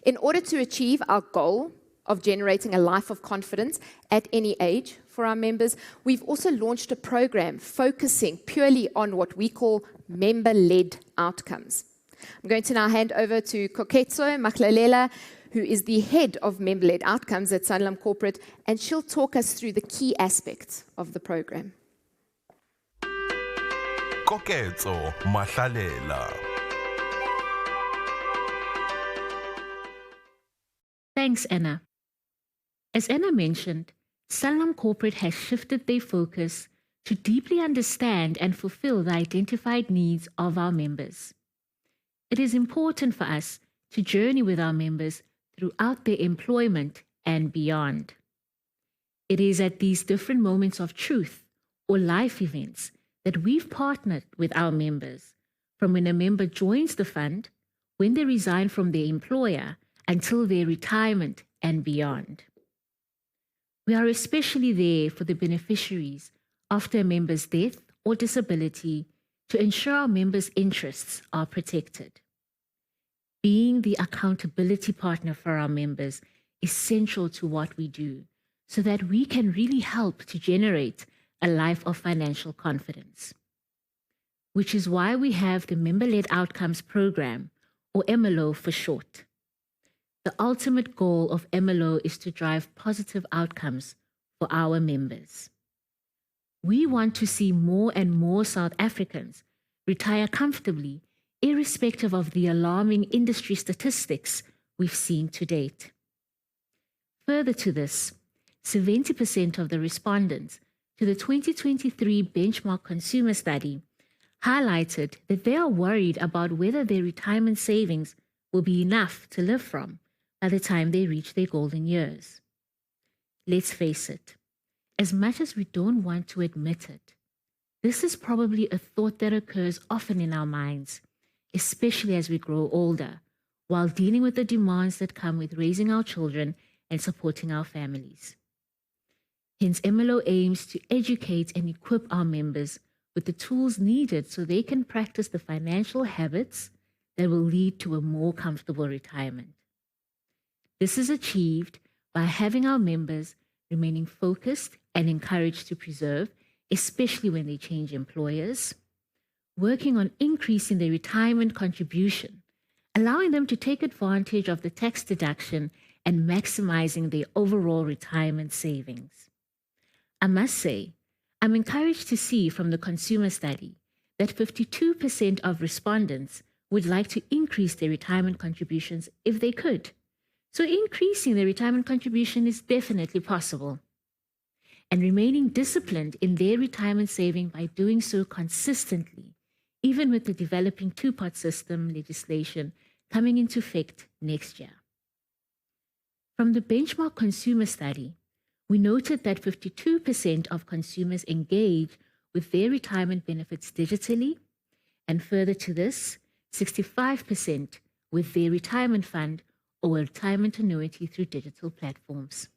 In order to achieve our goal of generating a life of confidence at any age for our members, we've also launched a program focusing purely on what we call member-led outcomes. I'm going to now hand over to Koketso Maklalela, who is the head of member-led outcomes at Sanlam Corporate, and she'll talk us through the key aspects of the program.
Koketso Mahlalela.
Thanks, Anna. As Anna mentioned, Sanlam Corporate has shifted their focus to deeply understand and fulfill the identified needs of our members. It is important for us to journey with our members throughout their employment and beyond. It is at these different moments of truth or life events that we've partnered with our members, from when a member joins the fund, when they resign from their employer, until their retirement and beyond. We are especially there for the beneficiaries after a member's death or disability to ensure our members' interests are protected. Being the accountability partner for our members is central to what we do, so that we can really help to generate a life of financial confidence. Which is why we have the Member-Led Outcomes Program, or MLO for short. The ultimate goal of MLO is to drive positive outcomes for our members. We want to see more and more South Africans retire comfortably, irrespective of the alarming industry statistics we've seen to date. Further to this, 70% of the respondents to the 2023 Benchmark Consumer Study highlighted that they are worried about whether their retirement savings will be enough to live from by the time they reach their golden years. Let's face it, as much as we don't want to admit it, this is probably a thought that occurs often in our minds, especially as we grow older, while dealing with the demands that come with raising our children and supporting our families. Hence, MLO aims to educate and equip our members with the tools needed so they can practice the financial habits that will lead to a more comfortable retirement. This is achieved by having our members remaining focused and encouraged to preserve, especially when they change employers, working on increasing their retirement contribution, allowing them to take advantage of the tax deduction and maximizing their overall retirement savings. I must say, I'm encouraged to see from the consumer study that 52% of respondents would like to increase their retirement contributions if they could. So increasing the retirement contribution is definitely possible. And remaining disciplined in their retirement saving by doing so consistently, even with the developing two-part system legislation coming into effect next year. From the Benchmark Consumer Study, we noted that 52% of consumers engage with their retirement benefits digitally, and further to this, 65% with their retirement fund or a retirement annuity through digital platforms.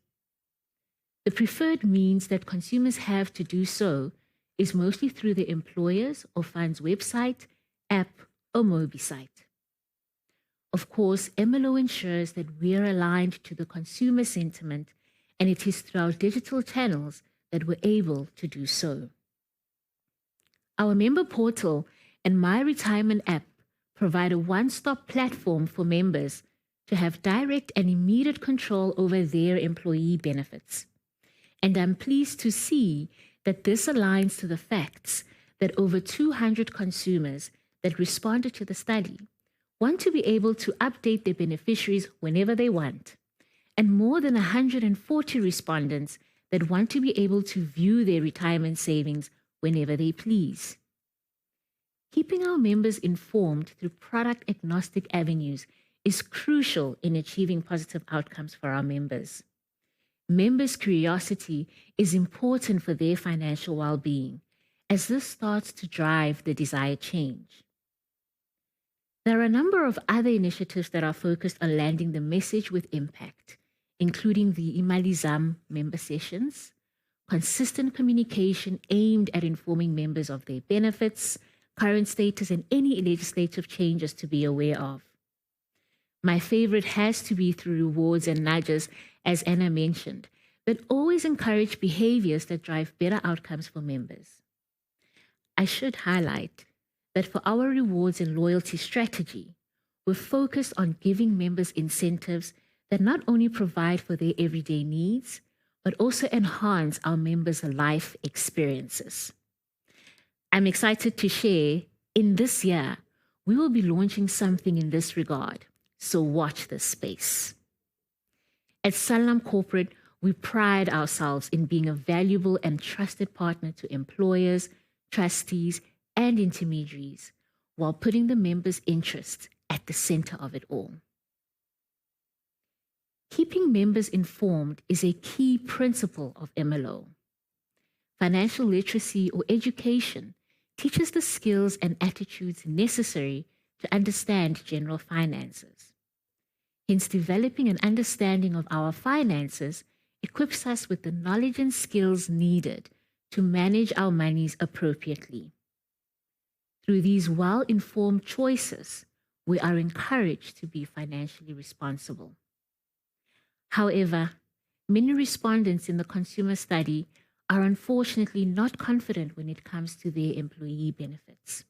The preferred means that consumers have to do so is mostly through the employer's or fund's website, app, or mobile site. Of course, MLO ensures that we are aligned to the consumer sentiment, and it is through our digital channels that we're able to do so. Our member portal and My Retirement app provide a one-stop platform for members to have direct and immediate control over their employee benefits. And I'm pleased to see that this aligns to the facts that over 200 consumers that responded to the study want to be able to update their beneficiaries whenever they want, and more than 140 respondents that want to be able to view their retirement savings whenever they please. Keeping our members informed through product-agnostic avenues is crucial in achieving positive outcomes for our members. Members' curiosity is important for their financial well-being, as this starts to drive the desired change. There are a number of other initiatives that are focused on landing the message with impact, including the Imalizam member sessions, consistent communication aimed at informing members of their benefits, current status, and any legislative changes to be aware of. My favorite has to be through rewards and nudges, as Anna mentioned, that always encourage behaviors that drive better outcomes for members. I should highlight that for our rewards and loyalty strategy, we're focused on giving members incentives that not only provide for their everyday needs, but also enhance our members' life experiences. I'm excited to share in this year, we will be launching something in this regard, so watch this space. At Sanlam Corporate, we pride ourselves in being a valuable and trusted partner to employers, trustees, and intermediaries, while putting the members' interests at the center of it all. Keeping members informed is a key principle of MLO. Financial literacy or education teaches the skills and attitudes necessary to understand general finances. Hence, developing an understanding of our finances equips us with the knowledge and skills needed to manage our monies appropriately. Through these well-informed choices, we are encouraged to be financially responsible. However, many respondents in the consumer study are unfortunately not confident when it comes to their employee benefits.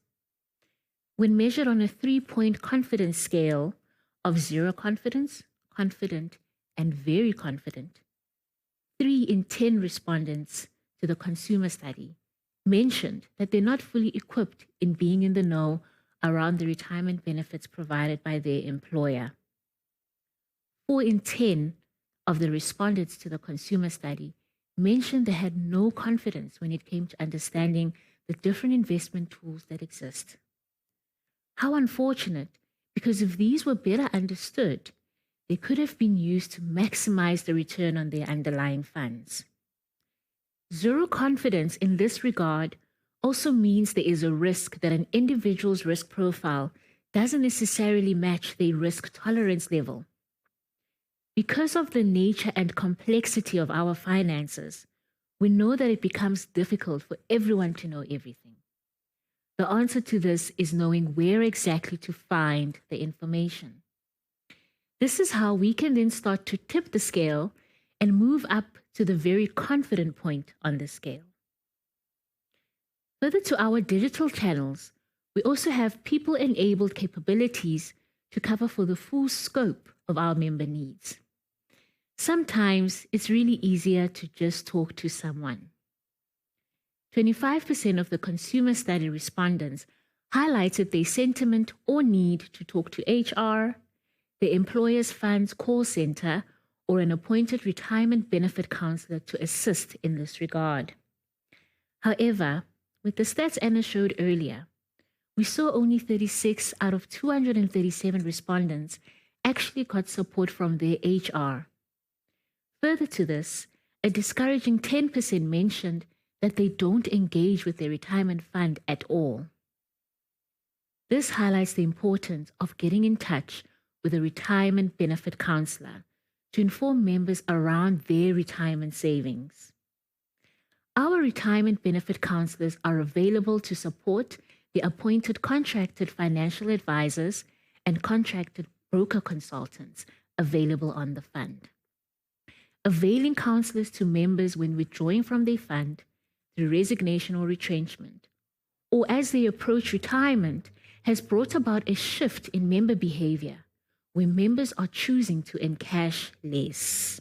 When measured on a 3-point confidence scale of 0 confidence, confident, and very confident, 3 in 10 respondents to the consumer study mentioned that they're not fully equipped in being in the know around the retirement benefits provided by their employer. 4 in 10 of the respondents to the consumer study mentioned they had no confidence when it came to understanding the different investment tools that exist. How unfortunate, because if these were better understood, they could have been used to maximize the return on their underlying funds. 0 confidence in this regard also means there is a risk that an individual's risk profile doesn't necessarily match their risk tolerance level. Because of the nature and complexity of our finances, we know that it becomes difficult for everyone to know everything. The answer to this is knowing where exactly to find the information. This is how we can then start to tip the scale and move up to the very confident point on the scale. Further to our digital channels, we also have people-enabled capabilities to cover for the full scope of our member needs. Sometimes it's really easier to just talk to someone. 25% of the consumer study respondents highlighted their sentiment or need to talk to HR, the employer's funds call center, or an appointed retirement benefit counselor to assist in this regard. However, with the stats Anna showed earlier, we saw only 36 out of 237 respondents actually got support from their HR. Further to this, a discouraging 10% mentioned that they don't engage with their retirement fund at all. This highlights the importance of getting in touch with a retirement benefit counselor to inform members around their retirement savings. Our retirement benefit counselors are available to support the appointed contracted financial advisors and contracted broker consultants available on the fund. Availing counselors to members when withdrawing from their fund through resignation or retrenchment, or as they approach retirement, has brought about a shift in member behavior where members are choosing to encash less.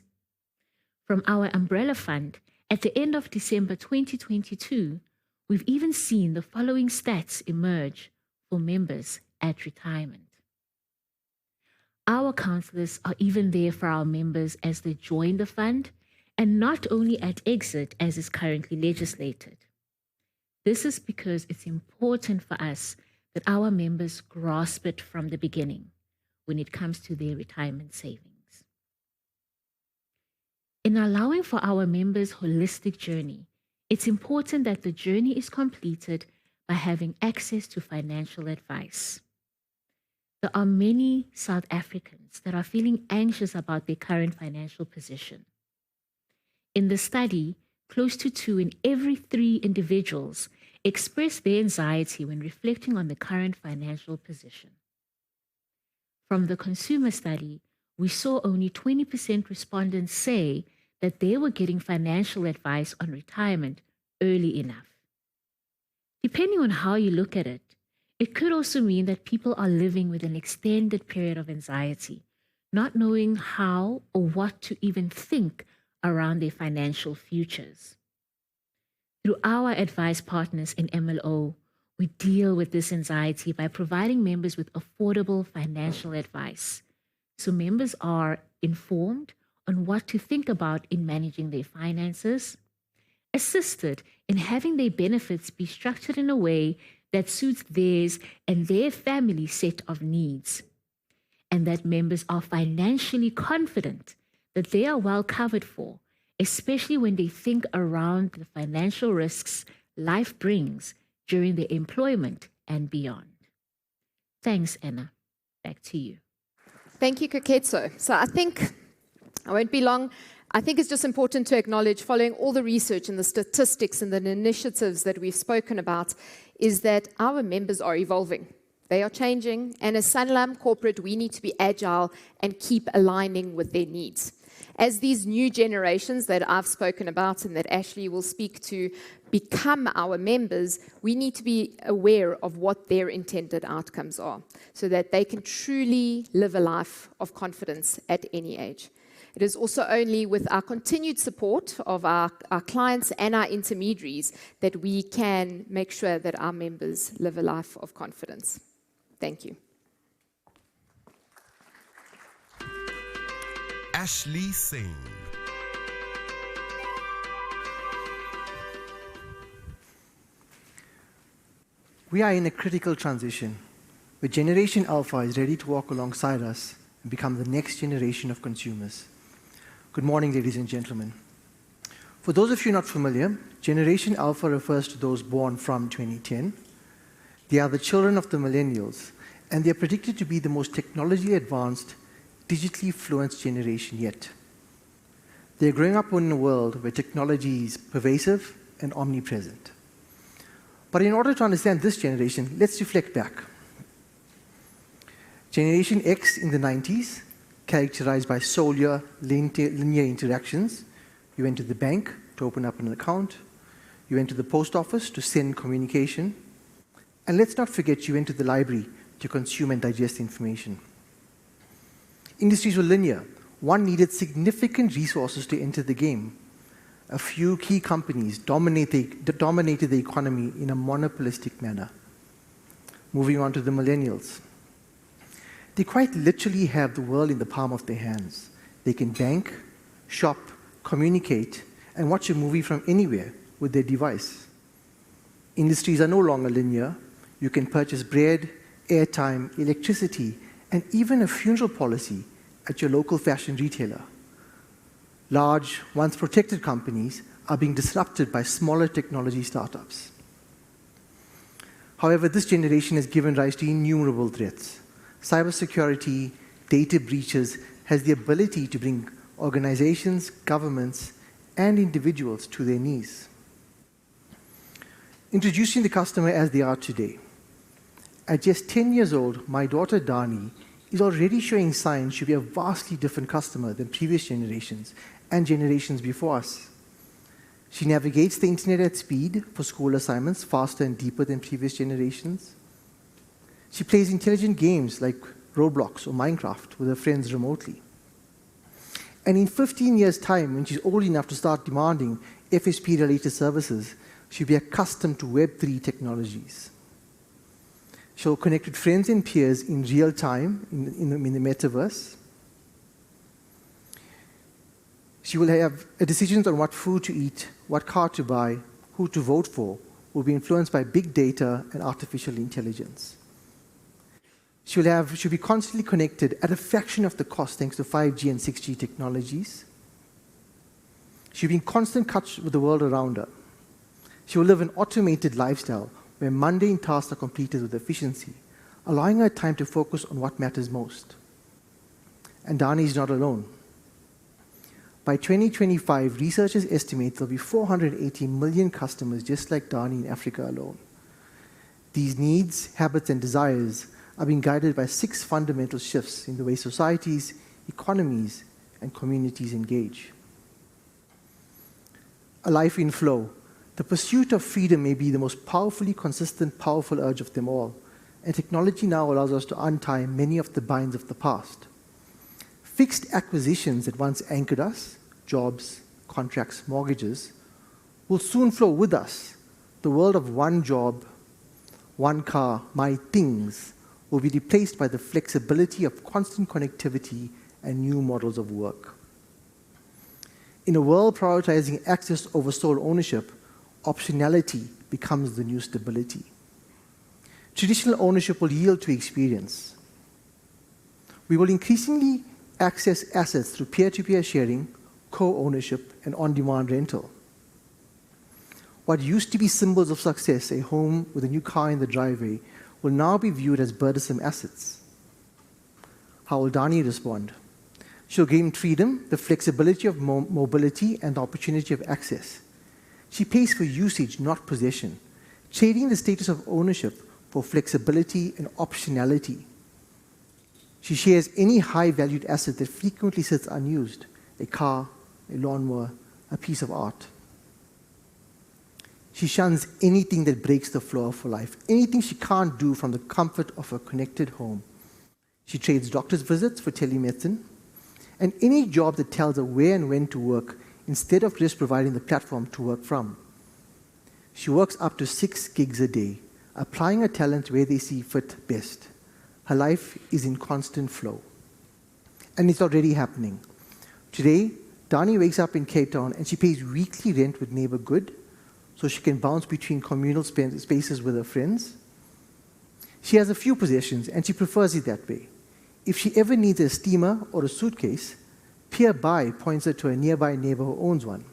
From our umbrella fund, at the end of December 2022, we've even seen the following stats emerge for members at retirement. Our counselors are even there for our members as they join the fund and not only at exit as is currently legislated. This is because it's important for us that our members grasp it from the beginning when it comes to their retirement savings. In allowing for our members' holistic journey, it's important that the journey is completed by having access to financial advice. There are many South Africans that are feeling anxious about their current financial position. In the study, close to 2 in every 3 individuals expressed their anxiety when reflecting on the current financial position. From the consumer study, we saw only 20% respondents say that they were getting financial advice on retirement early enough. Depending on how you look at it, it could also mean that people are living with an extended period of anxiety, not knowing how or what to even think around their financial futures. Through our advice partners in MLO, we deal with this anxiety by providing members with affordable financial advice, so members are informed on what to think about in managing their finances, assisted in having their benefits be structured in a way that suits theirs and their family set of needs, and that members are financially confident that they are well covered for, especially when they think around the financial risks life brings during their employment and beyond. Thanks, Anna. Back to you.
Thank you, Koketso. So I think I won't be long. I think it's just important to acknowledge, following all the research and the statistics and the initiatives that we've spoken about, is that our members are evolving. They are changing, and as Sanlam Corporate, we need to be agile and keep aligning with their needs. As these new generations that I've spoken about and that Ashley will speak to become our members, we need to be aware of what their intended outcomes are so that they can truly live a life of confidence at any age. It is also only with our continued support of our clients and our intermediaries that we can make sure that our members live a life of confidence. Thank you.
Ashley Singh.
We are in a critical transition, where Generation Alpha is ready to walk alongside us and become the next generation of consumers. Good morning, ladies and gentlemen. For those of you not familiar, Generation Alpha refers to those born from 2010. They are the children of the millennials, and they are predicted to be the most technologically advanced, digitally fluent generation yet. They're growing up in a world where technology is pervasive and omnipresent. But in order to understand this generation, let's reflect back. Generation X in the 90s, characterized by solely linear interactions. You went to the bank to open up an account. You went to the post office to send communication. And let's not forget, you went to the library to consume and digest information. Industries were linear. One needed significant resources to enter the game. A few key companies dominated the economy in a monopolistic manner. Moving on to the millennials. They quite literally have the world in the palm of their hands. They can bank, shop, communicate, and watch a movie from anywhere with their device. Industries are no longer linear. You can purchase bread, airtime, electricity, and even a funeral policy at your local fashion retailer. Large, once protected companies are being disrupted by smaller technology startups. However, this generation has given rise to innumerable threats. Cybersecurity, data breaches has the ability to bring organizations, governments, and individuals to their knees. Introducing the customer as they are today. At just 10 years old, my daughter Dani is already showing signs she'll be a vastly different customer than previous generations and generations before us. She navigates the internet at speed for school assignments faster and deeper than previous generations. She plays intelligent games like Roblox or Minecraft with her friends remotely. And in 15 years' time, when she's old enough to start demanding FSP-related services, she'll be accustomed to Web3 technologies. She'll connect with friends and peers in real time in the metaverse. She will have decisions on what food to eat, what car to buy, who to vote for, will be influenced by big data and artificial intelligence. She'll be constantly connected at a fraction of the cost thanks to 5G and 6G technologies. She'll be in constant touch with the world around her. She will live an automated lifestyle where mundane tasks are completed with efficiency, allowing her time to focus on what matters most. And Dani is not alone. By 2025, researchers estimate there'll be 480 million customers just like Dani in Africa alone. These needs, habits, and desires are being guided by 6 fundamental shifts in the way societies, economies, and communities engage. A life in flow. The pursuit of freedom may be the most powerfully consistent, powerful urge of them all, and technology now allows us to untie many of the binds of the past. Fixed acquisitions that once anchored us, jobs, contracts, mortgages, will soon flow with us. The world of one job, one car, my things, will be replaced by the flexibility of constant connectivity and new models of work. In a world prioritizing access over sole ownership, optionality becomes the new stability. Traditional ownership will yield to experience. We will increasingly access assets through peer-to-peer sharing, co-ownership, and on-demand rental. What used to be symbols of success, a home with a new car in the driveway, will now be viewed as burdensome assets. How will Dani respond? She'll gain freedom, the flexibility of mobility, and the opportunity of access. She pays for usage, not possession, trading the status of ownership for flexibility and optionality. She shares any high-valued asset that frequently sits unused, a car, a lawnmower, a piece of art. She shuns anything that breaks the flow of her life, anything she can't do from the comfort of her connected home. She trades doctor's visits for telemedicine, and any job that tells her where and when to work instead of just providing the platform to work from. She works up to 6 gigs a day, applying her talent where they see fit best. Her life is in constant flow. And it's already happening. Today, Dani wakes up in Cape Town and she pays weekly rent with Neighbor Good so she can bounce between communal spaces with her friends. She has a few possessions and she prefers it that way. If she ever needs a steamer or a suitcase, Peerby points her to a nearby neighbor who owns one.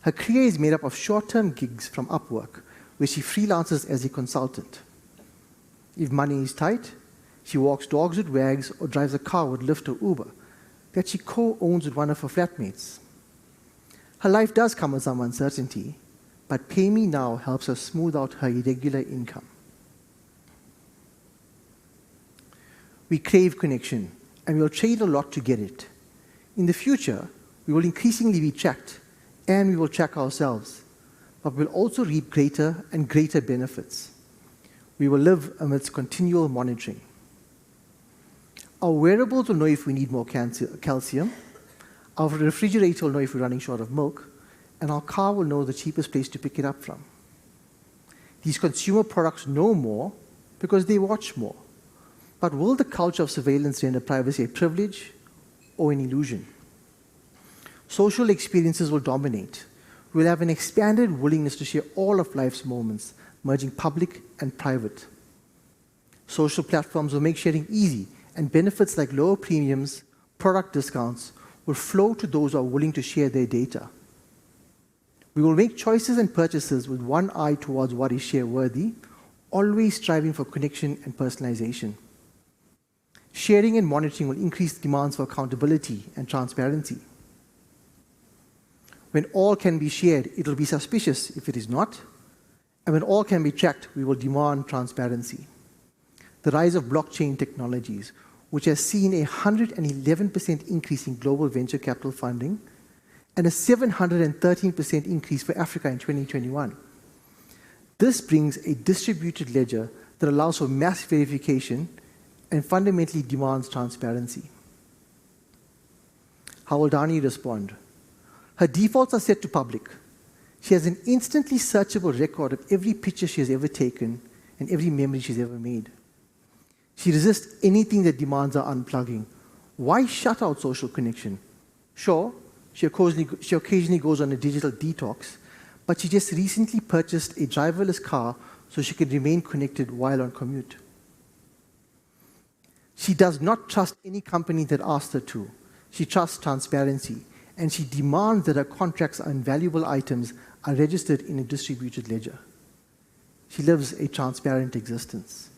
Her career is made up of short-term gigs from Upwork, where she freelances as a consultant. If money is tight, she walks dogs with Wags or drives a car with Lyft or Uber that she co-owns with one of her flatmates. Her life does come with some uncertainty, but Pay Me Now helps her smooth out her irregular income. We crave connection, and we'll trade a lot to get it. In the future, we will increasingly be tracked, and we will track ourselves, but we'll also reap greater and greater benefits. We will live amidst continual monitoring. Our wearables will know if we need more calcium, our refrigerator will know if we're running short of milk, and our car will know the cheapest place to pick it up from. These consumer products know more because they watch more. But will the culture of surveillance render privacy a privilege or an illusion? Social experiences will dominate. We'll have an expanded willingness to share all of life's moments, merging public and private. Social platforms will make sharing easy, and benefits like lower premiums, product discounts, will flow to those who are willing to share their data. We will make choices and purchases with one eye towards what is share-worthy, always striving for connection and personalization. Sharing and monitoring will increase demands for accountability and transparency. When all can be shared, it will be suspicious if it is not. And when all can be tracked, we will demand transparency. The rise of blockchain technologies, which has seen a 111% increase in global venture capital funding and a 713% increase for Africa in 2021. This brings a distributed ledger that allows for mass verification and fundamentally demands transparency. How will Dani respond? Her defaults are set to public. She has an instantly searchable record of every picture she has ever taken and every memory she's ever made. She resists anything that demands her unplugging. Why shut out social connection? Sure, she occasionally goes on a digital detox, but she just recently purchased a driverless car so she can remain connected while on commute. She does not trust any company that asks her to. She trusts transparency, and she demands that her contracts and valuable items are registered in a distributed ledger. She lives a transparent existence,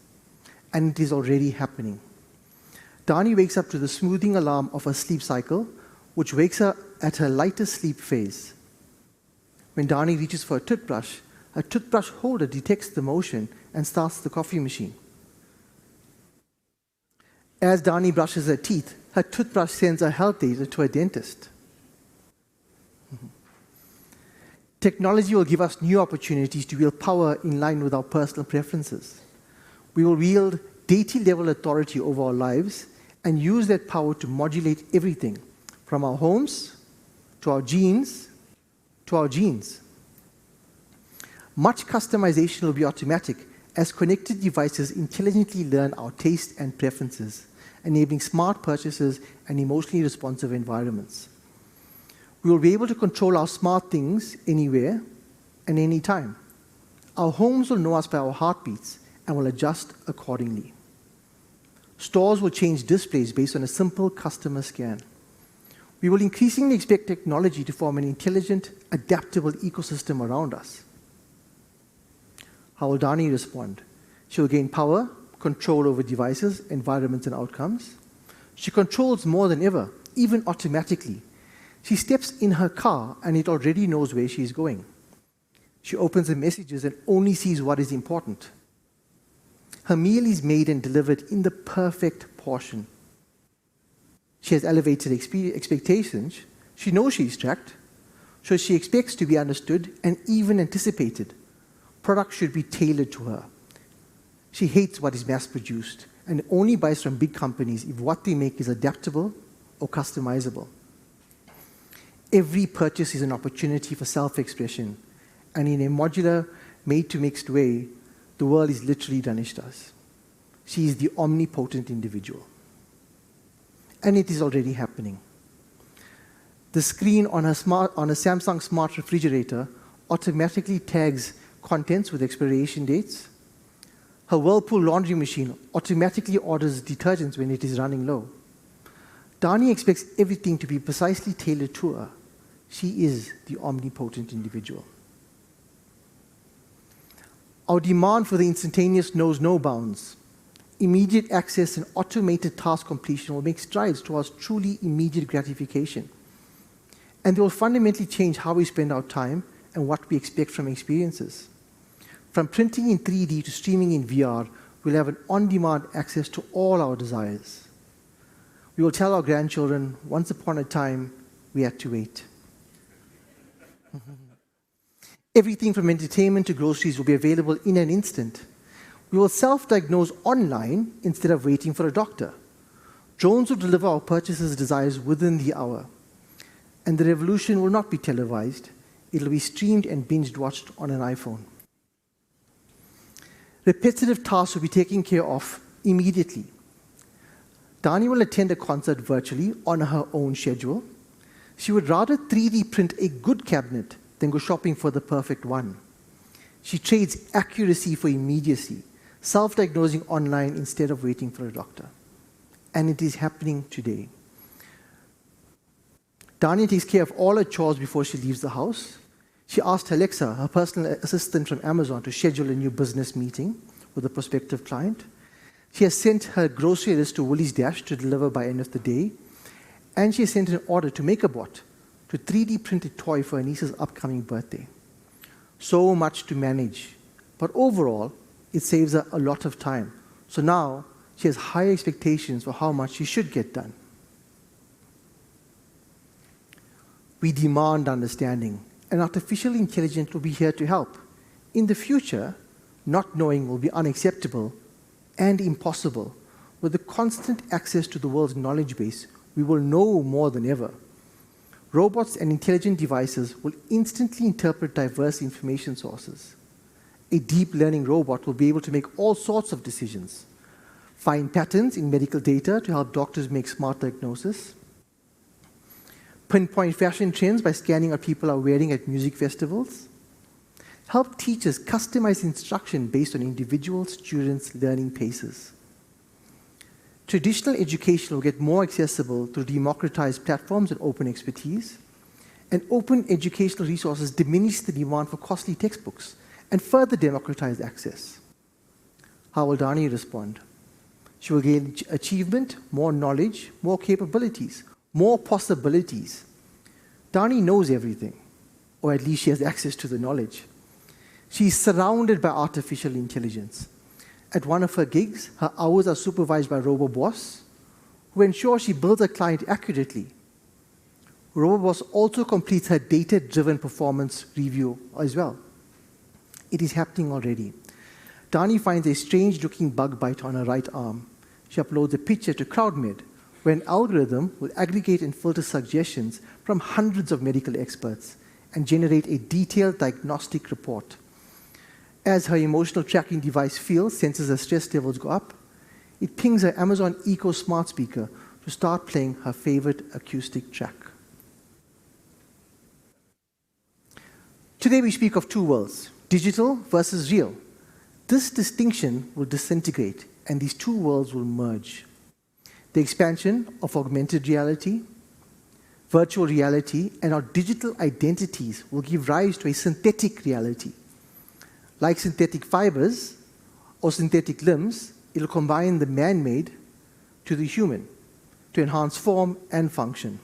and it is already happening. Dani wakes up to the smoothing alarm of her sleep cycle, which wakes her at her lightest sleep phase. When Dani reaches for a toothbrush holder detects the motion and starts the coffee machine. As Dani brushes her teeth, her toothbrush sends her health data to a dentist. Technology will give us new opportunities to wield power in line with our personal preferences. We will wield deity-level authority over our lives and use that power to modulate everything, from our homes to our genes to our genes. Much customization will be automatic as connected devices intelligently learn our tastes and preferences, enabling smart purchases and emotionally responsive environments. We will be able to control our smart things anywhere and anytime. Our homes will know us by our heartbeats and will adjust accordingly. Stores will change displays based on a simple customer scan. We will increasingly expect technology to form an intelligent, adaptable ecosystem around us. How will Dani respond? She will gain power, control over devices, environments, and outcomes. She controls more than ever, even automatically. She steps in her car and it already knows where she is going. She opens the messages and only sees what is important. Her meal is made and delivered in the perfect portion. She has elevated expectations. She knows she is tracked, so she expects to be understood and even anticipated. Products should be tailored to her. She hates what is mass-produced and only buys from big companies if what they make is adaptable or customizable. Every purchase is an opportunity for self-expression, and in a modular, made-to-mixed way, the world is literally Dhanisht us. She is the omnipotent individual. And it is already happening. The screen on a Samsung smart refrigerator automatically tags contents with expiration dates. Her Whirlpool laundry machine automatically orders detergents when it is running low. Dani expects everything to be precisely tailored to her. She is the omnipotent individual. Our demand for the instantaneous knows no bounds. Immediate access and automated task completion will make strides towards truly immediate gratification. And they will fundamentally change how we spend our time and what we expect from experiences. From printing in 3D to streaming in VR, we'll have an on-demand access to all our desires. We will tell our grandchildren, once upon a time, we had to wait. Everything from entertainment to groceries will be available in an instant. We will self-diagnose online instead of waiting for a doctor. Drones will deliver our purchases' desires within the hour. And the revolution will not be televised. It will be streamed and binge-watched on an iPhone. Repetitive tasks will be taken care of immediately. Dani will attend a concert virtually on her own schedule. She would rather 3D print a good cabinet than go shopping for the perfect one. She trades accuracy for immediacy, self-diagnosing online instead of waiting for a doctor. And it is happening today. Dani takes care of all her chores before she leaves the house. She asked Alexa, her personal assistant from Amazon, to schedule a new business meeting with a prospective client. She has sent her grocery list to Woolies Dash to deliver by end of the day. And she has sent an order to MakerBot to 3D print a toy for her niece's upcoming birthday. So much to manage. But overall, it saves her a lot of time. So now, she has high expectations for how much she should get done. We demand understanding, and artificial intelligence will be here to help. In the future, not knowing will be unacceptable and impossible. With the constant access to the world's knowledge base, we will know more than ever. Robots and intelligent devices will instantly interpret diverse information sources. A deep learning robot will be able to make all sorts of decisions, find patterns in medical data to help doctors make smart diagnoses, pinpoint fashion trends by scanning what people are wearing at music festivals, help teachers customize instruction based on individual students' learning paces. Traditional education will get more accessible through democratized platforms and open expertise. And open educational resources diminish the demand for costly textbooks and further democratize access. How will Dani respond? She will gain achievement, more knowledge, more capabilities, more possibilities. Dani knows everything, or at least she has access to the knowledge. She is surrounded by artificial intelligence. At one of her gigs, her hours are supervised by RoboBoss, who ensures she builds a client accurately. Roboboss also completes her data-driven performance review as well. It is happening already. Dani finds a strange-looking bug bite on her right arm. She uploads a picture to CrowdMed, where an algorithm will aggregate and filter suggestions from hundreds of medical experts and generate a detailed diagnostic report. As her emotional tracking device feels, senses her stress levels go up, it pings her Amazon Echo smart speaker to start playing her favorite acoustic track. Today we speak of two worlds, digital versus real. This distinction will disintegrate and these two worlds will merge. The expansion of augmented reality, virtual reality, and our digital identities will give rise to a synthetic reality. Like synthetic fibers or synthetic limbs, it'll combine the man-made to the human to enhance form and function.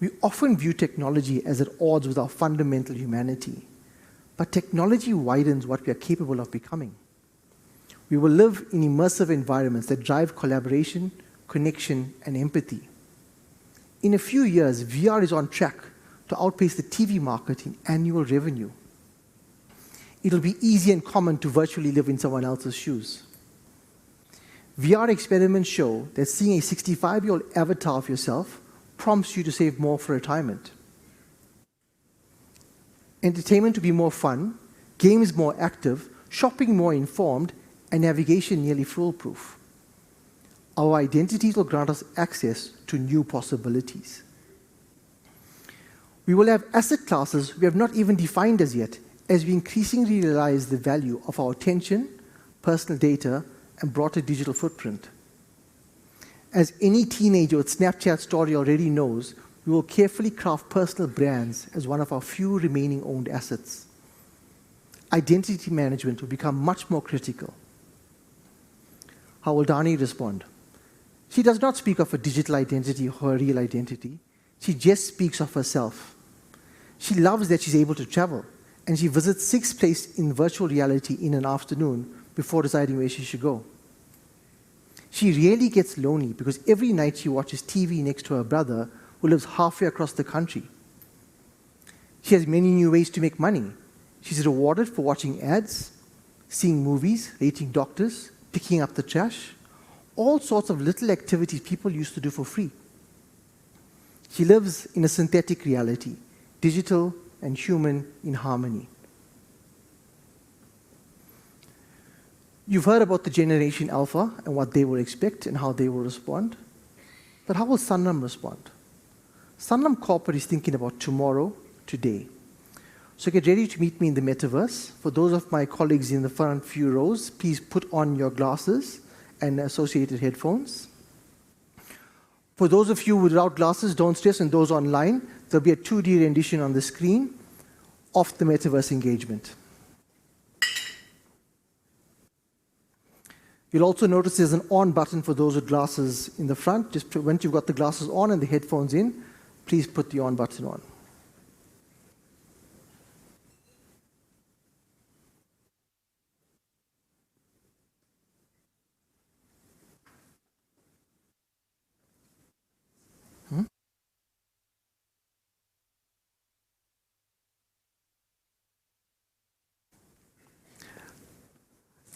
We often view technology as at odds with our fundamental humanity, but technology widens what we are capable of becoming. We will live in immersive environments that drive collaboration, connection, and empathy. In a few years, VR is on track to outpace the TV market in annual revenue. It'll be easy and common to virtually live in someone else's shoes. VR experiments show that seeing a 65-year-old avatar of yourself prompts you to save more for retirement. Entertainment to be more fun, games more active, shopping more informed, and navigation nearly foolproof. Our identities will grant us access to new possibilities. We will have asset classes we have not even defined as yet, as we increasingly realize the value of our attention, personal data, and broader digital footprint. As any teenager with Snapchat story already knows, we will carefully craft personal brands as one of our few remaining owned assets. Identity management will become much more critical. How will Dani respond? She does not speak of a digital identity or her real identity. She just speaks of herself. She loves that she's able to travel, and she visits 6 places in virtual reality in an afternoon before deciding where she should go. She really gets lonely because every night she watches TV next to her brother who lives halfway across the country. She has many new ways to make money. She's rewarded for watching ads, seeing movies, rating doctors, picking up the trash, all sorts of little activities people used to do for free. She lives in a synthetic reality, digital and human in harmony. You've heard about the Generation Alpha and what they will expect and how they will respond. But how will Sanlam respond? Sanlam Corporate is thinking about tomorrow, today. So get ready to meet me in the metaverse. For those of my colleagues in the front few rows, please put on your glasses and associated headphones. For those of you without glasses, don't stress, and those online, there'll be a 2D rendition on the screen of the metaverse engagement. You'll also notice there's an on button for those with glasses in the front. Just once you've got the glasses on and the headphones in, please put the on button on.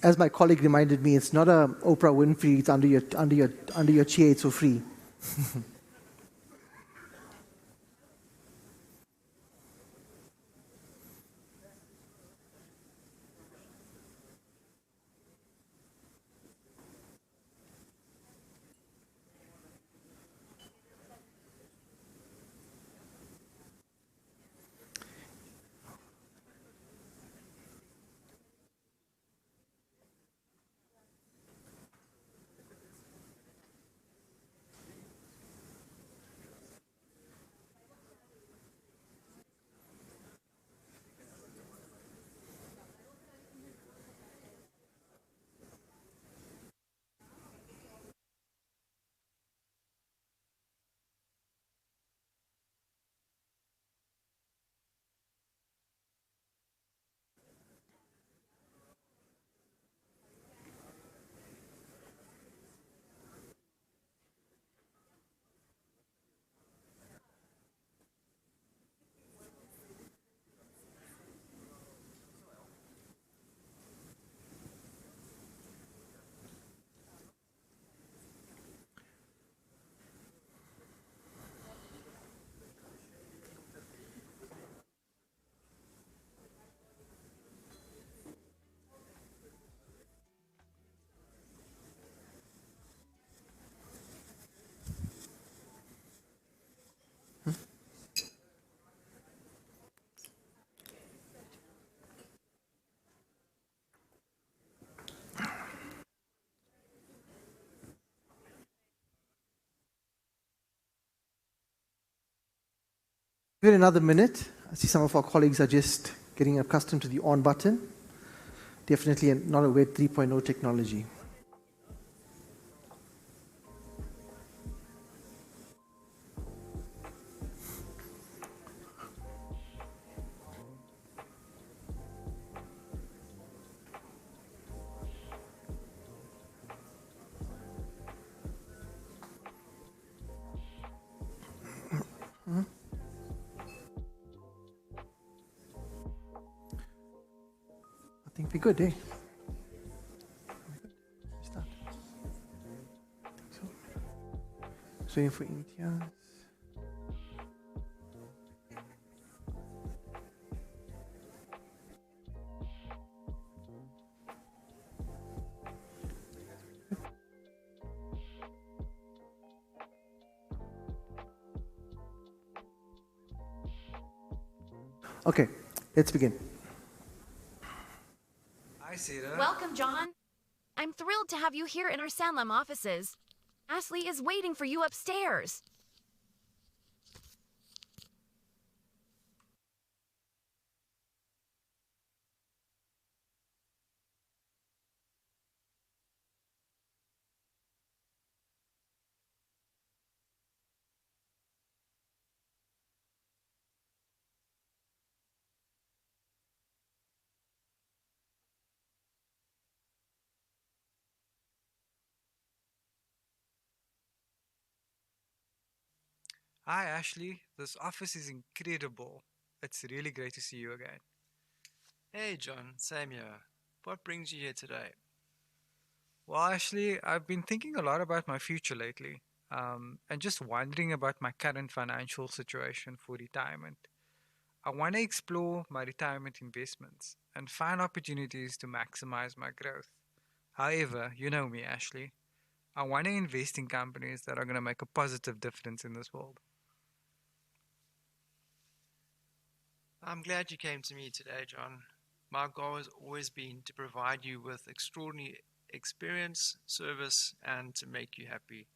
As my colleague reminded me, it's not a Oprah Winfrey, it's under your chair, it's for free. Give it another minute. I see some of our colleagues are just getting accustomed to the on button. Definitely not a Web 3.0 technology. I think we're good, eh? Start. So, just waiting for Imtiaz. Okay, let's begin.
Hi, Sarah.
Welcome, John. I'm thrilled to have you here in our Sanlam offices. Ashley is waiting for you upstairs.
Hi, Ashley. This office is incredible. It's really great to see you again.
Hey, John. Same here. What brings you here today?
Well, Ashley, I've been thinking a lot about my future lately, and just wondering about my current financial situation for retirement. I want to explore my retirement investments and find opportunities to maximize my growth. However, you know me, Ashley. I want to invest in companies that are going to make a positive difference in this world.
I'm glad you came to me today, John. My goal has always been to provide you with extraordinary experience, service, and to make you happy.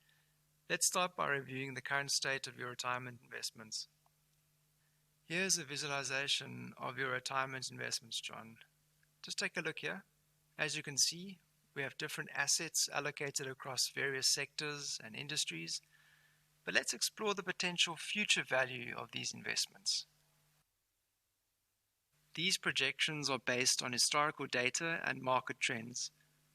Let's start by reviewing the current state of your retirement investments. Here's a visualization of your retirement investments, John. Just take a look here. As you can see, we have different assets allocated across various sectors and industries, but let's explore the potential future value of these investments. These projections are based on historical data and market trends.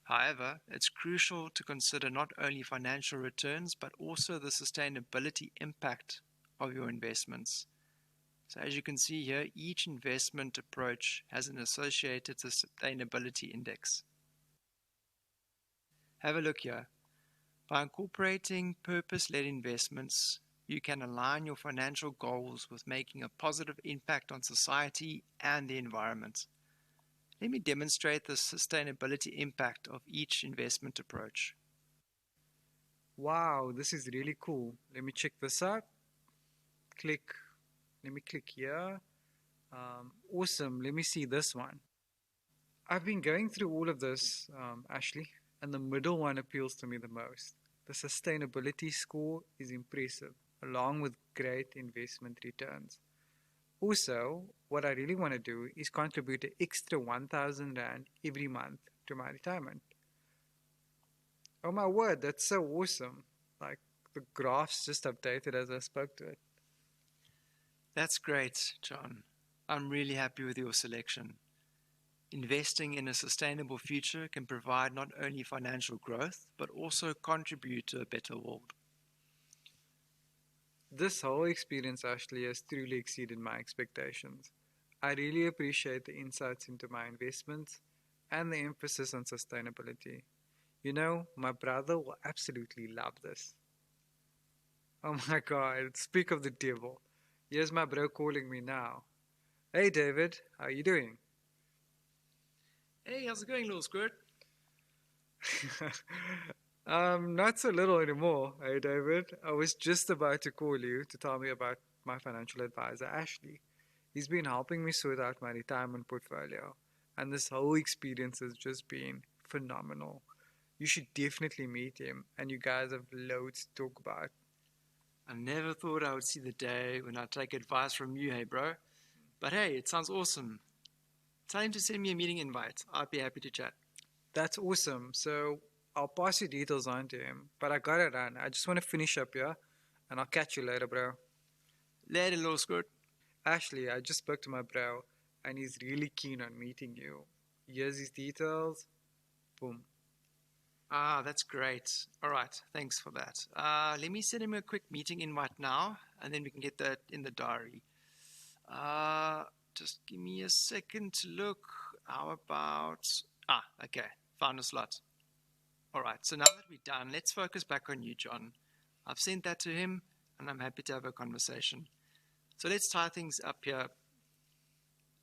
However, it's crucial to consider not only financial returns, but also the sustainability impact of your investments. So as you can see here, each investment approach has an associated sustainability index. Have a look here. By incorporating purpose-led investments, you can align your financial goals with making a positive impact on society and the environment. Let me demonstrate the sustainability impact of each investment approach.
Wow, this is really cool. Let me check this out. Let me click here. Awesome, let me see this one. I've been going through all of this, Ashley, and the middle one appeals to me the most. The sustainability score is impressive, along with great investment returns. Also, what I really want to do is contribute an extra 1,000 Rand every month to my retirement. Oh my word, that's so awesome. Like, the graphs just updated as I spoke to it.
That's great, John. I'm really happy with your selection. Investing in a sustainable future can provide not only financial growth, but also contribute to a better world.
This whole experience actually has truly exceeded my expectations. I really appreciate the insights into my investments and the emphasis on sustainability. You know, my brother will absolutely love this. Oh my god, speak of the devil. Here's my bro calling me now. Hey David, how you doing?
Hey, how's it going, little squirt?
Not so little anymore, hey David. I was just about to call you to tell me about my financial advisor, Ashley. He's been helping me sort out my retirement portfolio, and this whole experience has just been phenomenal. You should definitely meet him, and you guys have loads to talk about.
I never thought I would see the day when I take advice from you, hey bro. But hey, it sounds awesome. Tell him to send me a meeting invite. I'd be happy to chat.
That's awesome. So I'll pass your details on to him. But I gotta run. I just want to finish up here. And I'll catch you later, bro.
Later, little skirt.
Ashley, I just spoke to my bro. And he's really keen on meeting you. Here's his details. Boom.
Ah, that's great. All right, thanks for that. Let me send him a quick meeting invite now, and then we can get that in the diary. Just give me a second to look. How about... okay, found a slot. All right, so now that we're done, let's focus back on you, John. I've sent that to him, and I'm happy to have a conversation. So let's tie things up here.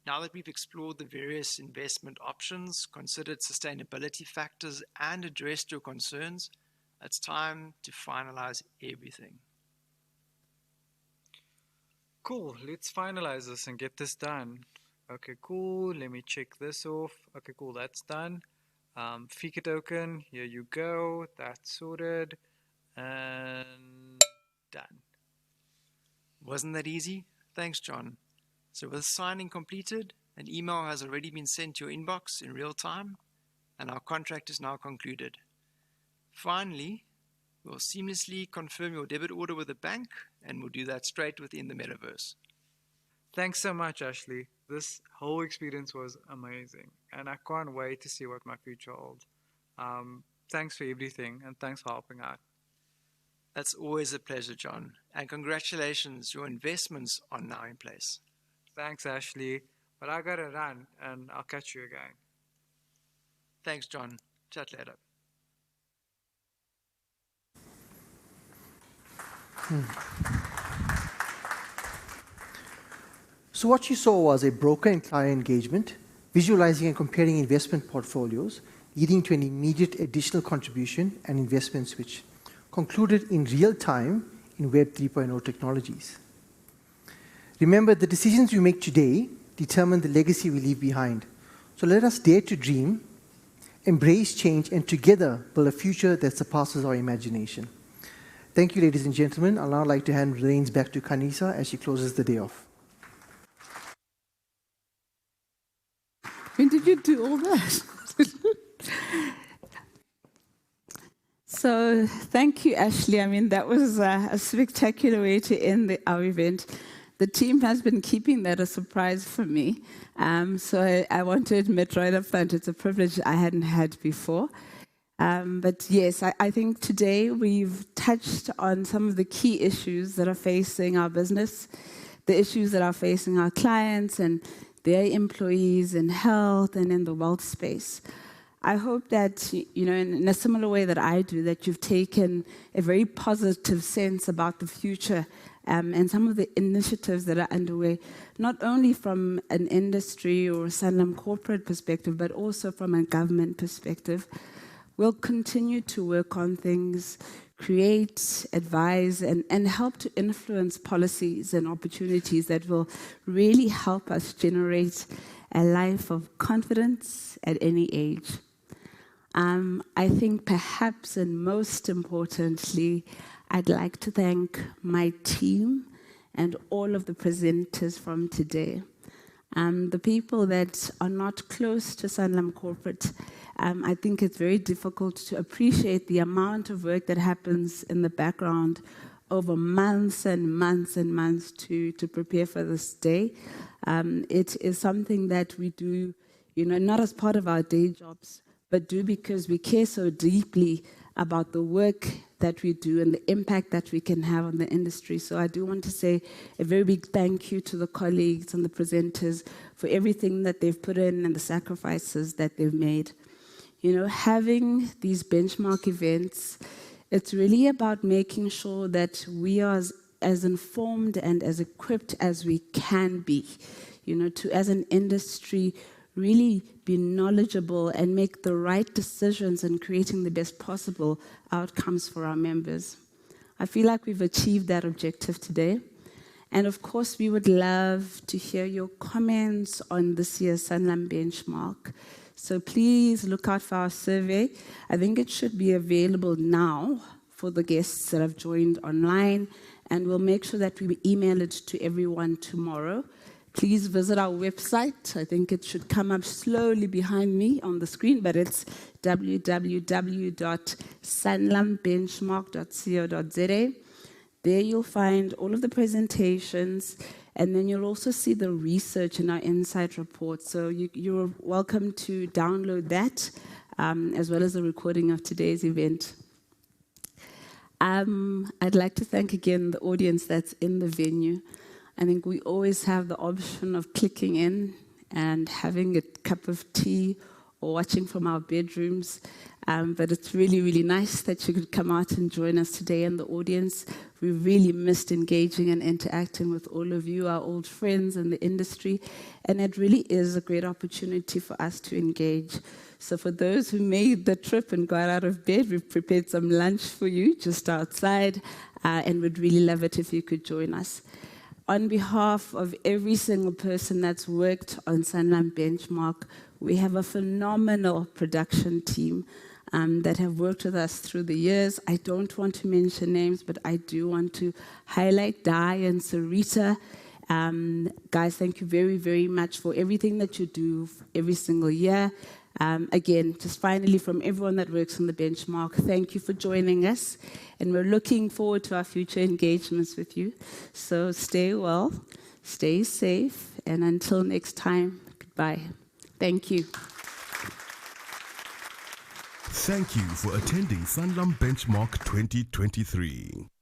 Now that we've explored the various investment options, considered sustainability factors, and addressed your concerns, it's time to finalize everything.
Cool, let's finalize this and get this done. Okay, cool, let me check this off. Okay, cool, that's done. Fika token, here you go, that's sorted, and done.
Wasn't that easy? Thanks, John. So with signing completed, an email has already been sent to your inbox in real time, and our contract is now concluded. Finally, we'll seamlessly confirm your debit order with the bank, and we'll do that straight within the metaverse.
Thanks so much, Ashley. This whole experience was amazing, and I can't wait to see what my future holds. Thanks for everything, and thanks for helping out.
That's always a pleasure, John, and congratulations, your investments are now in place.
Thanks, Ashley, but I gotta run, and I'll catch you again.
Thanks, John. Chat later.
So what you saw was a broker and client engagement, visualizing and comparing investment portfolios, leading to an immediate additional contribution and investment switch, concluded in real time in Web 3.0 technologies. Remember, the decisions we make today determine the legacy we leave behind. So let us dare to dream, embrace change, and together build a future that surpasses our imagination. Thank you, ladies and gentlemen. I'll now like to hand the reins back to Kanisa as she closes the day off.
When did you do all that? So thank you, Ashley. I mean, that was a spectacular way to end our event. The team has been keeping that a surprise for me. So I want to admit right up front, it's a privilege I hadn't had before. But yes, I think today we've touched on some of the key issues that are facing our business, the issues that are facing our clients and their employees in health and in the wealth space. I hope that, you know, in a similar way that I do, that you've taken a very positive sense about the future and some of the initiatives that are underway, not only from an industry or Sanlam corporate perspective, but also from a government perspective. We'll continue to work on things, create, advise, and help to influence policies and opportunities that will really help us generate a life of confidence at any age. I think perhaps and most importantly, I'd like to thank my team and all of the presenters from today. The people that are not close to Sanlam Corporate, I think it's very difficult to appreciate the amount of work that happens in the background over months and months and months to prepare for this day. It is something that we do, you know, not as part of our day jobs, but do because we care so deeply about the work that we do and the impact that we can have on the industry. So I do want to say a very big thank you to the colleagues and the presenters for everything that they've put in and the sacrifices that they've made. You know, having these benchmark events, it's really about making sure that we are as informed and as equipped as we can be, you know, to, as an industry, really be knowledgeable and make the right decisions in creating the best possible outcomes for our members. I feel like we've achieved that objective today. And of course, we would love to hear your comments on this year's Sanlam Benchmark. So please look out for our survey. I think it should be available now for the guests that have joined online and we'll make sure that we email it to everyone tomorrow. Please visit our website. I think it should come up slowly behind me on the screen, but it's www.sanlambenchmark.co.za. There you'll find all of the presentations, and then you'll also see the research in our insight report. So you're welcome to download that, as well as the recording of today's event. I'd like to thank again the audience that's in the venue. I think we always have the option of clicking in and having a cup of tea or watching from our bedrooms. But it's really, really nice that you could come out and join us today in the audience. We really missed engaging and interacting with all of you, our old friends in the industry. And it really is a great opportunity for us to engage. So for those who made the trip and got out of bed, we've prepared some lunch for you just outside. And we'd really love it if you could join us. On behalf of every single person that's worked on Sanlam Benchmark, we have a phenomenal production team that have worked with us through the years. I don't want to mention names, but I do want to highlight Di and Sarita. Guys, thank you very, very much for everything that you do every single year. Again, just finally, from everyone that works on the benchmark, thank you for joining us. And we're looking forward to our future engagements with you. So stay well, stay safe, and until next time, goodbye. Thank you.
Thank you for attending Sanlam Benchmark 2023.